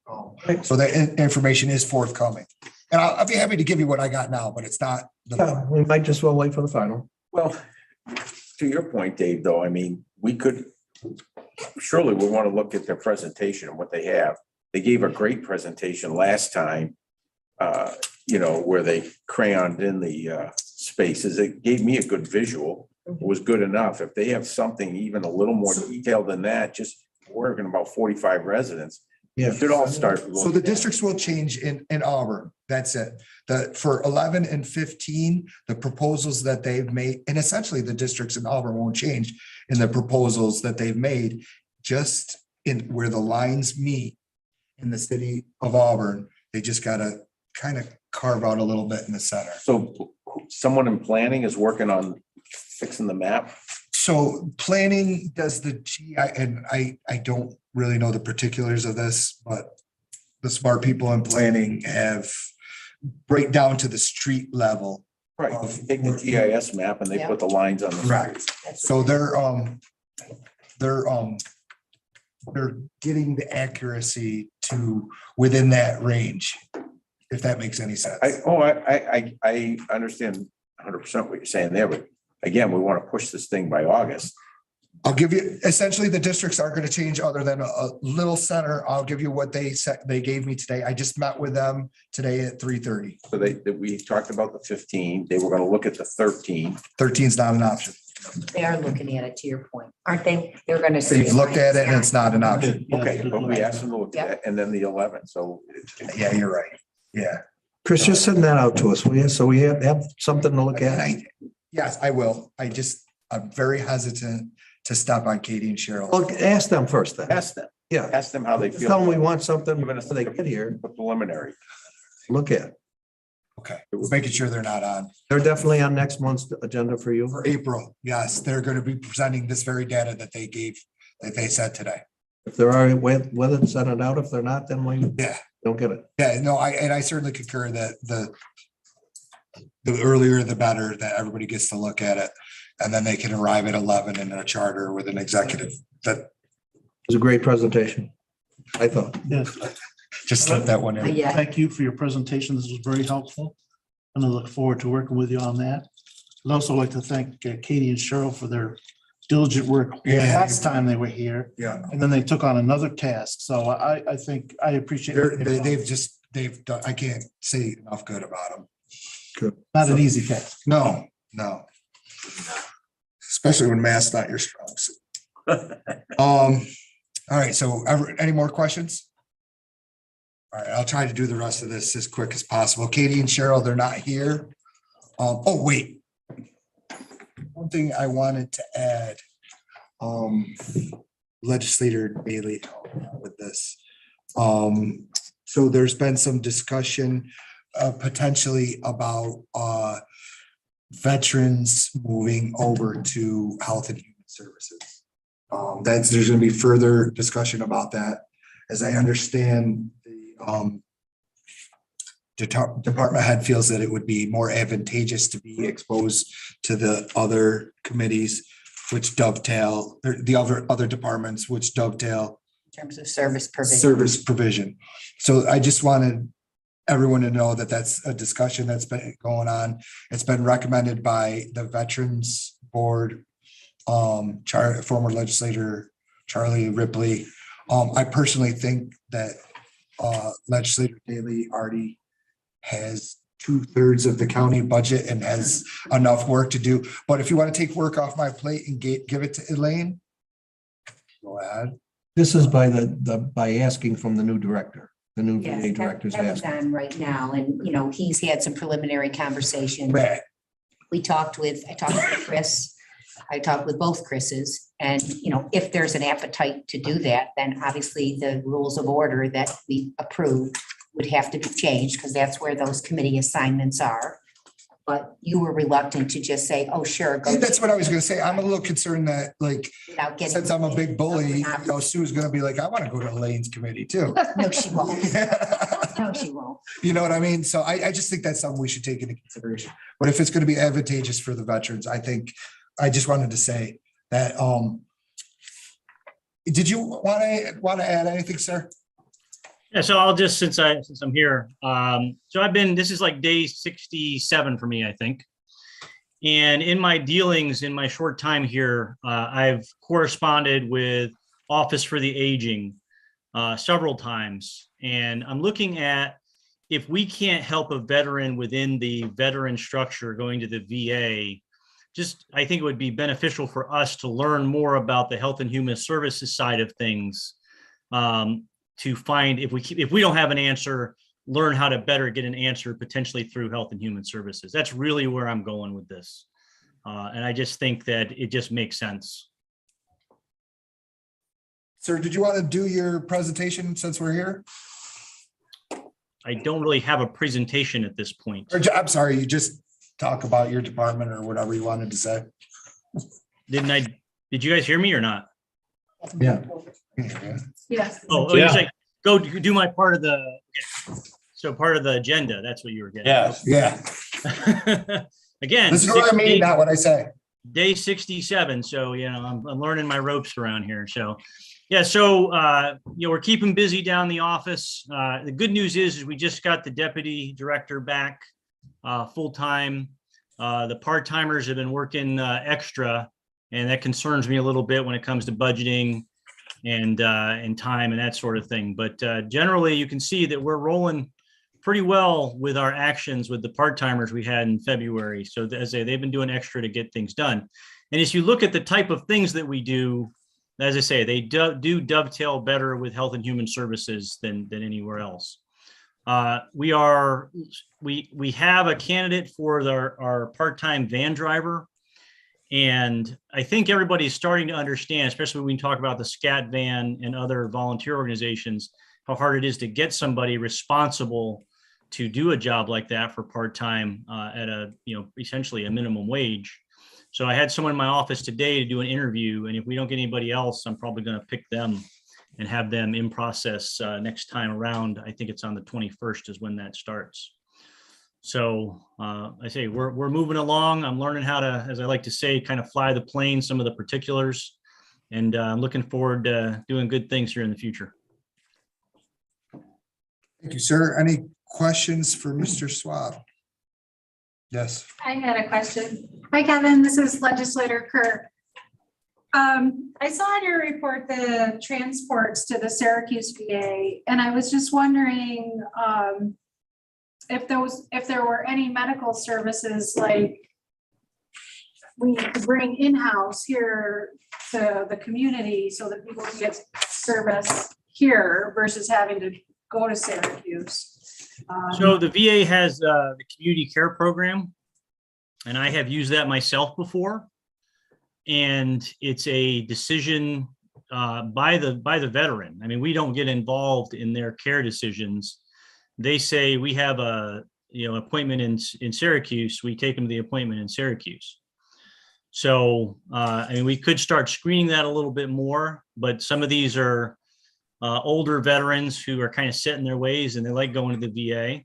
So that information is forthcoming. And I'll be happy to give you what I got now, but it's not. Yeah, we might just well wait for the final. Well, to your point, Dave, though, I mean, we could, surely we want to look at their presentation and what they have. They gave a great presentation last time, you know, where they crayoned in the spaces. It gave me a good visual. It was good enough. If they have something even a little more detailed than that, just working about 45 residents, Yeah. it should all start. So the districts will change in Auburn. That's it. For 11 and 15, the proposals that they've made, and essentially the districts in Auburn won't change in the proposals that they've made, just in where the lines meet in the city of Auburn. They just gotta kind of carve out a little bit in the center. So someone in planning is working on fixing the map? So planning does the GI, and I don't really know the particulars of this, but the smart people in planning have break down to the street level. Right, take the GIS map and they put the lines on the. Correct. So they're getting the accuracy to within that range, if that makes any sense. I understand 100% what you're saying there, but again, we want to push this thing by August. I'll give you, essentially, the districts aren't going to change other than a little center. I'll give you what they said, they gave me today. I just met with them today at 3:30. So we talked about the 15, they were going to look at the 13. 13 is not an option. They are looking at it, to your point, aren't they? They're gonna. They've looked at it and it's not an option. Okay, but we asked them to look at it, and then the 11, so. Yeah, you're right. Yeah. Chris, just send that out to us, will you? So we have something to look at. Yes, I will. I'm very hesitant to stop on Katie and Cheryl. Well, ask them first then. Ask them. Yeah. Ask them how they feel. Tell them we want something Even if when they get here. The preliminary. Look at. Okay, we're making sure they're not on. They're definitely on next month's agenda for you. For April, yes, they're gonna be presenting this very data that they gave, that they said today. If there are, whether send it out. If they're not, then we Yeah, don't get it. yeah, no, I certainly concur that the earlier the better, that everybody gets to look at it. And then they can arrive at 11 in a charter with an executive that. It was a great presentation, I thought. Yes. Just slip that one in. Yeah. Thank you for your presentation. This was very helpful. And I look forward to working with you on that. I'd also like to thank Katie and Cheryl for their diligent work last time they were here. Yeah. And then they took on another task. So I think I appreciate it. They've done, I can't say enough good about them. Good. Not an easy task. No. Especially when math's not your strong suit. All right, so any more questions? All right, I'll try to do the rest of this as quick as possible. Katie and Cheryl, they're not here. Oh, wait. One thing I wanted to add, Legislator Bailey with this. So there's been some discussion potentially about veterans moving over to Health and Human Services. There's going to be further discussion about that. As I understand, the department head feels that it would be more advantageous to be exposed to the other committees, which dovetail, or the other departments, which dovetail In terms of service provision. service provision. So I just wanted everyone to know that that's a discussion that's been going on. It's been recommended by the Veterans Board, former legislator Charlie Ripley. I personally think that Legislator Daley already has 2/3 of the county budget and has enough work to do. But if you want to take work off my plate and give it to Elaine, go ahead. This is by asking from the new director, the new Yes, VA director's that was asking. on right now, and he's had some preliminary conversation. Right. I talked with Chris. I talked with both Chris's, and if there's an appetite to do that, then obviously the rules of order that we approved would have to be changed, because that's where those committee assignments are. But you were reluctant to just say, oh, sure. Go. That's what I was gonna say. I'm a little concerned that, like, Without getting- since I'm a big bully, Sue's gonna be like, I want to go to Elaine's committee too. No, she won't. No, she won't. You know what I mean? So I just think that's something we should take into consideration. But if it's gonna be advantageous for the veterans, I just wanted to say that, did you want to add anything, sir? Yeah, so I'll just, since I'm here, so this is like day 67 for me, I think. And in my dealings, in my short time here, I've corresponded with Office for the Aging several times. And I'm looking at, if we can't help a veteran within the veteran structure going to the VA, I think it would be beneficial for us to learn more about the Health and Human Services side of things. To find, if we don't have an answer, learn how to better get an answer potentially through Health and Human Services. That's really where I'm going with this. And I just think that it just makes sense. Sir, did you want to do your presentation since we're here? I don't really have a presentation at this point. I'm sorry, you just talk about your department or whatever you wanted to say. Did you guys hear me or not? Yeah. Yes. Oh, you're saying, go do my part of the, okay. So part of the agenda, that's what you were getting. Yes. Yeah. Again. This is what I mean, not what I say. Day 67. So, I'm learning my ropes around here. So, yeah. So, we're keeping busy down the office. The good news is we just got the deputy director back full-time. The part-timers have been working extra, and that concerns me a little bit when it comes to budgeting and time and that sort of thing. But generally, you can see that we're rolling pretty well with our actions with the part-timers we had in February. So as they've been doing extra to get things done. And as you look at the type of things that we do, as I say, they do dovetail better with Health and Human Services than anywhere else. We have a candidate for our part-time van driver. And I think everybody's starting to understand, especially when we talk about the SCAT van and other volunteer organizations, how hard it is to get somebody responsible to do a job like that for part-time at a, essentially a minimum wage. So I had someone in my office today to do an interview, and if we don't get anybody else, I'm probably going to pick them and have them in process next time around. I think it's on the 21st is when that starts. So I say we're moving along. I'm learning how to, as I like to say, kind of fly the plane, some of the particulars, and I'm looking forward to doing good things here in the future. Thank you, sir. Any questions for Mr. Swab? Yes. I had a question. Hi, Kevin. This is Legislator Kerr. I saw in your report the transports to the Syracuse VA, and I was just wondering if there were any medical services like we could bring in-house here to the community so that people can get service here versus having to go to Syracuse. So the VA has the community care program, and I have used that myself before. And it's a decision by the veteran. I mean, we don't get involved in their care decisions. They say we have a appointment in Syracuse. We take them to the appointment in Syracuse. So I mean, we could start screening that a little bit more, but some of these are older veterans who are kind of set in their ways and they like going to the VA.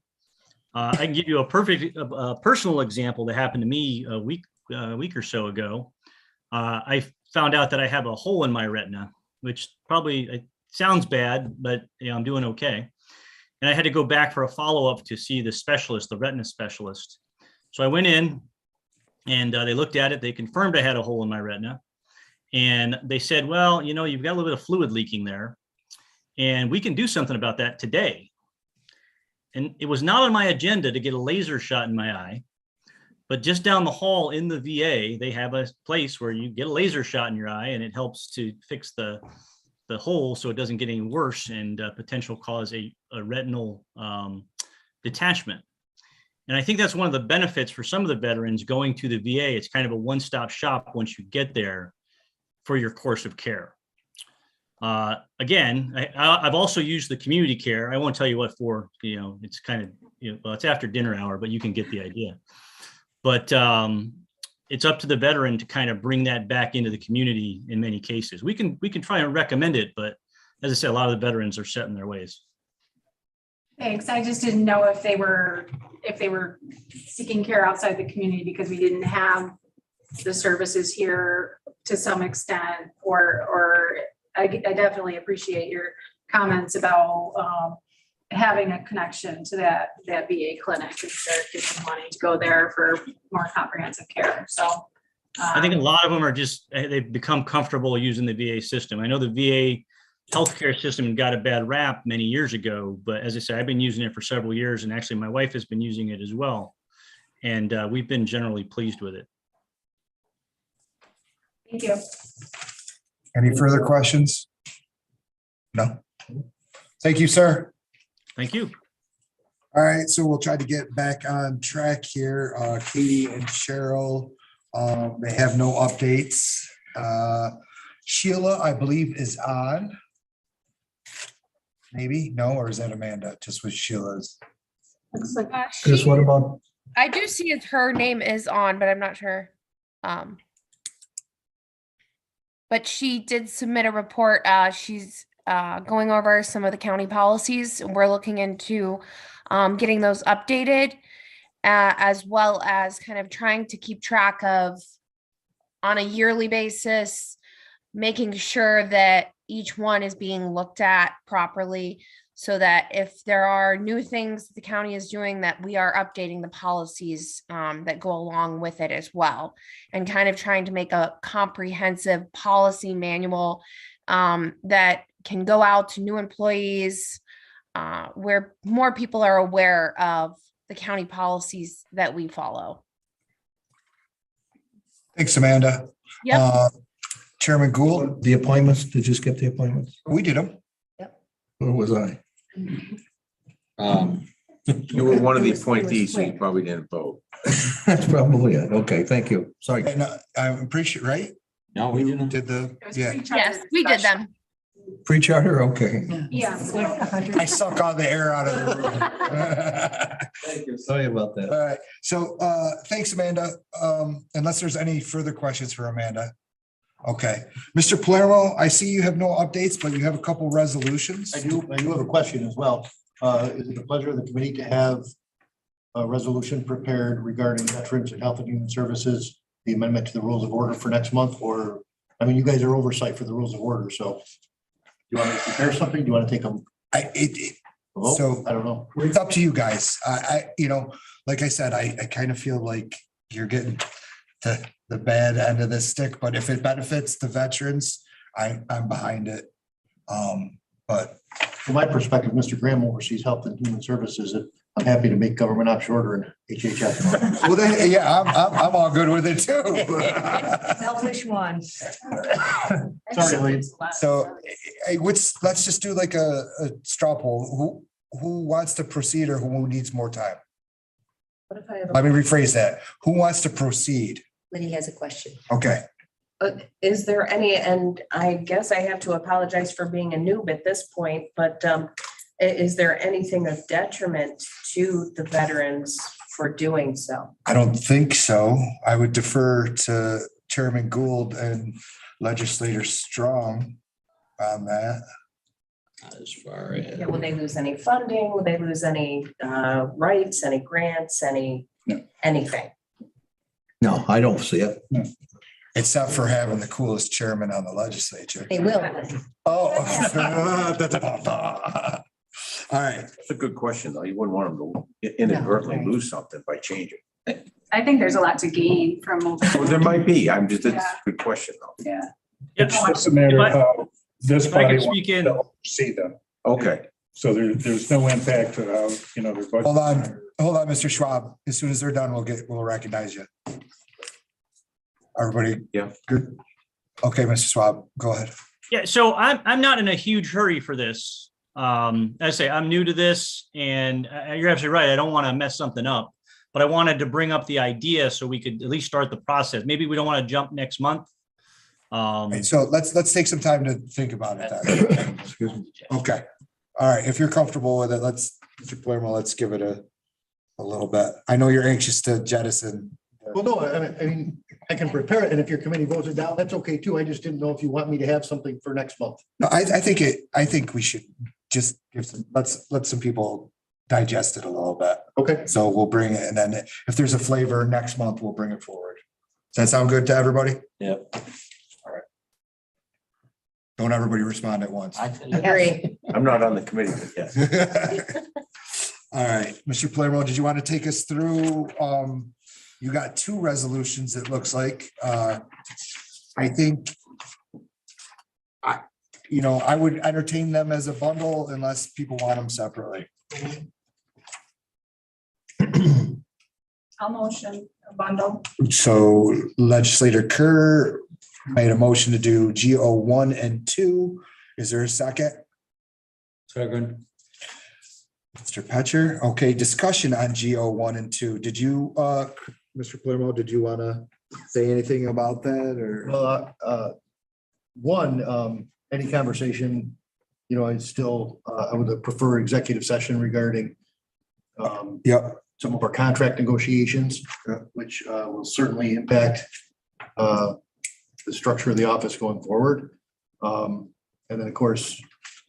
I can give you a perfect personal example that happened to me a week or so ago. I found out that I have a hole in my retina, which probably sounds bad, but I'm doing okay. And I had to go back for a follow-up to see the specialist, the retina specialist. So I went in and they looked at it. They confirmed I had a hole in my retina. And they said, well, you've got a little bit of fluid leaking there, and we can do something about that today. And it was not on my agenda to get a laser shot in my eye. But just down the hall in the VA, they have a place where you get a laser shot in your eye, and it helps to fix the hole so it doesn't get any worse and potential cause a retinal detachment. And I think that's one of the benefits for some of the veterans going to the VA. It's kind of a one-stop shop once you get there for your course of care. Again, I've also used the community care. I won't tell you what for, it's kind of, well, it's after dinner hour, but you can get the idea. But it's up to the veteran to kind of bring that back into the community in many cases. We can try and recommend it, but as I said, a lot of the veterans are set in their ways. Thanks. I just didn't know if they were seeking care outside the community because we didn't have the services here to some extent, or I definitely appreciate your comments about having a connection to that VA clinic and Syracuse and wanting to go there for more comprehensive care. So I think a lot of them are just, they've become comfortable using the VA system. I know the VA healthcare system got a bad rap many years ago, but as I said, I've been using it for several years, and actually my wife has been using it as well. And we've been generally pleased with it. Thank you. Any further questions? No. Thank you, sir. Thank you. All right, so we'll try to get back on track here. Katie and Cheryl, they have no updates. Sheila, I believe, is on. Maybe, no, or is that Amanda? Just with Sheila's. Chris, what about? I do see it, her name is on, but I'm not sure. But she did submit a report. She's going over some of the county policies. We're looking into getting those updated, as well as kind of trying to keep track of, on a yearly basis, making sure that each one is being looked at properly, so that if there are new things the county is doing, that we are updating the policies that go along with it as well, and kind of trying to make a comprehensive policy manual that can go out to new employees, where more people are aware of the county policies that we follow. Thanks, Amanda. Yep. Chairman Gould. The appointments, did you skip the appointments? We did them. Where was I? You were one of the appointees, so you probably didn't vote. That's probably it. Okay, thank you. Sorry. And I'm pretty sure, right? No, we didn't. Did the, yeah. Yes, we did them. Pre-charter, okay. Yeah. I suck all the air out of the room. Thank you. Sorry about that. All right, so thanks, Amanda. Unless there's any further questions for Amanda. Okay, Mr. Palermo, I see you have no updates, but you have a couple resolutions. I do have a question as well. Is it the pleasure of the committee to have a resolution prepared regarding veterans and health and human services, the amendment to the rules of order for next month? Or, I mean, you guys are oversight for the rules of order, so do you want me to prepare something? Do you want to take them? So I don't know. It's up to you guys. You know, like I said, I kind of feel like you're getting the bad end of the stick, but if it benefits the veterans, I'm behind it. But from my perspective, Mr. Graham oversees health and human services. I'm happy to make government option order and HHS. Well, then, yeah, I'm all good with it too. Selfish one. Sorry, Lee. So let's just do like a straw poll. Who wants to proceed or who needs more time? What if I have Let me rephrase that. Who wants to proceed? Liddy has a question. Okay. Is there any, and I guess I have to apologize for being a noob at this point, but is there anything of detriment to the veterans for doing so? I don't think so. I would defer to Chairman Gould and Legislator Strong on that. As far as. Yeah, will they lose any funding? Will they lose any rights, any grants, anything? No, I don't see it. Except for having the coolest chairman on the legislature. They will. Oh. All right. That's a good question, though. You wouldn't want them to inadvertently lose something by changing. I think there's a lot to gain from. Well, there might be. It's a good question, though. Yeah. It's just a matter of how this If I body could wants speak in. to oversee them. Okay. So there's no impact to how, their budget. Hold on, Mr. Schwab. As soon as they're done, we'll recognize you. Everybody? Yeah. Good. Okay, Mr. Schwab, go ahead. Yeah, so I'm not in a huge hurry for this. As I say, I'm new to this and you're absolutely right. I don't want to mess something up, but I wanted to bring up the idea so we could at least start the process. Maybe we don't want to jump next month. So let's take some time to think about it then. Excuse me. Okay. All right. If you're comfortable with it, Mr. Palermo, let's give it a little bit. I know you're anxious to jettison. Well, no, I mean, I can prepare it, and if your committee votes it down, that's okay too. I just didn't know if you want me to have something for next month. No, I think we should just let some people digest it a little bit. Okay. So we'll bring it, and then if there's a flavor next month, we'll bring it forward. Does that sound good to everybody? Yep. All right. Don't everybody respond at once. I Agree. I'm not on the committee, but yes. All right, Mr. Palermo, did you want to take us through, you got two resolutions, it looks like. I think I would entertain them as a bundle unless people want them separately. I'll motion a bundle. So Legislator Kerr made a motion to do GO 1 and 2. Is there a second? Second. Mr. Petcher, okay, discussion on GO 1 and 2. Did you, Mr. Palermo, did you want to say anything about that or? One, any conversation, I still, I would prefer executive session regarding some of our contract negotiations, which will certainly impact the structure of the office going forward. And then, of course,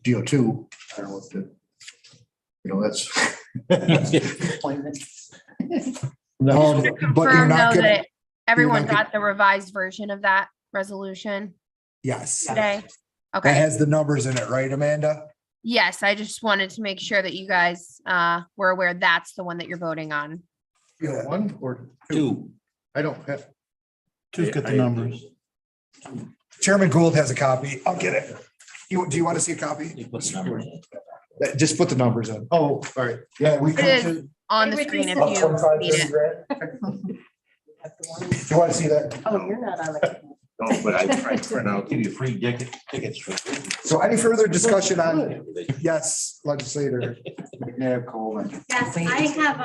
GO2, I don't know what the, that's. No, Just to but you're confirm not though gonna. that everyone not gonna- got the revised version of that resolution Yes. today. That Okay. has the numbers in it, right, Amanda? Yes, I just wanted to make sure that you guys were aware that's the one that you're voting on. One or two? I don't have. Two's got the numbers. Chairman Gould has a copy. I'll get it. Do you want to see a copy? Just put the numbers in. Oh, all right. Yeah, we It come is to. on the screen if you need it. Do you want to see that? Oh, you're not on the. No, but I tried to print out, give you free tickets for. So any further discussion on, yes, legislator McNabb Coleman. Yes, I have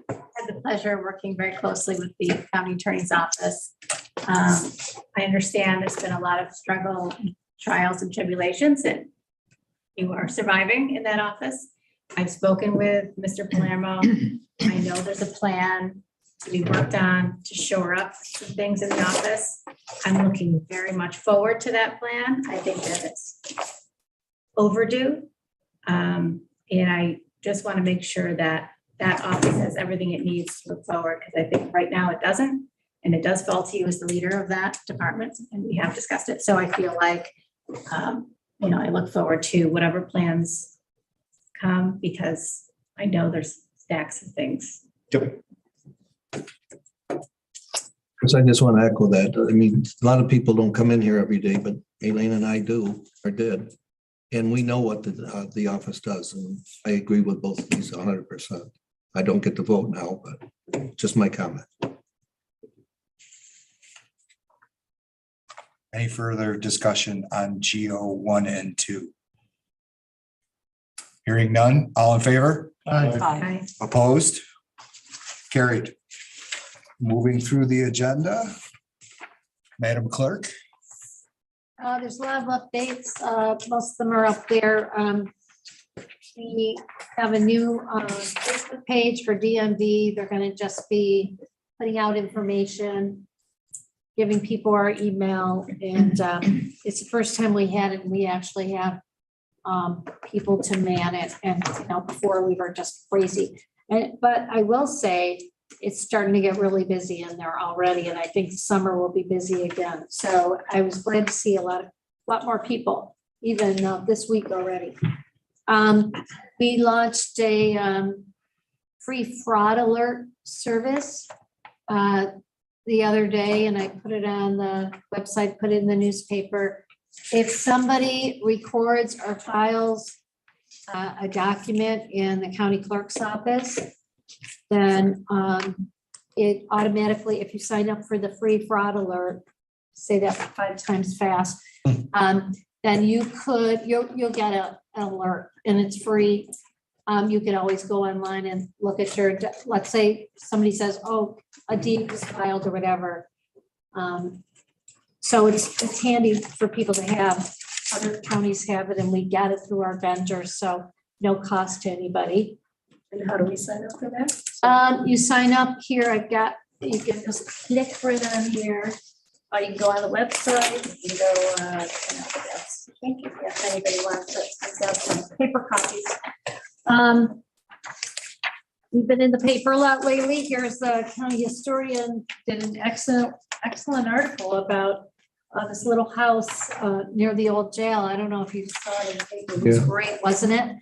had the pleasure of working very closely with the county attorney's office. I understand there's been a lot of struggle and trials and tribulations, and you are surviving in that office. I've spoken with Mr. Palermo. I know there's a plan to be worked on to shore up some things in the office. I'm looking very much forward to that plan. I think that it's overdue. And I just want to make sure that that office has everything it needs to move forward, because I think right now it doesn't. And it does fall to you as the leader of that department, and we have discussed it. So I feel like, I look forward to whatever plans come, because I know there's stacks of things. Because I just want to echo that. I mean, a lot of people don't come in here every day, but Elaine and I do, or did. And we know what the office does, and I agree with both of these 100%. I don't get to vote now, but just my comment. Any further discussion on GO 1 and 2? Hearing none, all in favor? Aye. Opposed? Carried. Moving through the agenda. Madam Clerk. There's a lot of updates. Most of them are up there. We have a new Facebook page for DMV. They're going to just be putting out information, giving people our email, and it's the first time we had it. And we actually have people to man it, and before we were just crazy. But I will say it's starting to get really busy in there already, and I think summer will be busy again. So I was glad to see a lot more people, even this week already. We launched a free fraud alert service the other day, and I put it on the website, put it in the newspaper. If somebody records or files a document in the county clerk's office, then it automatically, if you sign up for the free fraud alert, say that 5 times fast, then you'll get an alert, and it's free. You can always go online and look at your, let's say somebody says, oh, a deed was filed or whatever. So it's handy for people to have. Other counties have it, and we get it through our vendors, so no cost to anybody. And how do we sign up for that? You sign up here. You can just click right on here. Or you can go on the website. You can go, thank you. If anybody wants it, I've got some paper copies. We've been in the paper a lot lately. Here's the county historian did an excellent article about this little house near the old jail. I don't know if you saw it in the paper. It was great, wasn't it?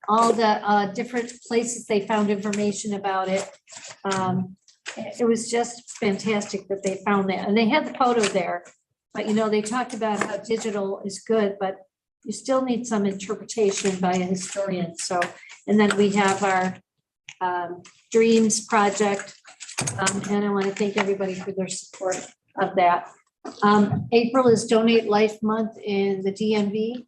All the different places they found information about it. It was just fantastic that they found that. And they had the photo there. But, they talked about how digital is good, but you still need some interpretation by a historian. So, and then we have our Dreams project. And I want to thank everybody for their support of that. April is Donate Life Month in the DMV.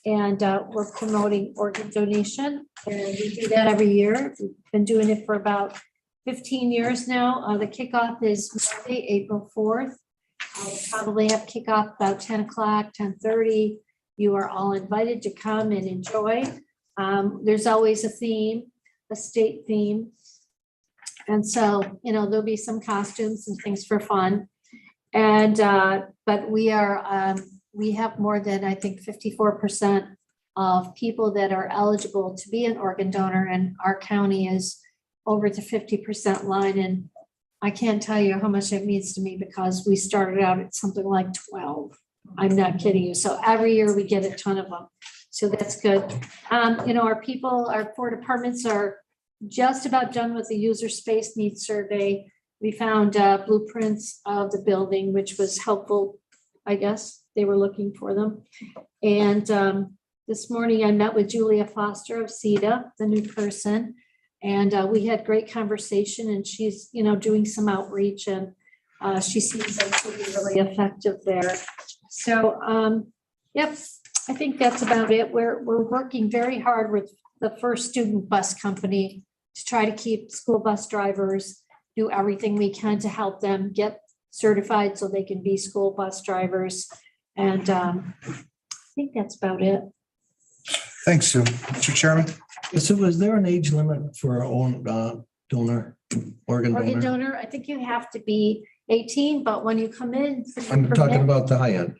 And we're promoting organ donation. And we do that every year. We've been doing it for about 15 years now. The kickoff is Monday, April 4th. We'll probably have kickoff about 10 o'clock, 10:30. You are all invited to come and enjoy. There's always a theme, a state theme. And so, there'll be some costumes and things for fun. And, but we have more than, I think, 54% of people that are eligible to be an organ donor, and our county is over the 50% line. And I can't tell you how much it means to me, because we started out at something like 12. I'm not kidding you. So every year we get a ton of them. So that's good. Our 4 departments are just about done with the user space needs survey. We found blueprints of the building, which was helpful. I guess they were looking for them. And this morning I met with Julia Foster of CEDA, the new person. And we had great conversation, and she's, doing some outreach, and she seems like she'll be really effective there. So, yep, I think that's about it. We're working very hard with the First Student Bus Company to try to keep school bus drivers, do everything we can to help them get certified so they can be school bus drivers. And I think that's about it. Thanks, Sue. Mr. Chairman? So is there an age limit for our own donor, organ Organ donor? donor, I think you have to be 18, but when you come in. for your I'm talking permit- about the high end.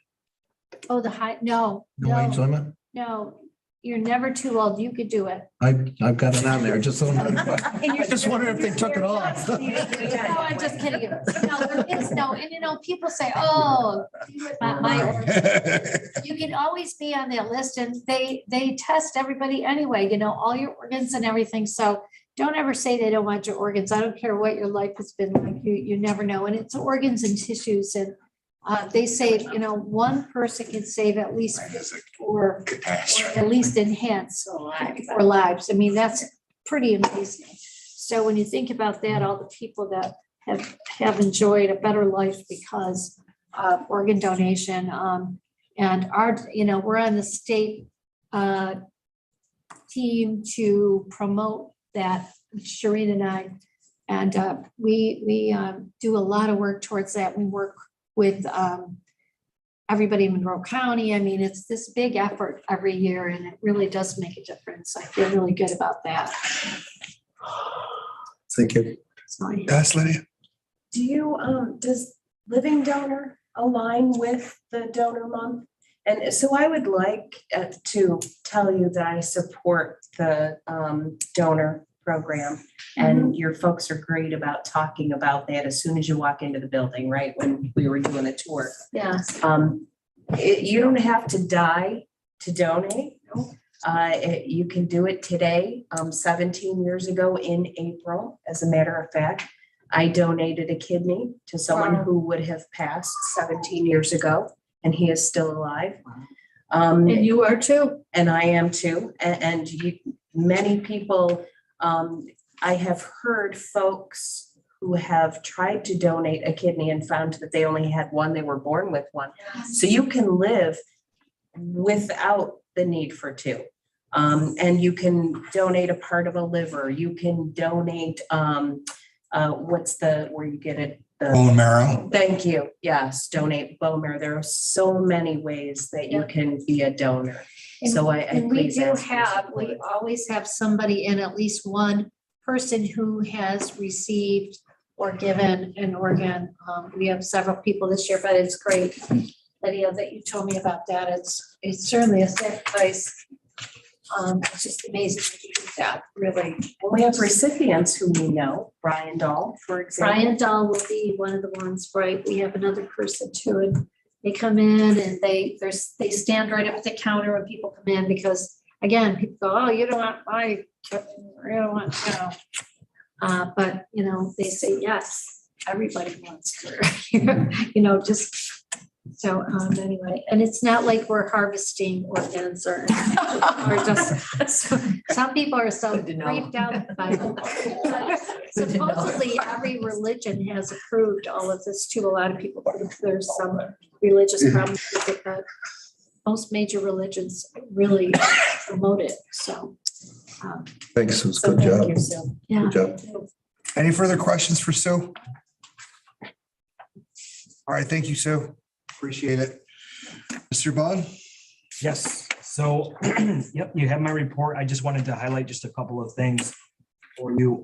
Oh, the high, no, No age no, limit? no, you're never too old. You could do it. I've got it on there, just so. I just wonder if they took it off. No, I'm just kidding. No, there is no, and you know, people say, oh, my organ. You can always be on that list and they test everybody anyway, you know, all your organs and everything. So don't ever say they don't want your organs. I don't care what your life has been like. You never know. And it's organs and tissues. And they say, you know, one person can save at least or at least enhance 4 lives. I mean, that's pretty amazing. So when you think about that, all the people that have enjoyed a better life because of organ donation, and our, you know, we're on the state team to promote that, Shireen and I, and we do a lot of work towards that. We work with everybody in Monroe County. I mean, it's this big effort every year, and it really does make a difference. I feel really good about that. Thank you. Sorry. Yes, Lydia? Do you, does living donor align with the donor month? And so I would like to tell you that I support the donor program. And your folks are great about talking about that as soon as you walk into the building, right? When we were doing the tour. Yes. You don't have to die to donate. You can do it today. 17 years ago in April, as a matter of fact, I donated a kidney to someone who would have passed 17 years ago, and he is still alive. And you are too. And I am too. And many people, I have heard folks who have tried to donate a kidney and found that they only had one, they were born with one. So you can live without the need for 2. And you can donate a part of a liver. You can donate, where you get it? Bone marrow. Thank you. Yes, donate bone marrow. There are so many ways that you can be a donor. So And we always have somebody in, at least one person who has received or given an organ. We have several people this year, but it's great, Lydia, that you told me about that. It's certainly a sacrifice. It's just amazing that you do that, really. And we have recipients who we know, Brian Dahl, for example. Brian Dahl will be one of the ones, right? We have another person too, and they come in and they stand right up at the counter when people come in, because again, people go, oh, you don't want my, you don't want, you know. But, you know, they say, yes, everybody wants to, you know, just, so anyway, and it's not like we're harvesting organs or just, some people are so freaked out by it. Supposedly every religion has approved all of this too. A lot of people, there's some religious problems with it, but most major religions really promote it, so. Thanks, Sue. Good job. Yeah. Good job. Any further questions for Sue? All right, thank you, Sue. Appreciate it. Mr. Bond? Yes, so, yep, you have my report. I just wanted to highlight just a couple of things for you.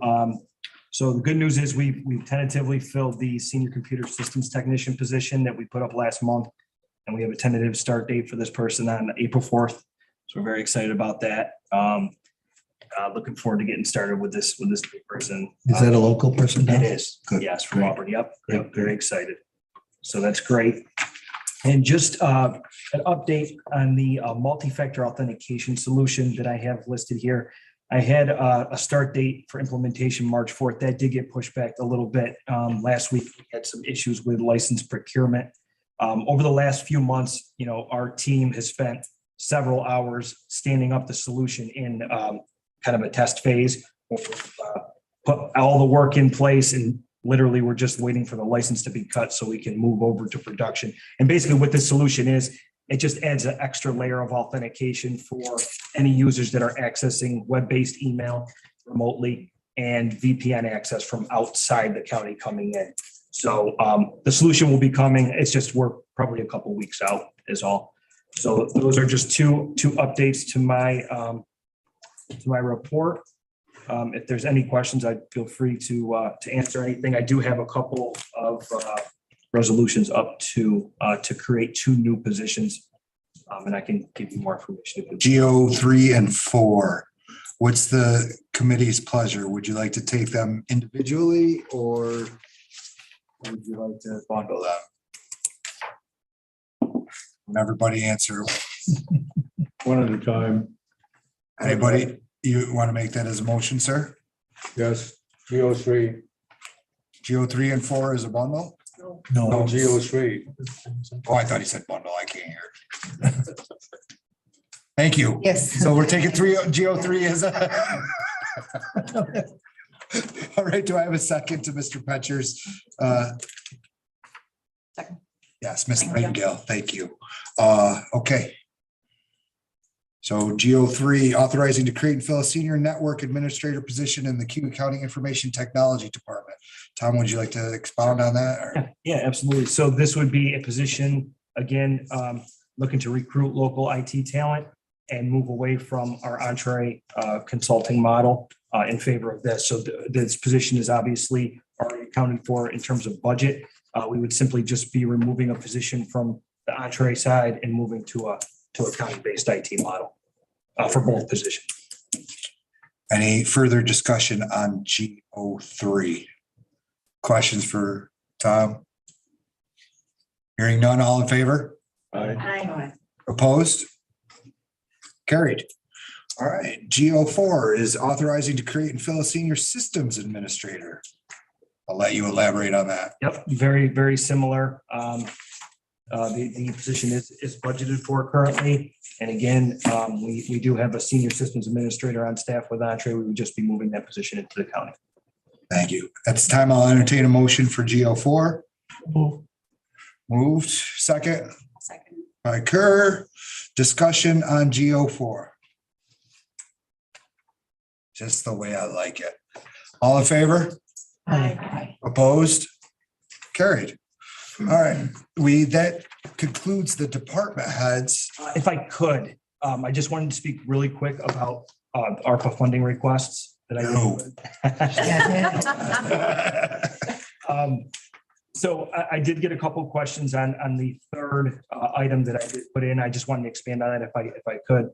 So the good news is we've tentatively filled the senior computer systems technician position that we put up last month. And we have a tentative start date for this person on April 4th. So we're very excited about that. Looking forward to getting started with this new person. Is that a local person now? It is. Good. Yes, from Auburn. Yep. Very excited. So that's great. And just an update on the multi-factor authentication solution that I have listed here. I had a start date for implementation March 4th. That did get pushed back a little bit. Last week, we had some issues with license procurement. Over the last few months, you know, our team has spent several hours standing up the solution in kind of a test phase. Put all the work in place, and literally we're just waiting for the license to be cut so we can move over to production. And basically what this solution is, it just adds an extra layer of authentication for any users that are accessing web-based email remotely and VPN access from outside the county coming in. So the solution will be coming. It's just we're probably a couple weeks out is all. So those are just two updates to my report. If there's any questions, I'd feel free to answer anything. I do have a couple of resolutions up to create 2 new positions. And I can give you more information. GO 3 and 4. What's the committee's pleasure? Would you like to take them individually or would you like to bundle them? Everybody answer. One at a time. Anybody, you want to make that as a motion, sir? Yes, GO3. GO 3 and 4 is a bundle? No, GO3. Oh, I thought he said bundle. I can't hear. Thank you. Yes. So we're taking GO 3 as a. All right, do I have a second to Mr. Petcher's? Second. Yes, Ms. Nightingale, thank you. Okay. So GO 3, authorizing to create and fill a senior network administrator position in the Cayuga County Information Technology Department. Tom, would you like to expound on that? Or? Yeah, absolutely. So this would be a position, again, looking to recruit local IT talent and move away from our entree consulting model in favor of this. So this position is obviously already accounted for in terms of budget. We would simply just be removing a position from the entree side and moving to a county-based IT model for both positions. Any further discussion on GO 3? Questions for Tom? Hearing none, all in favor? Aye. Opposed? Carried. All right, GO 4 is authorizing to create and fill a senior systems administrator. I'll let you elaborate on that. Yep, very, very similar. The position is budgeted for currently. And again, we do have a senior systems administrator on staff with entree. We would just be moving that position into the county. Thank you. At this time, I'll entertain a motion for GO 4. Moved, second. Second. By Kerr. Discussion on GO 4. Just the way I like it. All in favor? Aye. Opposed? Carried. All right, that concludes the department heads. If I could, I just wanted to speak really quick about ARPA funding requests that I did. So I did get a couple of questions on the third item that I did put in. I just wanted to expand on it if I could.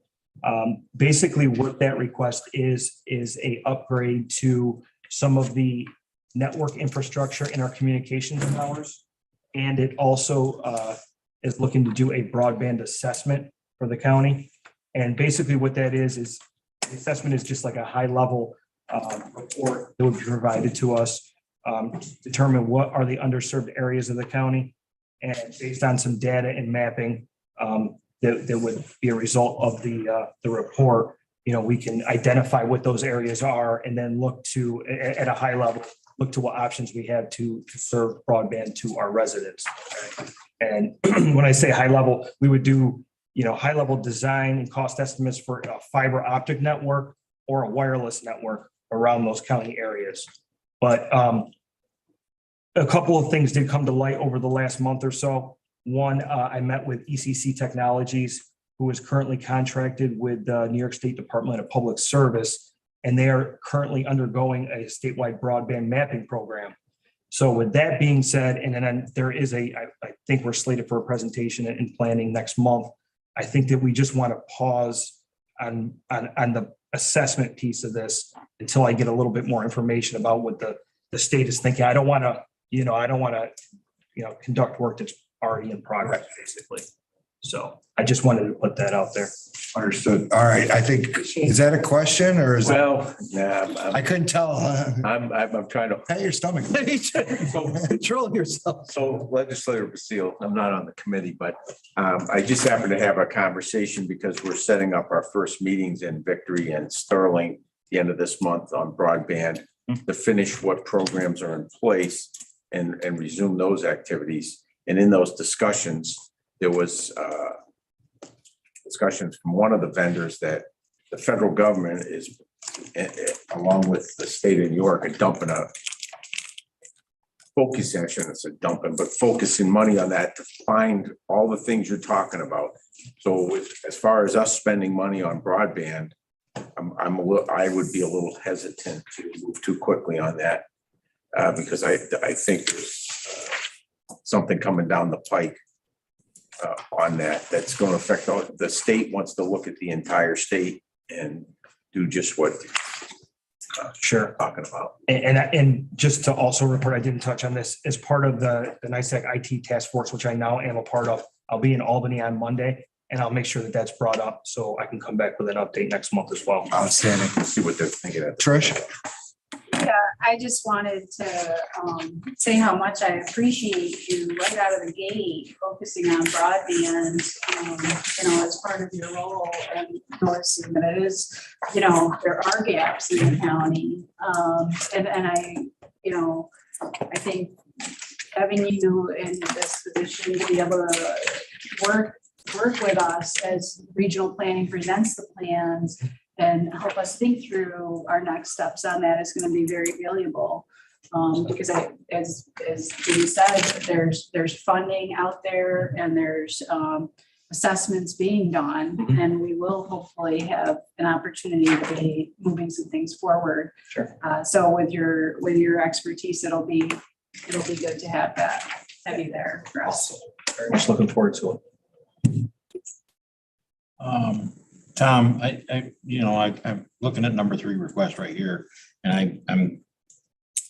Basically, what that request is a upgrade to some of the network infrastructure in our communications towers. And it also is looking to do a broadband assessment for the county. And basically what that is the assessment is just like a high level report that would be provided to us, determine what are the underserved areas of the county. And based on some data and mapping that would be a result of the report, we can identify what those areas are and then look to, at a high level, look to what options we have to serve broadband to our residents. And when I say high level, we would do, high level design and cost estimates for a fiber optic network or a wireless network around those county areas. But a couple of things did come to light over the last month or so. One, I met with ECC Technologies, who is currently contracted with the New York State Department of Public Service, and they are currently undergoing a statewide broadband mapping program. So with that being said, and then there is I think we're slated for a presentation and planning next month. I think that we just want to pause on the assessment piece of this until I get a little bit more information about what the state is thinking. I don't want to, conduct work that's already in progress, basically. So I just wanted to put that out there. Understood. All right. I think, is that a question or is Well, I couldn't tell. I'm trying to. Pat your stomach. Control yourself. So Legislator Basile, I'm not on the committee, but I just happened to have a conversation because we're setting up our first meetings in Victory and Sterling the end of this month on broadband to finish what programs are in place and resume those activities. And in those discussions, there was discussions from one of the vendors that the federal government is, along with the state of New York, are dumping focusing, I shouldn't say dumping, but focusing money on that to find all the things you're talking about. So as far as us spending money on broadband, I would be a little hesitant to move too quickly on that. Because I think there's something coming down the pike on that's going to affect the state wants to look at the entire state and do just what Sure. talking about. And just to also report, I didn't touch on this, as part of the NICEAG IT task force, which I now am a part of. I'll be in Albany on Monday, and I'll make sure that that's brought up so I can come back with an update next month as well. Outstanding. See what they're thinking of. Trish? Yeah, I just wanted to say how much I appreciate you right out of the gate, focusing on broadband, as part of your role, and noticing that it is, there are gaps in the county. And I think having you in this position to be able to work with us as regional planning presents the plans and help us think through our next steps on that is going to be very valuable. Because as you said, there's funding out there and there's assessments being done, and we will hopefully have an opportunity to be moving some things forward. Sure. So with your expertise, it'll be good to have you there for us. Very much looking forward to it. Tom, I'm looking at number 3 request right here, and I'm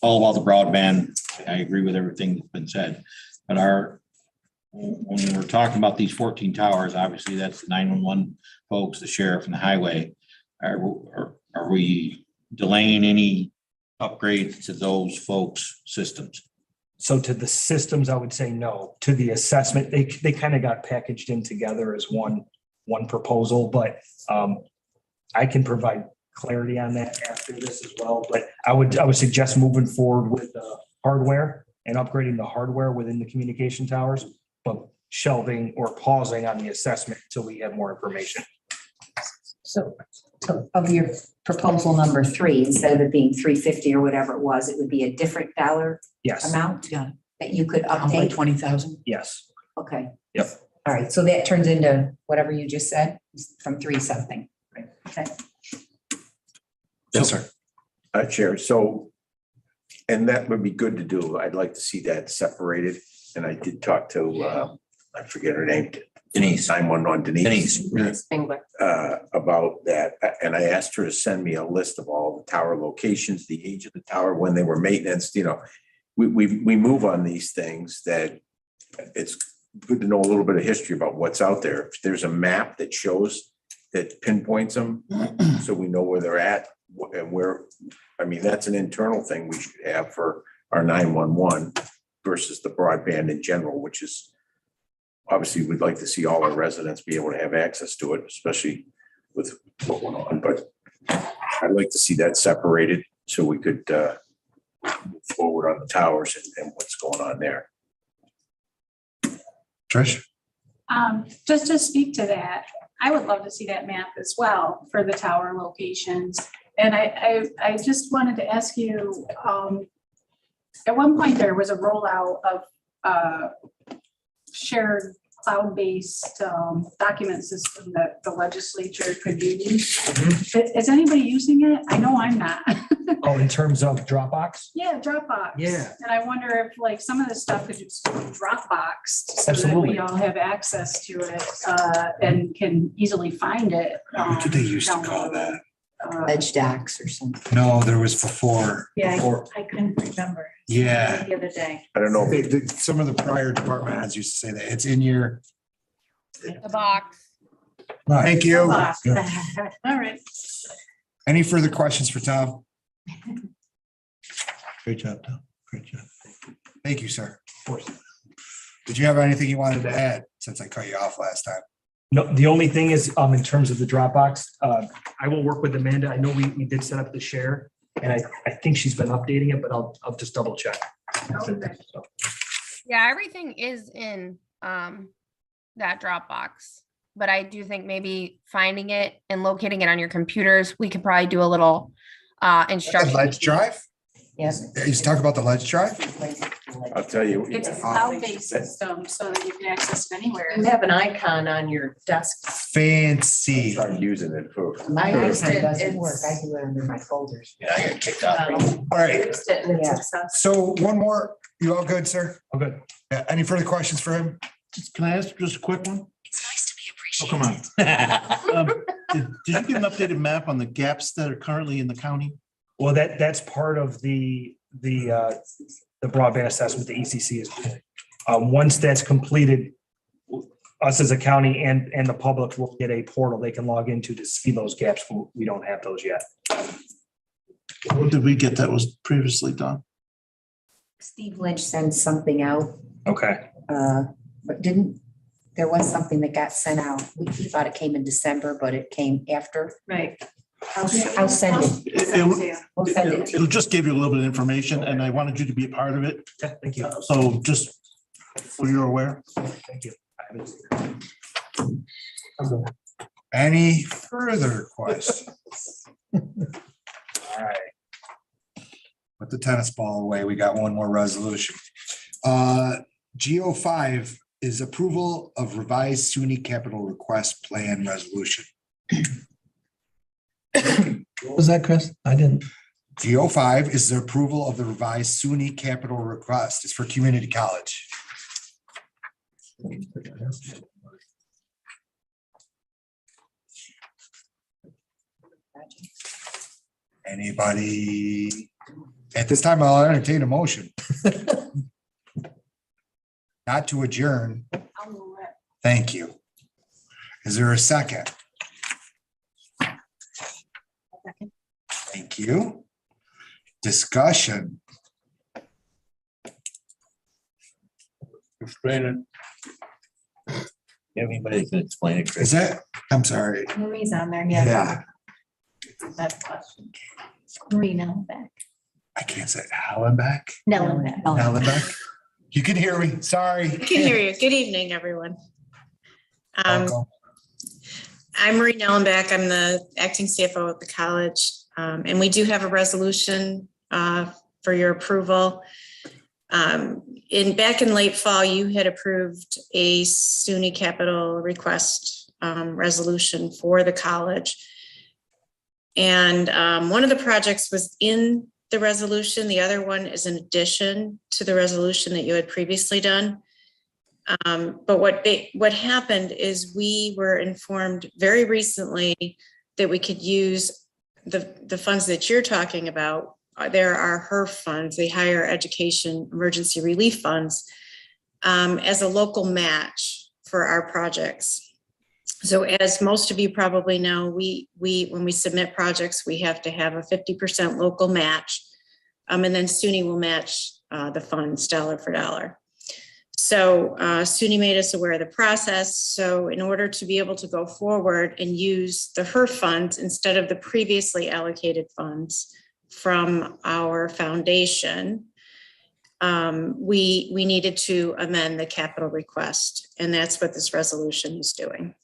all about the broadband. I agree with everything that's been said, but when we're talking about these 14 towers, obviously that's the 911 folks, the sheriff and the highway. Are we delaying any upgrades to those folks' systems? So to the systems, I would say no. To the assessment, they kind of got packaged in together as one proposal, but I can provide clarity on that after this as well. But I would suggest moving forward with the hardware and upgrading the hardware within the communication towers, but shelving or pausing on the assessment until we have more information. So of your proposal number 3, instead of it being 350 or whatever it was, it would be a different dollar Yes. amount Yeah. that you could By update? 20,000. Yes. Okay. Yep. All right, so that turns into whatever you just said, from 3 something. Right. Okay. Yes, sir. Chair, so, and that would be good to do. I'd like to see that separated. And I did talk to, I forget her name, Denise. 911 Denise. Spengler. About that. And I asked her to send me a list of all the tower locations, the age of the tower, when they were maintenance, we move on these things that it's good to know a little bit of history about what's out there. If there's a map that shows, that pinpoints them, so we know where they're at and where, that's an internal thing we should have for our 911 versus the broadband in general, which is obviously we'd like to see all our residents be able to have access to it, especially with what went on, but I'd like to see that separated so we could move forward on the towers and what's going on there. Trish? Just to speak to that, I would love to see that map as well for the tower locations. And I just wanted to ask you, at one point there was a rollout of shared cloud-based document system that the legislature could use. Is anybody using it? I know I'm not. Oh, in terms of Dropbox? Yeah, Dropbox. Yeah. And I wonder if some of this stuff could just be Dropbox so that Absolutely. we all have access to it and can easily find it. What did they used to call that? Ledge docs or something. No, there was before. Yeah, Before. I couldn't remember. Yeah. The other day. I don't know. Some of the prior department heads used to say that it's in your. The box. Thank you. All right. Any further questions for Tom? Great job, Tom. Great job. Thank you, sir. Of course. Did you have anything you wanted to add since I cut you off last time? No, the only thing is, in terms of the Dropbox, I will work with Amanda. I know we did set up the share, and I think she's been updating it, but I'll just double check. Yeah, everything is in that Dropbox, but I do think maybe finding it and locating it on your computers, we could probably do a little instruction. Ledge Drive? Yes. He's talking about the ledge drive? I'll tell you. It's a cloud-based system so that you can access it anywhere. You have an icon on your desk. Fancy. Start using it for. My Used icon it, doesn't work. it's- I do it under my folders. Yeah, I got kicked out. All right. Used it and it's Yeah. successful. So one more. You all good, sir? Okay. Yeah. Any further questions for him? Can I ask just a quick one? It's nice to be Oh, come on. Did you get an updated map on the gaps that are currently in the county? Well, that's part of the broadband assessment, the ECC is. Once that's completed, us as a county and the public will get a portal they can log into to see those gaps. We don't have those yet. What did we get that was previously done? Steve Lynch sends something out, Okay. but there was something that got sent out. We thought it came in December, but it came after. Right. I'll send it. We'll send it to you. It'll just give you a little bit of information, and I wanted you to be a part of it. Yeah, thank you. So just so you're aware. Thank you. Any further questions? All right. Put the tennis ball away. We got one more resolution. GO5 is approval of revised SUNY capital request plan resolution. What was that, Chris? I didn't. GO5 is the approval of the revised SUNY capital request. It's for community college. Anybody? At this time, I'll entertain a motion. Not to adjourn. I'll move it. Thank you. Is there a second? Thank you. Discussion. Explain it. Anybody can explain it, Is Chris. that, I'm sorry. Marie's on there, Yeah, That's a question. Marie Nellenbeck. I can't say Hallenbeck. Nellenbeck. Hallenbeck. You can hear me. Sorry. I can hear you. Good evening, everyone. Welcome. I'm Marie Nellenbeck. I'm the acting CFO at the college. And we do have a resolution for your approval. Back in late fall, you had approved a SUNY capital request resolution for the college. And one of the projects was in the resolution. The other one is an addition to the resolution that you had previously done. But what happened is we were informed very recently that we could use the funds that you're talking about. There are HERF funds, the Higher Education Emergency Relief Funds, as a local match for our projects. So as most of you probably know, we when we submit projects, we have to have a 50% local match. And then SUNY will match the funds dollar for dollar. So SUNY made us aware of the process. So in order to be able to go forward and use the HERF funds instead of the previously allocated funds from our foundation, we needed to amend the capital request. And that's what this resolution is doing.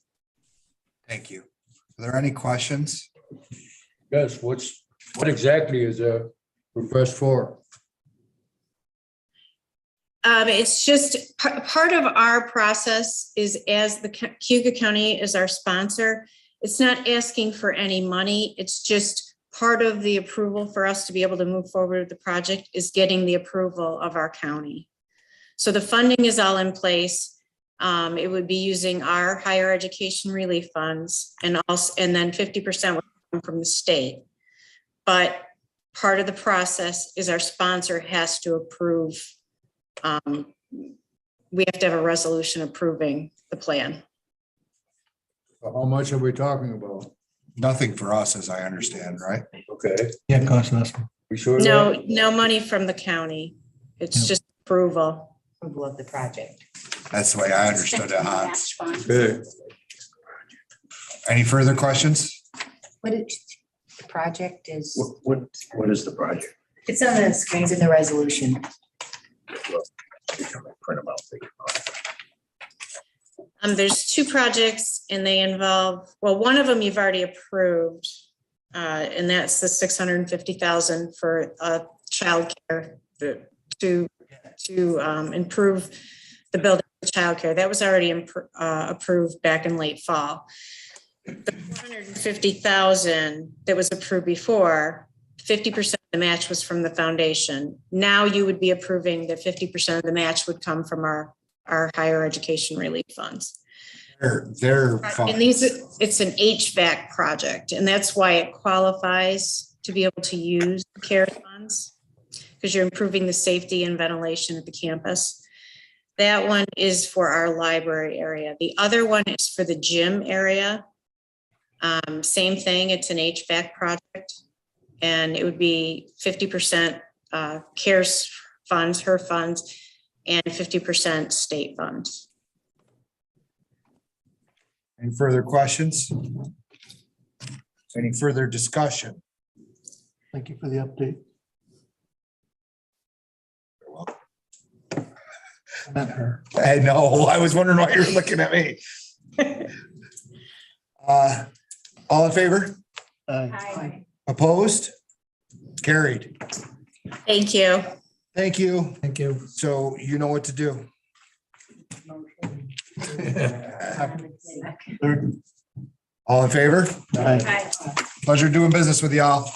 Thank you. Are there any questions? Yes, what exactly is a request for? It's just part of our process is, as the Cayuga County is our sponsor, it's not asking for any money. It's just part of the approval for us to be able to move forward with the project is getting the approval of our county. So the funding is all in place. It would be using our higher education relief funds and then 50% would come from the state. But part of the process is our sponsor has to approve. We have to have a resolution approving the plan. How much are we talking about? Nothing for us, as I understand, right? Okay. Yeah, cost us. We sure? No money from the county. It's just approval. Approval of the project. That's the way I understood it, Hans. Okay. Any further questions? What is, the project is, What is the project? it's on the screens in the resolution. Print them out. There's two projects and they involve, well, one of them you've already approved. And that's the $650,000 for childcare to improve the building of childcare. That was already approved back in late fall. The 450,000 that was approved before, 50% of the match was from the foundation. Now you would be approving that 50% of the match would come from our higher education relief funds. They're And it's an HVAC project, and that's why it qualifies to be able to use CARES funds, because you're improving the safety and ventilation at the campus. That one is for our library area. The other one is for the gym area. Same thing, it's an HVAC project, and it would be 50% CARES funds, her funds, and 50% state funds. Any further questions? Any further discussion? Thank you for the update. Not her. I know, I was wondering why you were looking at me. All in favor? Aye. Opposed? Carried. Thank you. Thank you. Thank you. So you know what to do. Third. All in favor? Aye. Pleasure doing business with y'all.